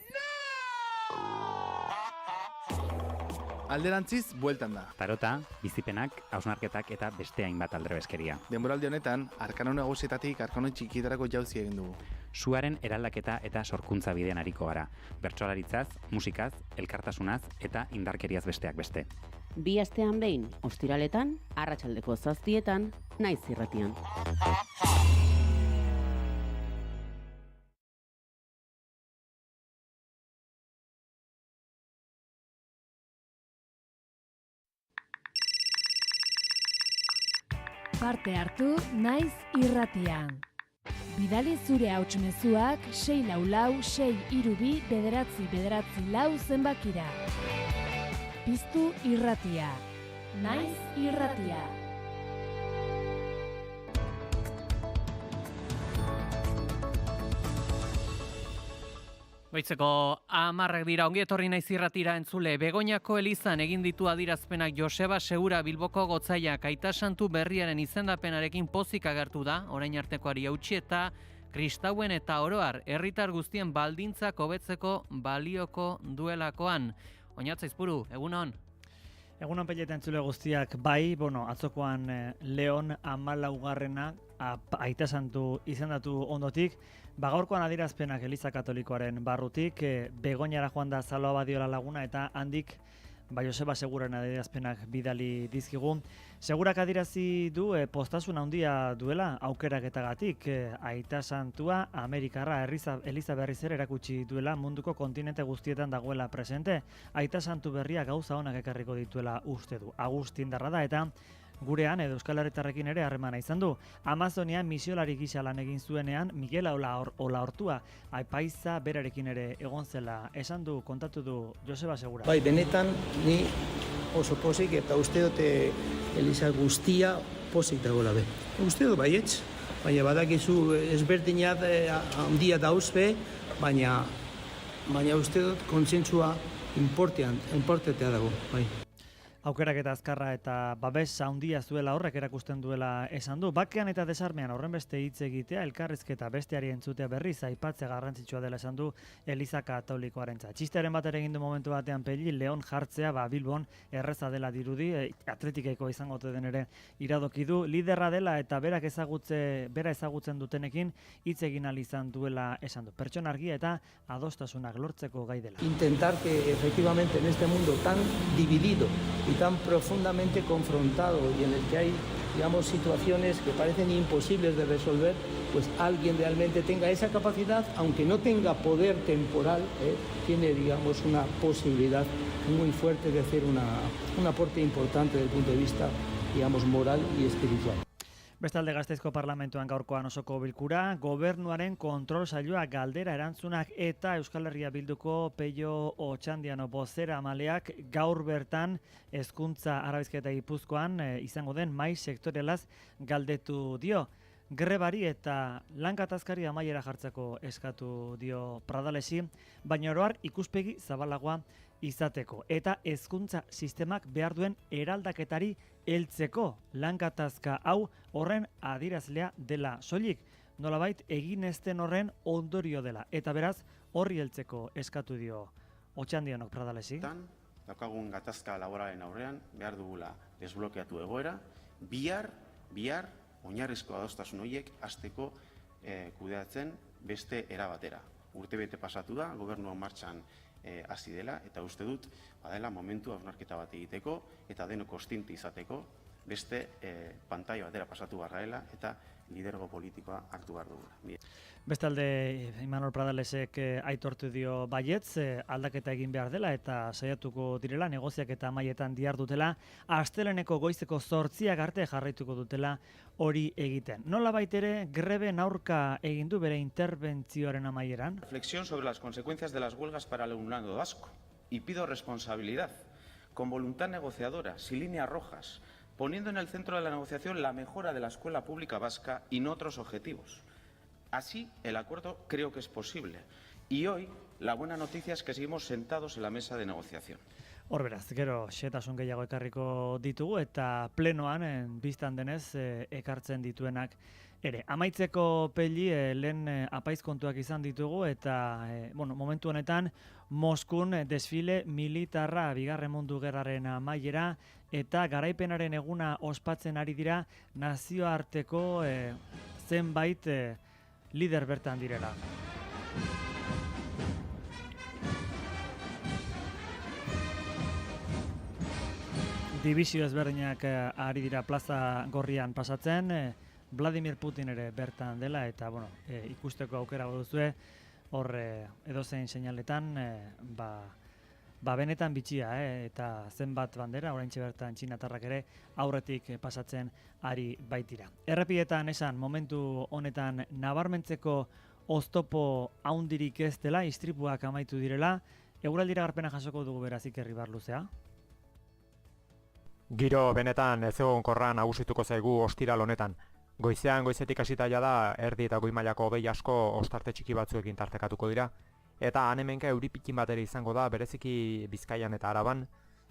Alderantziz, bueltan da. Tarota, bizipenak, hausnarketak eta beste hainbat aldrebeskeria. Denboraldi honetan, arkano nagusietatik arkano txikietarako jauzi egin dugu. Suaren eraldaketa eta sorkuntza bidean ariko gara. Bertsolaritzaz, musikaz, elkartasunaz eta indarkeriaz besteak beste. Bi astean behin, ostiraletan, arratsaldeko 7:00, naiz irratian. Parte hartu Naiz Irratian. Bidali zure hauts mezuak 644-632-944 zenbakira. Piztu irratia. Naiz Irratia. Goitzeko 10 dira, ongi etorri Naiz Irratira entzule. Begoñako elizan egin ditu adirazpenak Joseba Segura Bilboko gotzaiak Aita Santu Berriaren izendapenarekin pozik agertu da, orain artekoari hautsi eta kristauen eta oroar herritar guztien baldintzak hobetzeko balioko duelakoan. Oñatza Izpuru, egunon? Egunon peleta entzule guztiak, bai, atzokoan Leon 14. Aita Santu izendatu ondotik, gaurkoan adirazpenak Eliza Katolikoaren barrutik, Begoñara joan da Zaloa Badiola laguna eta handik Joseba Seguraren adirazpenak bidali dizkigu. Segurak adirazi du postasun handia duela aukeraketagatik. Aita Santua Amerikarra Eliza berriz ere erakutsi duela munduko kontinente guztietan dagoela presente. Aita Santu Berria gauza onak ekarriko dituela uste du. Agustindarra da eta gurean edo Euskal Herritarrekin ere harremana izan du. Amazonian misiolari gisa lan egin zuenean Miguel Olaortua aipaiza berarekin ere egon zela esan du, kontatu du Joseba Segura. Bai, benetan ni oso pozik eta uste dute Eliza guztia pozik dagoela be. Uste dut baietz, baina badakizu ezberdinat handia dauzbe, baina uste dut kontsentsua importantea dago, bai. Aukerak eta azkarra eta babes handia zuela horrek erakusten duela esan du. Bakean eta desarmean horren beste hitz egitea, elkarrizketa besteari entzutea berriz aipatzea garrantzitsua dela esan du Eliza Katolikoarentzat. Txistearen bat ere egin du momentu batean Pelli, Leon jartzea Bilbon erreza dela dirudi, atletikeiko izango den ere iradoki du. Liderra dela eta bera ezagutzen dutenekin hitz egin ahal izan duela esan du. Pertsona argia eta adostasunak lortzeko gai dela. Intentar que efectivamente en este mundo tan dividido y tan profundamente confrontado y en el que hay, digamos, situaciones que parecen imposibles de resolver, pues alguien realmente tenga esa capacidad, aunque no tenga poder temporal, tiene, digamos, una posibilidad muy fuerte de hacer un aporte importante desde el punto de vista, digamos, moral y espiritual. Bestalde Gasteizko Parlamentuan gaurkoan osoko bilkura, gobernuaren kontrol saioa galdera erantzunak eta Euskal Herria Bilduko Peio Otxandiano bozera amaleak gaur bertan hezkuntza Arabizkia eta Gipuzkoan izango den mahai sektorialaz galdetu dio. Grebari eta lan gatazkari amaiera jartzeko eskatu dio Pradalesi, baina oroar ikuspegi zabalagoa izateko eta hezkuntza sistemak behar duen eraldaketari heltzeko lan gatazka hau horren adirazlea dela soilik, nolabait egin ezten horren ondorio dela eta beraz horri heltzeko eskatu dio Otxandionok Pradalesi. Daukagun gatazka laboralen aurrean behar dugula desblokeatu egoera, bihar oinarrizko adostasun horiek hasteko kudeatzen beste era batera. Urtebete pasatu da, gobernua martxan hasi dela, eta uste dut, badela momentu hausnarketa bat egiteko, eta denok konsziente izateko, beste pantaila batera pasatu barraela, eta lidergo politikoa hartu behar dugula. Bestalde, Imanol Pradalesek aitortu dio baietz, aldaketa egin behar dela eta saiatuko direla, negoziak eta amaietan dihardutela, asteleneko goizeko 8 arte jarraituko dutela hori egiten. Nola baitere, greben aurka egin du bere interbentzioaren amaieran. Reflexión sobre las consecuencias de las huelgas para el alumnado vasco. Y pido responsabilidad, con voluntad negociadora, sin líneas rojas, poniendo en el centro de la negociación la mejora de la escuela pública vasca y no otros objetivos. Así, el acuerdo creo que es posible. Y hoy, la buena noticia es que seguimos sentados en la mesa de negociación. Hor beraz, gero xehetasun gehiago ekarriko ditugu eta plenoan biztan denez ekartzen dituenak ere. Amaitzeko Pelli lehen apaizkontuak izan ditugu eta momentu honetan Moskun desfile militarra Bigarren Mundu Gerraren amaiera eta garaipenaren eguna ospatzen ari dira nazioarteko zenbait lider bertan direla. Dibisio ezberdinak ari dira plaza gorrian pasatzen, Vladimir Putin ere bertan dela eta ikusteko aukera duzue hor edozein seinaletan benetan bitxia, eta zenbat bandera, oraintxe bertan txinatarrak ere aurretik pasatzen ari baitira. Errepidetan esan, momentu honetan nabarmentzeko oztopo haundirik ez dela, istripuak amaitu direla, eguraldira garpena jasoko dugu beraz Iker Ibarluzea. Giro benetan ezegonkorra nagusituko zaigu ostiral honetan. Goizetik hasita da erdi eta goi mailako hodei asko ostarte txiki batzuekin tartekatuko dira, eta han-hemenka euri pikin bat ere izango da bereziki Bizkaian eta Araban.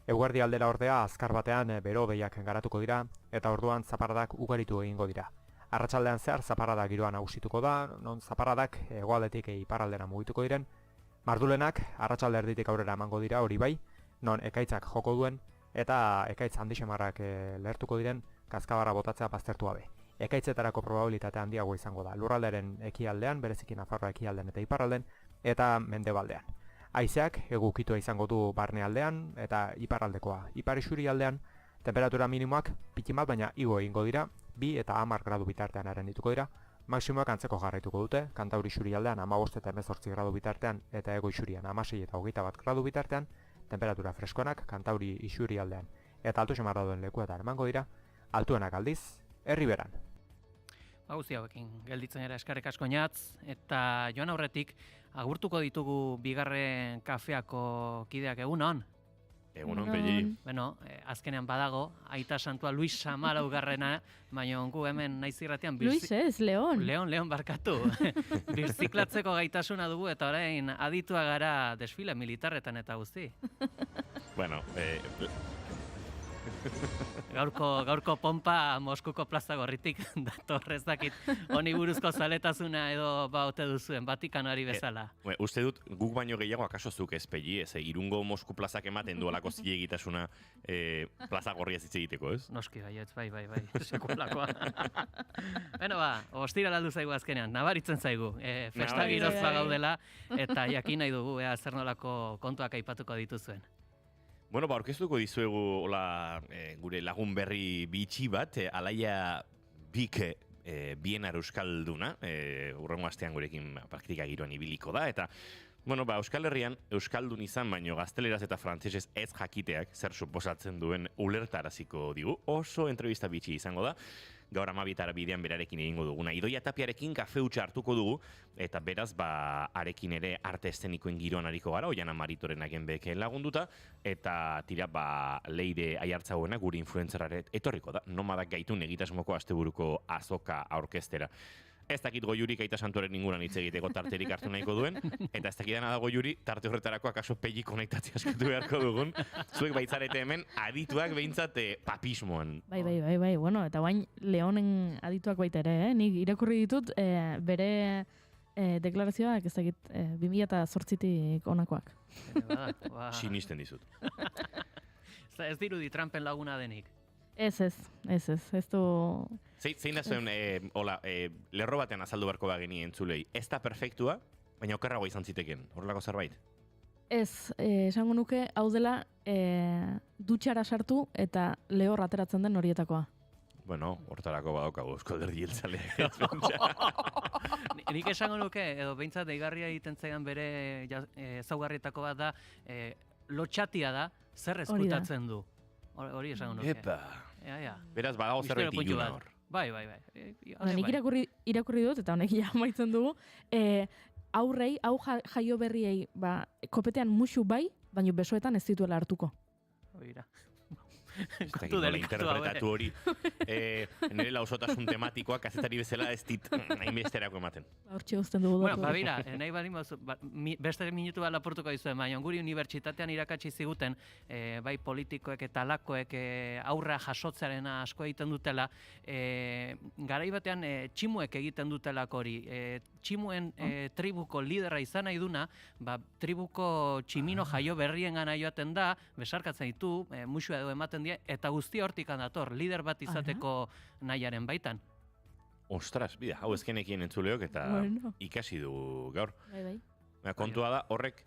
Eguerdi aldera ordea azkar batean bero hodeiak garatuko dira, eta orduan zaparradak ugaritu egingo dira. Arratsaldean zehar zaparrada giroa nagusituko da, non zaparradak hegoaldetik iparraldera mugituko diren. Mardulenak arratsalde erditik aurrera emango dira hori bai, non ekaitzak joko duen, eta ekaitz handixemarrak lehertuko diren kazkabarra botatzea baztertu gabe. Ekaitzetarako probabilitate handiago izango da lurraldearen ekialdean, bereziki Nafarroa ekialdean eta iparralden, eta mendebaldean. Haizeak egukitua izango du barnealdean eta iparraldekoa. Ipar isurialdean temperatura minimoak pikin bat baina igo egingo dira, 2 eta 10 gradu bitartean arendituko dira. Maksimoak antzeko jarraituko dute, Kantauri isurialdean 15 eta 18 gradu bitartean eta hego isurian 16 eta 21 gradu bitartean, temperatura freskoenak Kantauri isurialdean eta altu xamarra duen lekuetan emango dira, altuenak aldiz, herriberan. Gauzi hauekin, gelditzen era eskarrik asko Inatz, eta joan aurretik, agurtuko ditugu bigarren kafeako kideak egunon? Egunon, Pelli. Bueno, azkenean badago, aita santua Luis Samalaugarrena, baina ongu hemen naiz irratian... Luis ez, Leon. Leon barkatu. Birziklatzeko gaitasuna dugu, eta orain aditua gara desfile militarretan eta guzti. Bueno, Gaurko pompa Moskuko plaza gorritik dator, ez dakit honi buruzko zaletasuna edo ote duzuen, Vatikanoari bezala. Uste dut, guk baino gehiago akaso zuk ez Pelli, ez? Irungo Mosku plazak ematen duelako zilegitasuna plaza gorriaz hitz egiteko, ez? Noski baietz, bai, sekulakoa. Beno ostira aldu zaigu azkenean, nabaritzen zaigu, festa giroz gaudela, eta jakin nahi dugu, zer nolako kontuak aipatuko dituzuen. Bueno, aurkeztuko dizuegu gure lagun berri bitxi bat, Alaia Bik Bienar Euskalduna, urrengo astean gurekin praktika giroan ibiliko da, eta Euskal Herrian Euskaldun izan, baino gazteleraz eta frantsesez ez jakiteak zer suposatzen duen ulertaraziko digu. Oso entrevista bitxi izango da. Gaur 12 bidean berarekin egingo duguna. Idoia Tapiarekin kafe hutsa hartuko dugu, eta beraz, arekin ere arte eszenikoen giroan ariko gara, Oiana Maritoren agenbekeen lagunduta, eta tira, Leire Aiartzagoena guri influentzerare etorriko da. Nomadak gaitun egitasmoko asteburuko azoka aurkeztera. Ez dakit Goiurik aita santuaren inguran hitz egiteko tarterik hartu nahiko duen, eta ez dakidana da Goiuri tarte horretarako akaso Pelli konektatzea eskatu beharko dugun. Zuek baitzarete hemen adituak behintzat papismoan. Bai, bueno, eta bain Leonen adituak baita ere, nik irakurri ditut bere deklarazioak ez dakit 2008tik onakoak. Sinisten dizut. Ez dirudi Trumpen laguna denik. Ez du... Zein da zuen, lerro batean azaldu beharko bageni entzulei, ez da perfektua, baina okerragoa izan ziteken, horrelako zerbait? Ez, esango nuke, hau dela dutxara sartu eta lehor ateratzen den horietakoa. Bueno, hortarako badaukagu Eusko Alderdi Jeltzaleak. Nik esango nuke, edo behintzat deigarria egiten zaidan bere ezaugarrietako bat da, lotxatia da, zer eskutatzen du. Hori esango nuke. Epa! Beraz, badago zerbait iluna hor. Bai. Nik irakurri dut, eta honek jamaitzen dugu, aurrei, hau jaio berriei, kopetean musu bai, baina besoetan ez dituela hartuko. Oira. Ez dakit nola interpretatu hori. Nire lausotasun tematikoak kazetari bezala ez dit nahi besterako ematen. Hortxe guztien dugu. Bueno, babira, nahi badin beste minutu bat lapurtuko dizuen, baina guri unibertsitatean irakatsi ziguten, bai politikoek eta lakoek aurra jasotzearen asko egiten dutela, garai batean tximuek egiten dutelako hori. Tximuen tribuko lidera izan nahi duna, tribuko tximino jaio berrien gana joaten da, besarkatzen ditu, musua edo ematen die, eta guztia hortik dator, lider bat izateko nahiaren baitan. Ostras, bida, hau ezkenekien entzuleok eta ikasi du gaur. Bai. Kontua da, horrek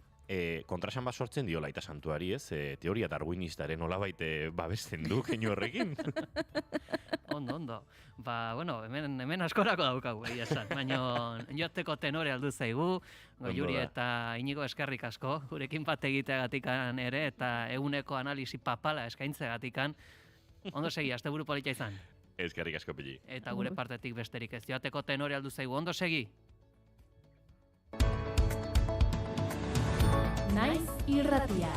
kontrasan bat sortzen diola eta santuari, ez? Teoria darwinistaren olabait babesten du keinu horrekin. Ondo. Bueno, hemen askorako daukagu, egia esan. Baina joteko tenore aldu zaigu, Goiuri eta Inigo eskerrik asko, gurekin bat egiteagatikan ere, eta eguneko analisi papala eskaintzeagatikan. Ondo segi, asteburu polita izan. Eskerrik asko, Pili. Eta gure partetik besterik ez. Joteko tenore aldu zaigu, ondo segi. Naiz irratia.